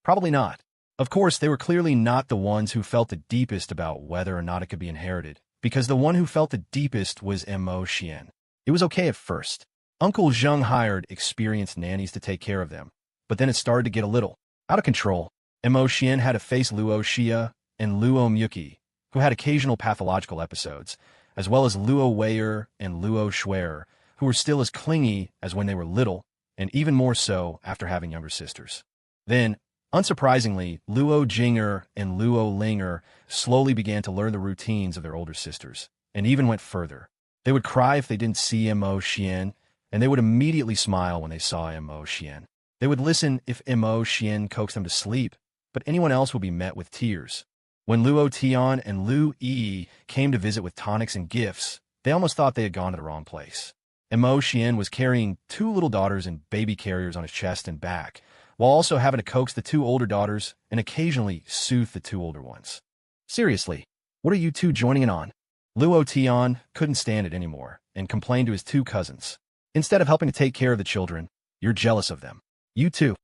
Speaker 1: Probably not. Of course, they were clearly not the ones who felt the deepest about whether or not it could be inherited, because the one who felt the deepest was Mo Xian. It was okay at first. Uncle Zheng hired experienced nannies to take care of them, but then it started to get a little out of control. Mo Xian had to face Luo Xia and Luo Miyuki, who had occasional pathological episodes, as well as Luo Wei and Luo Shui, who were still as clingy as when they were little, and even more so after having younger sisters. Then, unsurprisingly, Luo Jing'er and Luo Ling'er slowly began to learn the routines of their older sisters, and even went further. They would cry if they didn't see Mo Xian, and they would immediately smile when they saw Mo Xian. They would listen if Mo Xian coaxed them to sleep, but anyone else would be met with tears. When Luo Tian and Lu Yi came to visit with tonics and gifts, they almost thought they had gone to the wrong place. Mo Xian was carrying 2 little daughters in baby carriers on his chest and back, while also having to coax the 2 older daughters and occasionally soothe the 2 older ones. Seriously, what are you 2 joining in on? Luo Tian couldn't stand it anymore and complained to his 2 cousins. Instead of helping to take care of the children, you're jealous of them. You too.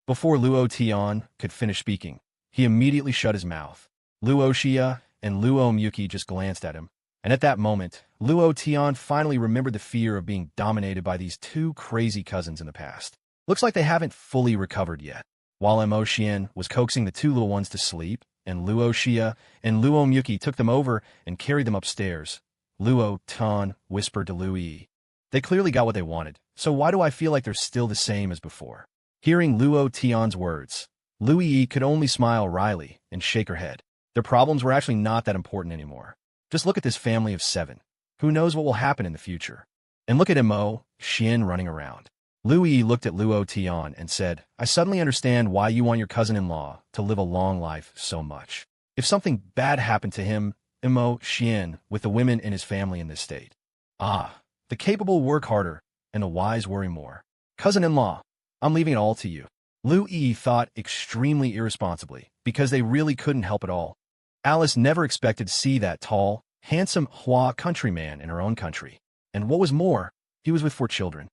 Speaker 1: Before Luo Tian could finish speaking, he immediately shut his mouth. Luo Xia and Luo Miyuki just glanced at him, and at that moment, Luo Tian finally remembered the fear of being dominated by these 2 crazy cousins in the past. Looks like they haven't fully recovered yet. While Mo Xian was coaxing the 2 little ones to sleep, and Luo Xia and Luo Miyuki took them over and carried them upstairs, Luo Tian whispered to Lu Yi. They clearly got what they wanted, so why do I feel like they're still the same as before? Hearing Luo Tian's words, Lu Yi could only smile wryly and shake her head. Their problems were actually not that important anymore. Just look at this family of 7. Who knows what will happen in the future? And look at Mo Xian running around. Lu Yi looked at Luo Tian and said, I suddenly understand why you want your cousin-in-law to live a long life so much. If something bad happened to him, Mo Xian, with the women in his family in this state. Ah, the capable work harder, and the wise worry more. Cousin-in-law, I'm leaving it all to you. Lu Yi thought extremely irresponsibly, because they really couldn't help at all. Alice never expected to see that tall, handsome Hua countryman in her own country. And what was more, he was with 4 children.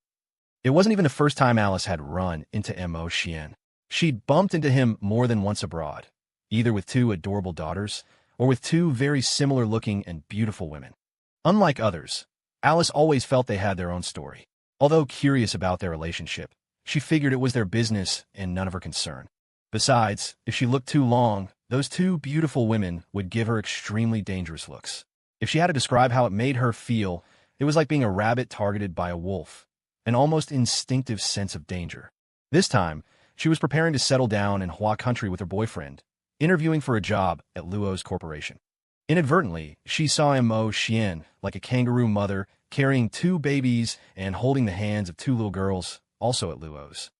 Speaker 1: It wasn't even the first time Alice had run into Mo Xian. She'd bumped into him more than once abroad, either with 2 adorable daughters, or with 2 very similar-looking and beautiful women. Unlike others, Alice always felt they had their own story. Although curious about their relationship, she figured it was their business and none of her concern. Besides, if she looked too long, those 2 beautiful women would give her extremely dangerous looks. If she had to describe how it made her feel, it was like being a rabbit targeted by a wolf, an almost instinctive sense of danger. This time, she was preparing to settle down in Hua country with her boyfriend, interviewing for a job at Luo's corporation. Inadvertently, she saw Mo Xian like a kangaroo mother carrying 2 babies and holding the hands of 2 little girls, also at Luo's.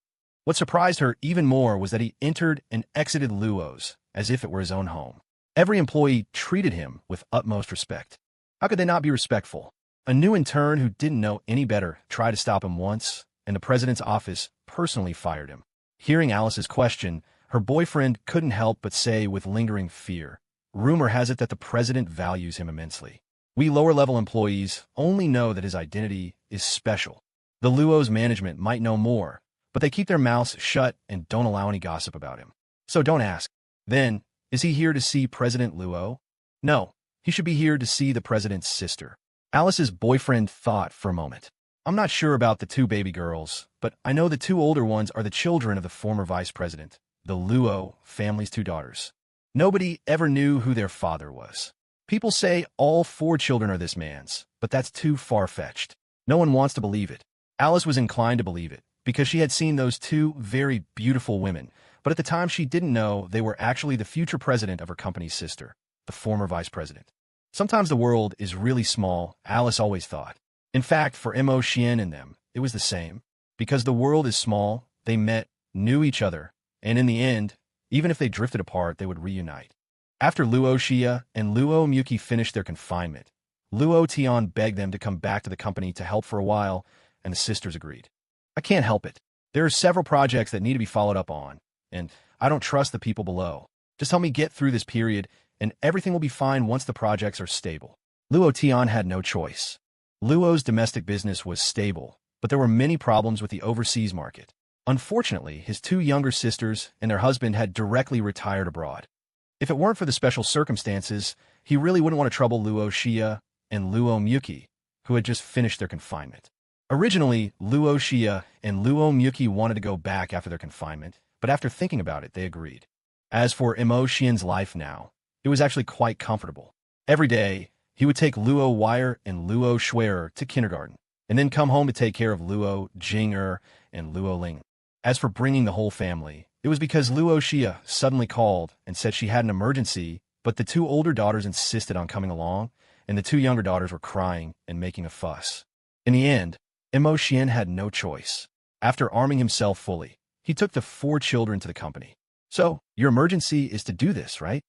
Speaker 1: What surprised her even more was that he entered and exited Luo's as if it were his own home. Every employee treated him with utmost respect. How could they not be respectful? A new intern who didn't know any better tried to stop him once, and the president's office personally fired him. Hearing Alice's question, her boyfriend couldn't help but say with lingering fear, rumor has it that the president values him immensely. We lower-level employees only know that his identity is special. The Luo's management might know more, but they keep their mouths shut and don't allow any gossip about him. So don't ask. Then, is he here to see President Luo? No, he should be here to see the president's sister. Alice's boyfriend thought for a moment. I'm not sure about the 2 baby girls, but I know the 2 older ones are the children of the former vice president, the Luo family's 2 daughters. Nobody ever knew who their father was. People say all 4 children are this man's, but that's too far-fetched. No one wants to believe it. Alice was inclined to believe it, because she had seen those 2 very beautiful women, but at the time she didn't know they were actually the future president of her company's sister, the former vice president. Sometimes the world is really small, Alice always thought. In fact, for Mo Xian and them, it was the same. Because the world is small, they met, knew each other, and in the end, even if they drifted apart, they would reunite. After Luo Xia and Luo Miyuki finished their confinement, Luo Tian begged them to come back to the company to help for a while, and the sisters agreed. I can't help it. There are several projects that need to be followed up on, and I don't trust the people below. Just help me get through this period, and everything will be fine once the projects are stable. Luo Tian had no choice. Luo's domestic business was stable, but there were many problems with the overseas market. Unfortunately, his two younger sisters and their husband had directly retired abroad. If it weren't for the special circumstances, he really wouldn't want to trouble Luo Xia and Luo Muki, who had just finished their confinement. Originally, Luo Xia and Luo Muki wanted to go back after their confinement, but after thinking about it, they agreed. As for Mo Xian's life now, it was actually quite comfortable. Every day, he would take Luo Wire and Luo Shuer to kindergarten, and then come home to take care of Luo Jing'er and Luo Ling. As for bringing the whole family, it was because Luo Xia suddenly called and said she had an emergency, but the two older daughters insisted on coming along, and the two younger daughters were crying and making a fuss. In the end, Mo Xian had no choice. After arming himself fully, he took the 4 children to the company. So, your emergency is to do this, right?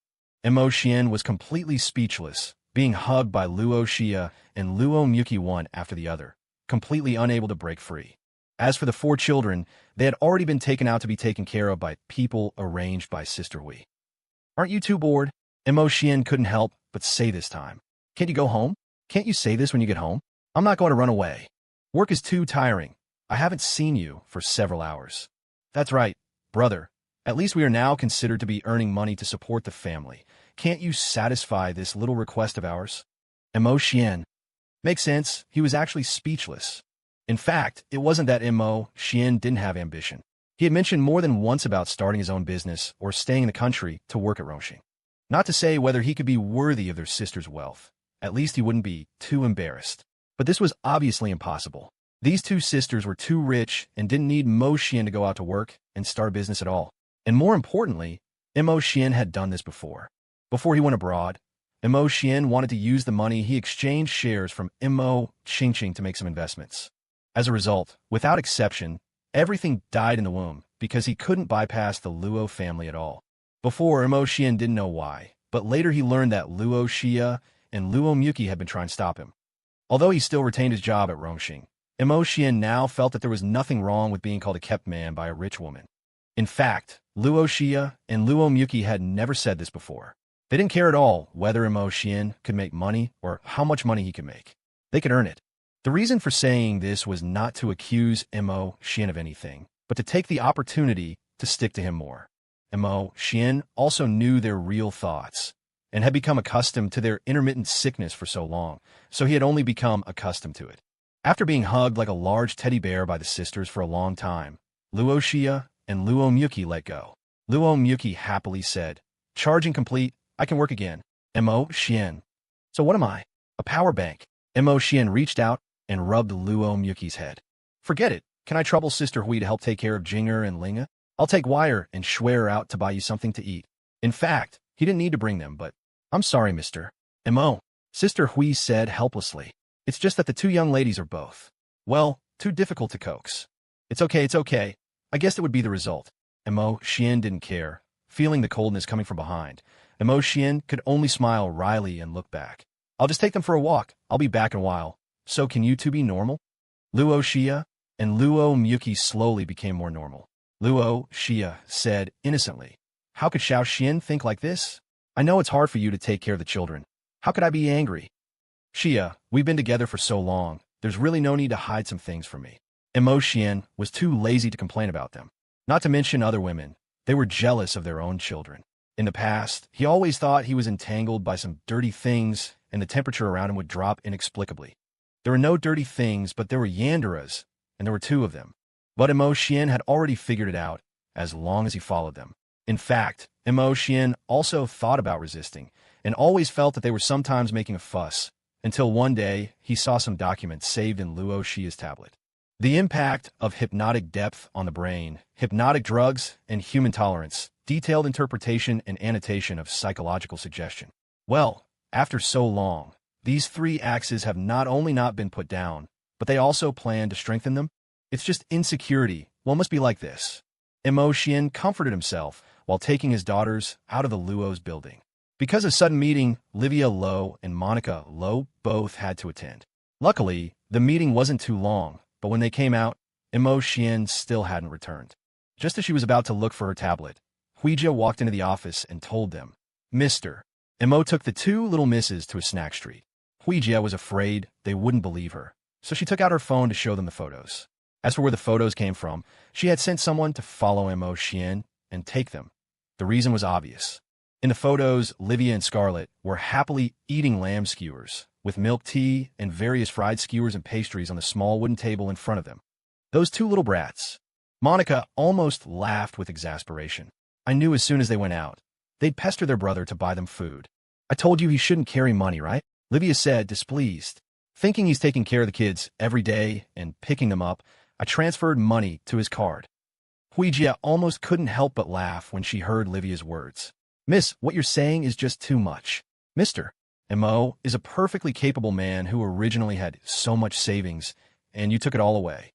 Speaker 1: Mo Xian was completely speechless, being hugged by Luo Xia and Luo Muki one after the other, completely unable to break free. As for the 4 children, they had already been taken out to be taken care of by people arranged by Sister Hui. Aren't you too bored? Mo Xian couldn't help but say this time. Can't you go home? Can't you say this when you get home? I'm not going to run away. Work is too tiring. I haven't seen you for several hours. That's right, brother. At least we are now considered to be earning money to support the family. Can't you satisfy this little request of ours? Mo Xian. Makes sense, he was actually speechless. In fact, it wasn't that Mo Xian didn't have ambition. He had mentioned more than once about starting his own business or staying in the country to work at Rongxing. Not to say whether he could be worthy of their sister's wealth. At least he wouldn't be too embarrassed. But this was obviously impossible. These 2 sisters were too rich and didn't need Mo Xian to go out to work and start a business at all. And more importantly, Mo Xian had done this before. Before he went abroad, Mo Xian wanted to use the money he exchanged shares from Mo Qingqing to make some investments. As a result, without exception, everything died in the womb because he couldn't bypass the Luo family at all. Before, Mo Xian didn't know why, but later he learned that Luo Xia and Luo Muki had been trying to stop him. Although he still retained his job at Rongxing, Mo Xian now felt that there was nothing wrong with being called a kept man by a rich woman. In fact, Luo Xia and Luo Muki had never said this before. They didn't care at all whether Mo Xian could make money or how much money he could make. They could earn it. The reason for saying this was not to accuse Mo Xian of anything, but to take the opportunity to stick to him more. Mo Xian also knew their real thoughts and had become accustomed to their intermittent sickness for so long, so he had only become accustomed to it. After being hugged like a large teddy bear by the sisters for a long time, Luo Xia and Luo Muki let go. Luo Muki happily said, "Charging complete, I can work again." Mo Xian. So what am I? A power bank. Mo Xian reached out and rubbed Luo Muki's head. Forget it. Can I trouble Sister Hui to help take care of Jing'er and Linga? I'll take Wire and Shuer out to buy you something to eat. In fact, he didn't need to bring them, but I'm sorry, Mr. Mo. Sister Hui said helplessly. It's just that the 2 young ladies are both, well, too difficult to coax. It's okay. I guess it would be the result. Mo Xian didn't care, feeling the coldness coming from behind. Mo Xian could only smile wryly and look back. I'll just take them for a walk. I'll be back in a while. So can you 2 be normal? Luo Xia and Luo Muki slowly became more normal. Luo Xia said innocently, "How could Xiao Xian think like this? I know it's hard for you to take care of the children. How could I be angry? Xia, we've been together for so long, there's really no need to hide some things from me." Mo Xian was too lazy to complain about them. Not to mention other women, they were jealous of their own children. In the past, he always thought he was entangled by some dirty things and the temperature around him would drop inexplicably. There were no dirty things, but there were yanderas, and there were 2 of them. But Mo Xian had already figured it out, as long as he followed them. In fact, Mo Xian also thought about resisting, and always felt that they were sometimes making a fuss, until one day he saw some documents saved in Luo Xia's tablet. The impact of hypnotic depth on the brain, hypnotic drugs, and human tolerance, detailed interpretation and annotation of psychological suggestion. Well, after so long, these 3 axes have not only not been put down, but they also plan to strengthen them. It's just insecurity. One must be like this. Mo Xian comforted himself while taking his daughters out of the Luo's building. Because of a sudden meeting, Livia Lo and Monica Lo both had to attend. Luckily, the meeting wasn't too long, but when they came out, Mo Xian still hadn't returned. Just as she was about to look for her tablet, Huijia walked into the office and told them, "Mr." Mo took the two little misses to a snack street. Huijia was afraid they wouldn't believe her, so she took out her phone to show them the photos. As for where the photos came from, she had sent someone to follow Mo Xian and take them. The reason was obvious. In the photos, Livia and Scarlett were happily eating lamb skewers, with milk tea and various fried skewers and pastries on the small wooden table in front of them. Those two little brats. Monica almost laughed with exasperation. I knew as soon as they went out, they'd pester their brother to buy them food. I told you he shouldn't carry money, right? Livia said, displeased. Thinking he's taking care of the kids every day and picking them up, I transferred money to his card. Huijia almost couldn't help but laugh when she heard Livia's words. Miss, what you're saying is just too much. Mr. Mo is a perfectly capable man who originally had so much savings, and you took it all away.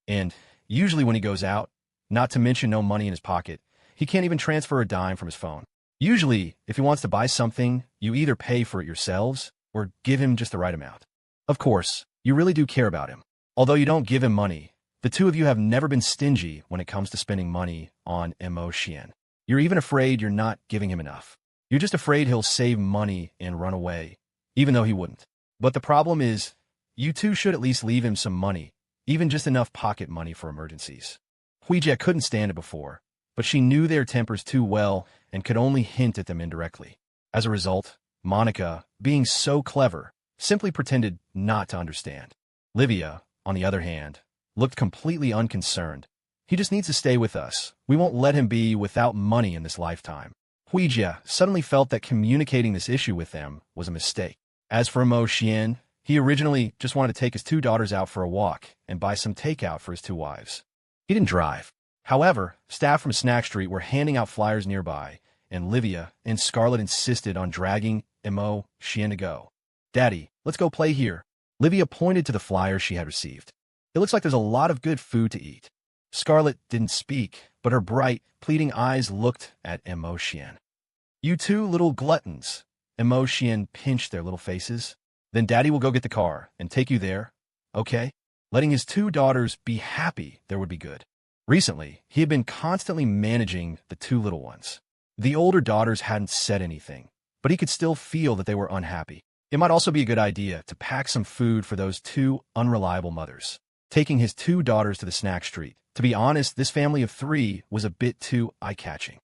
Speaker 1: And usually when he goes out, not to mention no money in his pocket, he can't even transfer a dime from his phone. Usually, if he wants to buy something, you either pay for it yourselves or give him just the right amount. Of course, you really do care about him. Although you don't give him money, the two of you have never been stingy when it comes to spending money on Mo Xian. You're even afraid you're not giving him enough. You're just afraid he'll save money and run away, even though he wouldn't. But the problem is, you two should at least leave him some money, even just enough pocket money for emergencies. Huijia couldn't stand it before, but she knew their tempers too well and could only hint at them indirectly. As a result, Monica, being so clever, simply pretended not to understand. Livia, on the other hand, looked completely unconcerned. He just needs to stay with us. We won't let him be without money in this lifetime. Huijia suddenly felt that communicating this issue with them was a mistake. As for Mo Xian, he originally just wanted to take his two daughters out for a walk and buy some takeout for his two wives. He didn't drive. However, staff from Snack Street were handing out flyers nearby, and Livia and Scarlett insisted on dragging Mo Xian to go. Daddy, let's go play here. Livia pointed to the flyers she had received. It looks like there's a lot of good food to eat. Scarlett didn't speak, but her bright, pleading eyes looked at Mo Xian. You two little gluttons. Mo Xian pinched their little faces. Then Daddy will go get the car and take you there, okay? Letting his two daughters be happy there would be good. Recently, he had been constantly managing the two little ones. The older daughters hadn't said anything, but he could still feel that they were unhappy. It might also be a good idea to pack some food for those two unreliable mothers. Taking his two daughters to the snack street. To be honest, this family of three was a bit too eye-catching.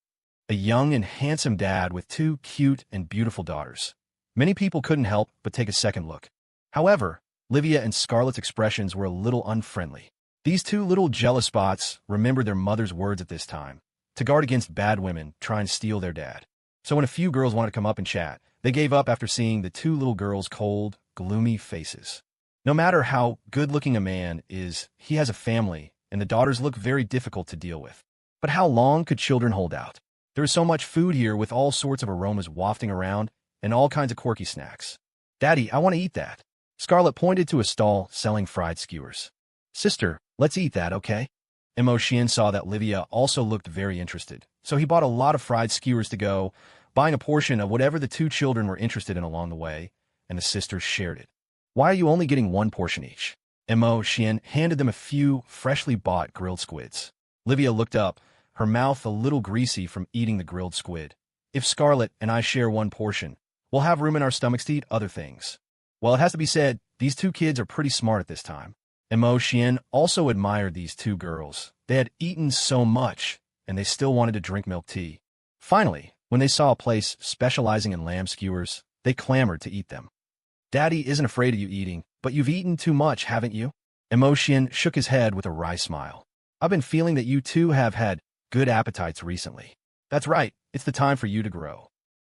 Speaker 1: A young and handsome dad with two cute and beautiful daughters. Many people couldn't help but take a second look. However, Livia and Scarlett's expressions were a little unfriendly. These two little jealous spots remembered their mother's words at this time, to guard against bad women trying to steal their dad. So when a few girls wanted to come up and chat, they gave up after seeing the two little girls' cold, gloomy faces. No matter how good-looking a man is, he has a family, and the daughters look very difficult to deal with. But how long could children hold out? There is so much food here with all sorts of aromas wafting around, and all kinds of quirky snacks. Daddy, I want to eat that. Scarlett pointed to a stall selling fried skewers. Sister, let's eat that, okay? Mo Xian saw that Livia also looked very interested, so he bought a lot of fried skewers to go, buying a portion of whatever the two children were interested in along the way, and the sisters shared it. Why are you only getting one portion each? Mo Xian handed them a few freshly bought grilled squids. Livia looked up, her mouth a little greasy from eating the grilled squid. If Scarlett and I share one portion, we'll have room in our stomachs to eat other things. Well, it has to be said, these two kids are pretty smart at this time. Mo Xian also admired these two girls. They had eaten so much, and they still wanted to drink milk tea. Finally, when they saw a place specializing in lamb skewers, they clamored to eat them. Daddy isn't afraid of you eating, but you've eaten too much, haven't you? Mo Xian shook his head with a wry smile. I've been feeling that you two have had good appetites recently. That's right, it's the time for you to grow.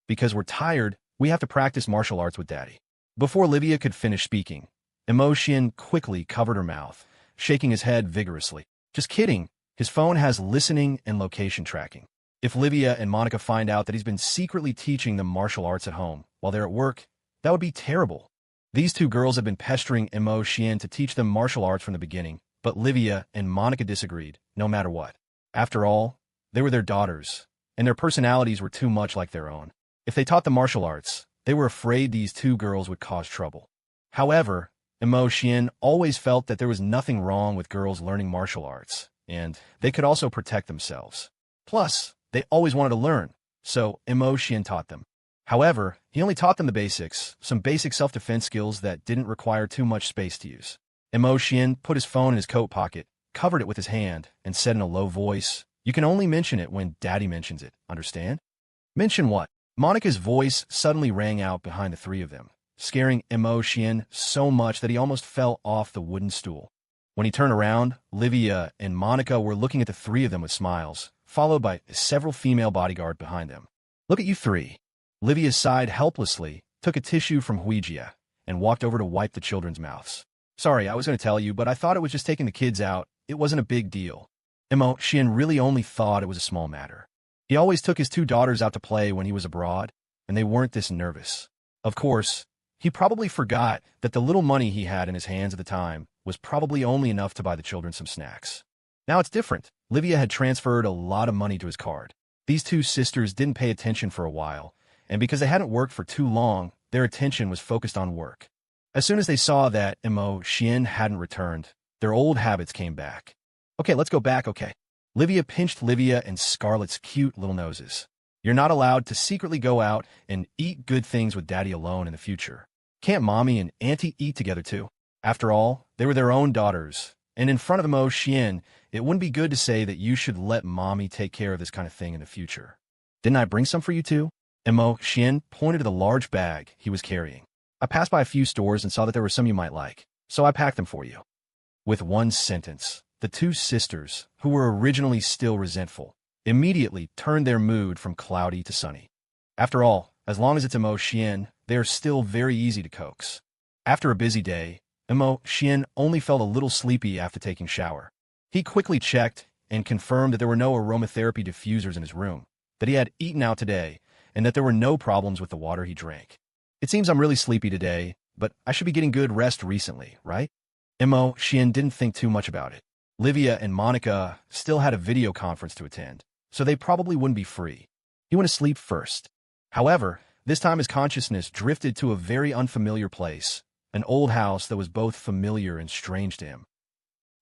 Speaker 1: Because we're tired, we have to practice martial arts with Daddy. Before Livia could finish speaking, Mo Xian quickly covered her mouth, shaking his head vigorously. Just kidding, his phone has listening and location tracking. If Livia and Monica find out that he's been secretly teaching them martial arts at home while they're at work, that would be terrible. These two girls have been pestering Mo Xian to teach them martial arts from the beginning, but Livia and Monica disagreed, no matter what. After all, they were their daughters, and their personalities were too much like their own. If they taught them martial arts, they were afraid these two girls would cause trouble. However, Mo Xian always felt that there was nothing wrong with girls learning martial arts, and they could also protect themselves. Plus, they always wanted to learn, so Mo Xian taught them. However, he only taught them the basics, some basic self-defense skills that didn't require too much space to use. Mo Xian put his phone in his coat pocket, covered it with his hand, and said in a low voice, "You can only mention it when Daddy mentions it, understand?" "Mention what?" Monica's voice suddenly rang out behind the three of them, scaring Mo Xian so much that he almost fell off the wooden stool. When he turned around, Livia and Monica were looking at the three of them with smiles, followed by several female bodyguards behind them. "Look at you three." Livia sighed helplessly, took a tissue from Huijia, and walked over to wipe the children's mouths. "Sorry, I was going to tell you, but I thought it was just taking the kids out. It wasn't a big deal." Mo Xian really only thought it was a small matter. He always took his two daughters out to play when he was abroad, and they weren't this nervous. Of course, he probably forgot that the little money he had in his hands at the time was probably only enough to buy the children some snacks. Now it's different. Livia had transferred a lot of money to his card. These two sisters didn't pay attention for a while, and because they hadn't worked for too long, their attention was focused on work. As soon as they saw that Mo Xian hadn't returned, their old habits came back. "Okay, let's go back, okay." Livia pinched Livia and Scarlett's cute little noses. "You're not allowed to secretly go out and eat good things with Daddy alone in the future. Can't Mommy and Auntie eat together too?" After all, they were their own daughters, and in front of Mo Xian, it wouldn't be good to say that you should let Mommy take care of this kind of thing in the future. "Didn't I bring some for you too?" Mo Xian pointed to the large bag he was carrying. "I passed by a few stores and saw that there were some you might like, so I packed them for you." With one sentence, the two sisters, who were originally still resentful, immediately turned their mood from cloudy to sunny. After all, as long as it's Mo Xian, they are still very easy to coax. After a busy day, Mo Xian only felt a little sleepy after taking shower. He quickly checked and confirmed that there were no aromatherapy diffusers in his room, that he had eaten out today, and that there were no problems with the water he drank. "It seems I'm really sleepy today, but I should be getting good rest recently, right?" Mo Xian didn't think too much about it. Livia and Monica still had a video conference to attend, so they probably wouldn't be free. He went to sleep first. However, this time his consciousness drifted to a very unfamiliar place, an old house that was both familiar and strange to him.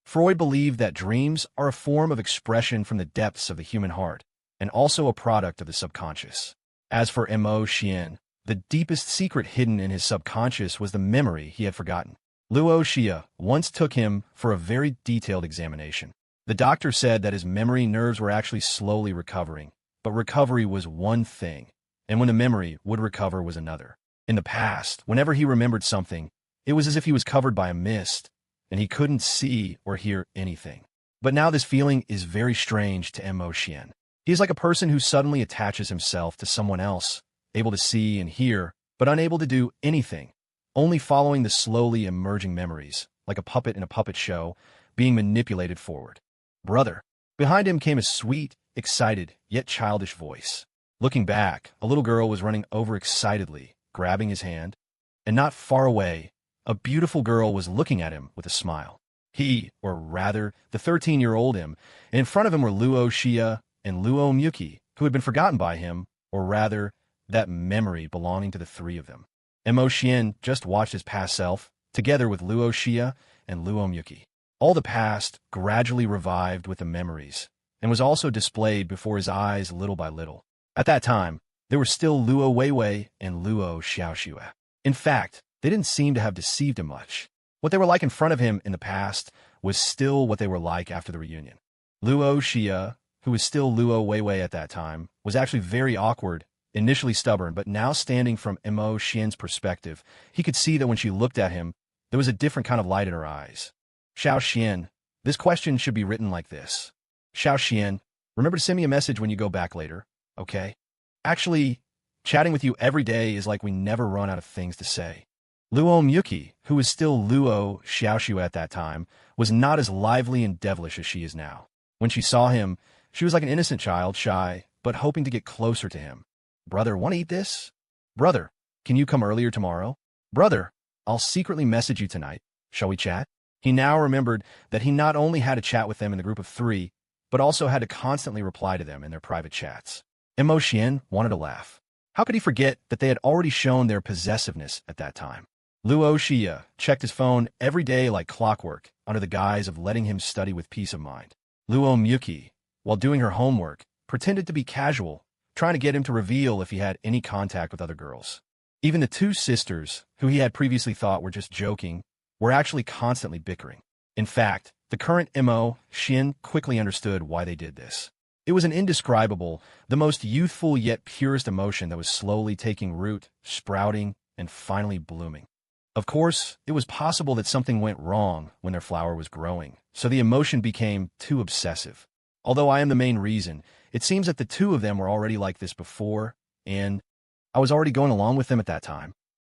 Speaker 1: Freud believed that dreams are a form of expression from the depths of the human heart, and also a product of the subconscious. As for Mo Xian, the deepest secret hidden in his subconscious was the memory he had forgotten. Luo Xia once took him for a very detailed examination. The doctor said that his memory nerves were actually slowly recovering, but recovery was one thing, and when the memory would recover was another. In the past, whenever he remembered something, it was as if he was covered by a mist, and he couldn't see or hear anything. But now this feeling is very strange to Mo Xian. He is like a person who suddenly attaches himself to someone else, able to see and hear, but unable to do anything, only following the slowly emerging memories, like a puppet in a puppet show, being manipulated forward. "Brother." Behind him came a sweet, excited, yet childish voice. Looking back, a little girl was running over excitedly, grabbing his hand, and not far away, a beautiful girl was looking at him with a smile. He, or rather, the 13-year-old him, and in front of him were Luo Xia and Luo Miyuki, who had been forgotten by him, or rather, that memory belonging to the three of them. Mo Xian just watched his past self, together with Luo Xia and Luo Miyuki. All the past gradually revived with the memories, and was also displayed before his eyes little by little. At that time, there were still Luo Weiwei and Luo Xiaoxue. In fact, they didn't seem to have deceived him much. What they were like in front of him in the past was still what they were like after the reunion. Luo Xia, who was still Luo Weiwei at that time, was actually very awkward, initially stubborn, but now standing from Mo Xian's perspective, he could see that when she looked at him, there was a different kind of light in her eyes. "Xiao Xian, this question should be written like this. Xiao Xian, remember to send me a message when you go back later, okay? Actually, chatting with you every day is like we never run out of things to say." Luo Miyuki, who was still Luo Xiaoxue at that time, was not as lively and devilish as she is now. When she saw him, she was like an innocent child, shy, but hoping to get closer to him. "Brother, want to eat this? Brother, can you come earlier tomorrow? Brother, I'll secretly message you tonight. Shall we chat?" He now remembered that he not only had to chat with them in the group of three, but also had to constantly reply to them in their private chats. Mo Xian wanted to laugh. How could he forget that they had already shown their possessiveness at that time? Luo Xia checked his phone every day like clockwork under the guise of letting him study with peace of mind. Luo Miyuki, while doing her homework, pretended to be casual, trying to get him to reveal if he had any contact with other girls. Even the two sisters, who he had previously thought were just joking, were actually constantly bickering. In fact, the current MO, Shin, quickly understood why they did this. It was an indescribable, the most youthful yet purest emotion that was slowly taking root, sprouting, and finally blooming. Of course, it was possible that something went wrong when their flower was growing, so the emotion became too obsessive. Although I am the main reason, it seems that the two of them were already like this before, and I was already going along with them at that time.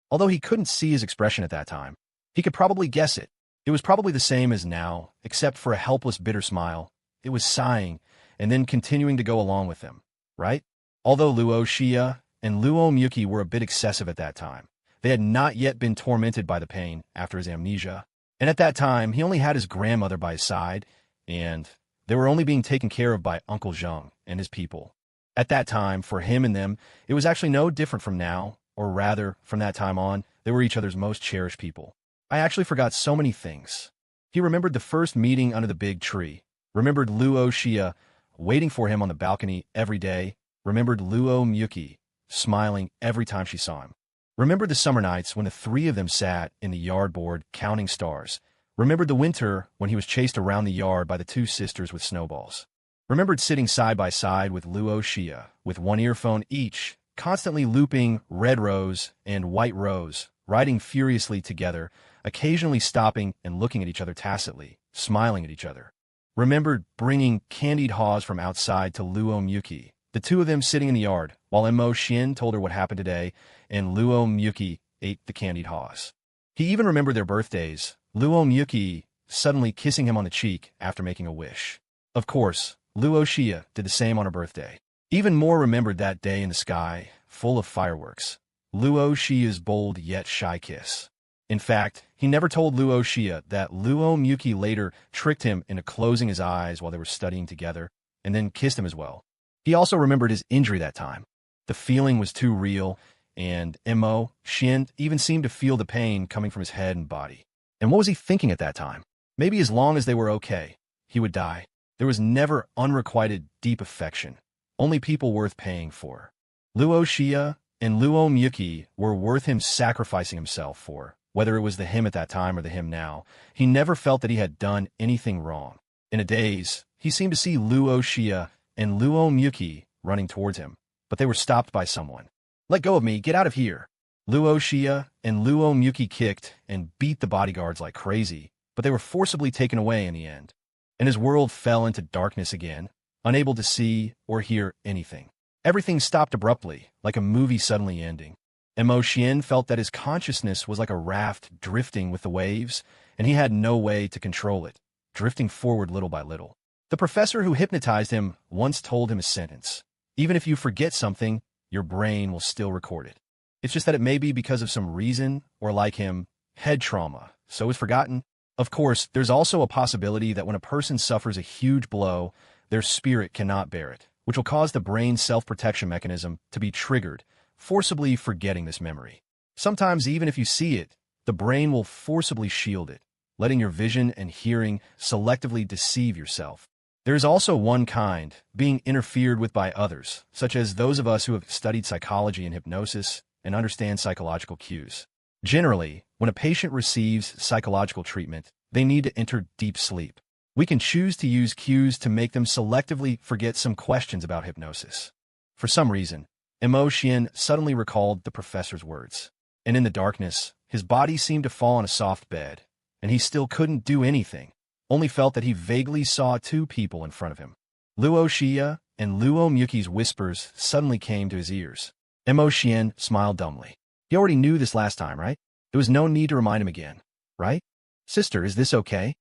Speaker 1: Although he couldn't see his expression at that time, he could probably guess it. It was probably the same as now, except for a helpless, bitter smile. It was sighing, and then continuing to go along with them, right? Although Luo Xia and Luo Miyuki were a bit excessive at that time, they had not yet been tormented by the pain after his amnesia. And at that time, he only had his grandmother by his side, and they were only being taken care of by Uncle Zheng and his people. At that time, for him and them, it was actually no different from now, or rather, from that time on, they were each other's most cherished people. I actually forgot so many things. He remembered the first meeting under the big tree, remembered Luo Xia waiting for him on the balcony every day, remembered Luo Miyuki smiling every time she saw him. Remembered the summer nights when the three of them sat in the yard board counting stars. Remembered the winter when he was chased around the yard by the two sisters with snowballs. Remembered sitting side by side with Luo Xia, with one earphone each, constantly looping Red Rose and White Rose, riding furiously together, occasionally stopping and looking at each other tacitly, smiling at each other. Remembered bringing candied haws from outside to Luo Miyuki, the two of them sitting in the yard, while Mo Shin told her what happened today, and Luo Miyuki ate the candied haws. He even remembered their birthdays, Luo Miyuki suddenly kissing him on the cheek after making a wish. Of course, Luo Xia did the same on her birthday. Even more remembered that day in the sky, full of fireworks, Luo Xia's bold yet shy kiss. In fact, he never told Luo Xia that Luo Miyuki later tricked him into closing his eyes while they were studying together, and then kissed him as well. He also remembered his injury that time. The feeling was too real, and Mo Shin even seemed to feel the pain coming from his head and body. And what was he thinking at that time? Maybe as long as they were okay, he would die. There was never unrequited deep affection, only people worth paying for. Luo Xia and Luo Miyuki were worth him sacrificing himself for, whether it was the him at that time or the him now. He never felt that he had done anything wrong. In a daze, he seemed to see Luo Xia and Luo Miyuki running towards him, but they were stopped by someone. "Let go of me, get out of here!" Luo Xia and Luo Miyuki kicked and beat the bodyguards like crazy, but they were forcibly taken away in the end. And his world fell into darkness again, unable to see or hear anything. Everything stopped abruptly, like a movie suddenly ending. Mo Xian felt that his consciousness was like a raft drifting with the waves, and he had no way to control it, drifting forward little by little. The professor who hypnotized him once told him a sentence: "Even if you forget something, your brain will still record it. It's just that it may be because of some reason, or like him, head trauma, so it's forgotten." Of course, there's also a possibility that when a person suffers a huge blow, their spirit cannot bear it, which will cause the brain's self-protection mechanism to be triggered, forcibly forgetting this memory. Sometimes, even if you see it, the brain will forcibly shield it, letting your vision and hearing selectively deceive yourself. There is also one kind, being interfered with by others, such as those of us who have studied psychology and hypnosis and understand psychological cues. Generally, when a patient receives psychological treatment, they need to enter deep sleep. We can choose to use cues to make them selectively forget some questions about hypnosis. For some reason, Mo Xian suddenly recalled the professor's words. And in the darkness, his body seemed to fall on a soft bed, and he still couldn't do anything, only felt that he vaguely saw two people in front of him. Luo Xia and Luo Miyuki's whispers suddenly came to his ears. Mo Xian smiled dumbly. He already knew this last time, right? There was no need to remind him again, right? "Sister, is this okay?"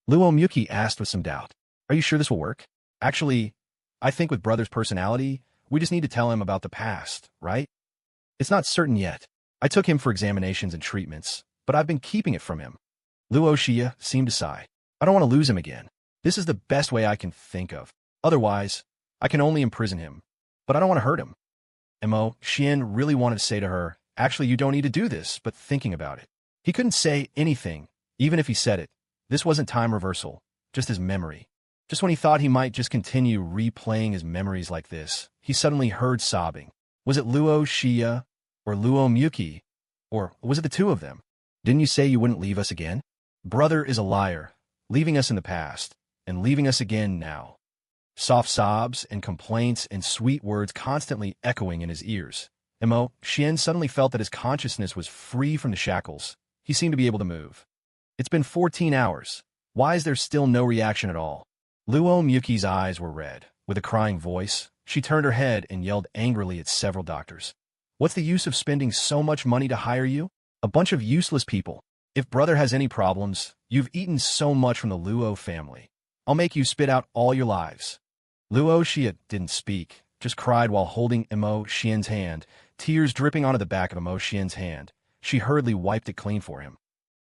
Speaker 1: Luo Miyuki asked with some doubt. "Are you sure this will work?" "Actually, I think with brother's personality, we just need to tell him about the past, right? It's not certain yet. I took him for examinations and treatments, but I've been keeping it from him." Luo Xia seemed to sigh. "I don't want to lose him again. This is the best way I can think of. Otherwise, I can only imprison him. But I don't want to hurt him." Mo Xian really wanted to say to her, "Actually, you don't need to do this," but thinking about it, he couldn't say anything, even if he said it. This wasn't time reversal, just his memory. Just when he thought he might just continue replaying his memories like this, he suddenly heard sobbing. Was it Luo Xia or Luo Miyuki? Or was it the two of them? Didn't you say you wouldn't leave us again? Brother is a liar, leaving us in the past, and leaving us again now. Soft sobs and complaints and sweet words constantly echoing in his ears. Mo Xian suddenly felt that his consciousness was free from the shackles. He seemed to be able to move. It's been 14 hours. Why is there still no reaction at all? Luo Miyuki's eyes were red. With a crying voice, she turned her head and yelled angrily at several doctors. What's the use of spending so much money to hire you? A bunch of useless people. If brother has any problems, you've eaten so much from the Luo family. I'll make you spit out all your lives. Luo Xia didn't speak, just cried while holding Mo Xian's hand, tears dripping onto the back of Mo Xian's hand. She hurriedly wiped it clean for him.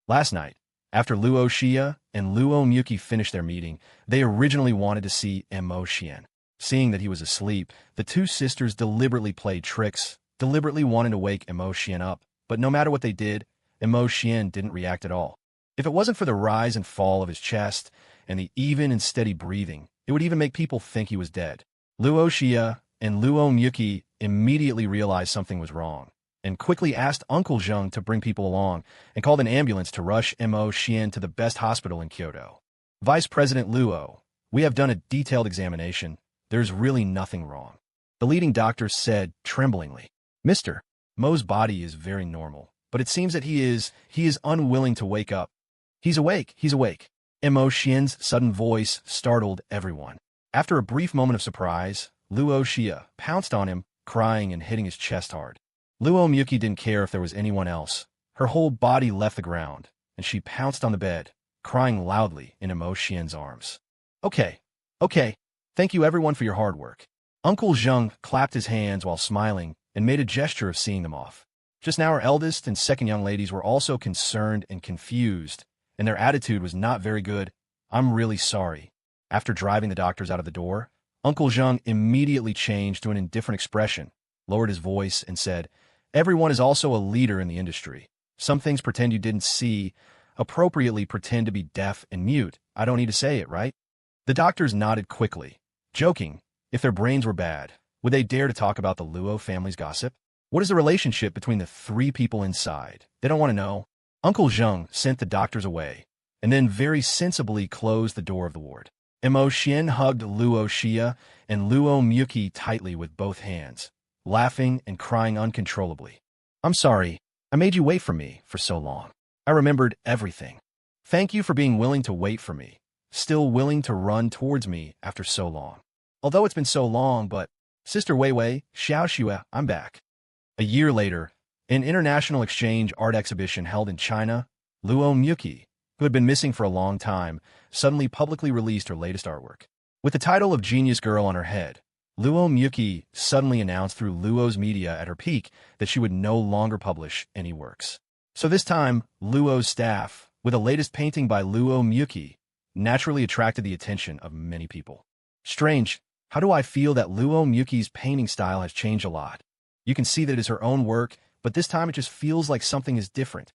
Speaker 1: Last night, after Luo Xia and Luo Miyuki finished their meeting, they originally wanted to see Mo Xian. Seeing that he was asleep, the two sisters deliberately played tricks, deliberately wanted to wake Mo Xian up, but no matter what they did, Mo Xian didn't react at all. If it wasn't for the rise and fall of his chest and the even and steady breathing, it would even make people think he was dead. Luo Xia and Luo Miyuki immediately realized something was wrong, and quickly asked Uncle Zheng to bring people along and called an ambulance to rush Mo Xian to the best hospital in Kyoto. Vice President Luo, we have done a detailed examination. There's really nothing wrong. The leading doctor said tremblingly. Mr. Mo's body is very normal, but it seems that he is unwilling to wake up. He's awake. Mo Xian's sudden voice startled everyone. After a brief moment of surprise, Luo Xia pounced on him, crying and hitting his chest hard. Luo Miyuki didn't care if there was anyone else. Her whole body left the ground, and she pounced on the bed, crying loudly in Mo Xian's arms. Okay. Thank you everyone for your hard work. Uncle Zheng clapped his hands while smiling and made a gesture of seeing them off. Just now our eldest and second young ladies were also concerned and confused, and their attitude was not very good. I'm really sorry. After driving the doctors out of the door, Uncle Zheng immediately changed to an indifferent expression, lowered his voice, and said, Everyone is also a leader in the industry. Some things pretend you didn't see, appropriately pretend to be deaf and mute. I don't need to say it, right? The doctors nodded quickly, joking. If their brains were bad, would they dare to talk about the Luo family's gossip? What is the relationship between the three people inside? They don't want to know. Uncle Zheng sent the doctors away, and then very sensibly closed the door of the ward. Mo Xian hugged Luo Xia and Luo Miyuki tightly with both hands, laughing and crying uncontrollably. I'm sorry, I made you wait for me for so long. I remembered everything. Thank you for being willing to wait for me, still willing to run towards me after so long. Although it's been so long, but Sister Weiwei, Xiao Xue, I'm back. A year later, an international exchange art exhibition held in China, Luo Miyuki, who had been missing for a long time, suddenly publicly released her latest artwork. With the title of Genius Girl on her head, Luo Miyuki suddenly announced through Luo's media at her peak that she would no longer publish any works. So this time, Luo's staff, with the latest painting by Luo Miyuki, naturally attracted the attention of many people. Strange, how do I feel that Luo Miyuki's painting style has changed a lot? You can see that it is her own work, but this time it just feels like something is different.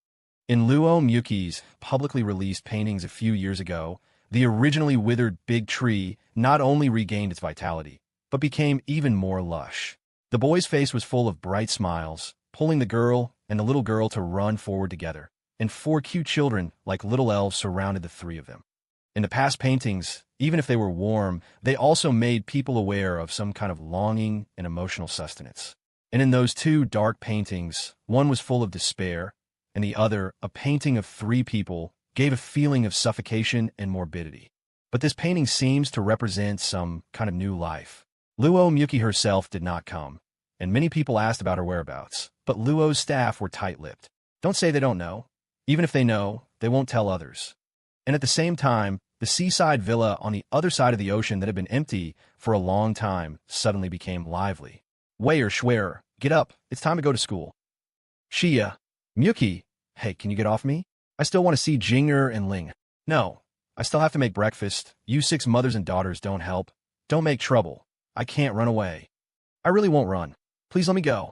Speaker 1: In Luo Miyuki's publicly released paintings a few years ago, the originally withered big tree not only regained its vitality, but became even more lush. The boy's face was full of bright smiles, pulling the girl and the little girl to run forward together, and 4 cute children like little elves surrounded the 3 of them. In the past paintings, even if they were warm, they also made people aware of some kind of longing and emotional sustenance. And in those 2 dark paintings, one was full of despair, and the other, a painting of 3 people, gave a feeling of suffocation and morbidity. But this painting seems to represent some kind of new life. Luo Miyuki herself did not come, and many people asked about her whereabouts, but Luo's staff were tight-lipped. Don't say they don't know. Even if they know, they won't tell others. And at the same time, the seaside villa on the other side of the ocean that had been empty for a long time suddenly became lively. Wayer Schwerer, get up, it's time to go to school. Xia, Miyuki, hey, can you get off me? I still want to see Jing'er and Ling. No, I still have to make breakfast. You 6 mothers and daughters don't help. Don't make trouble. I can't run away. I really won't run. Please let me go.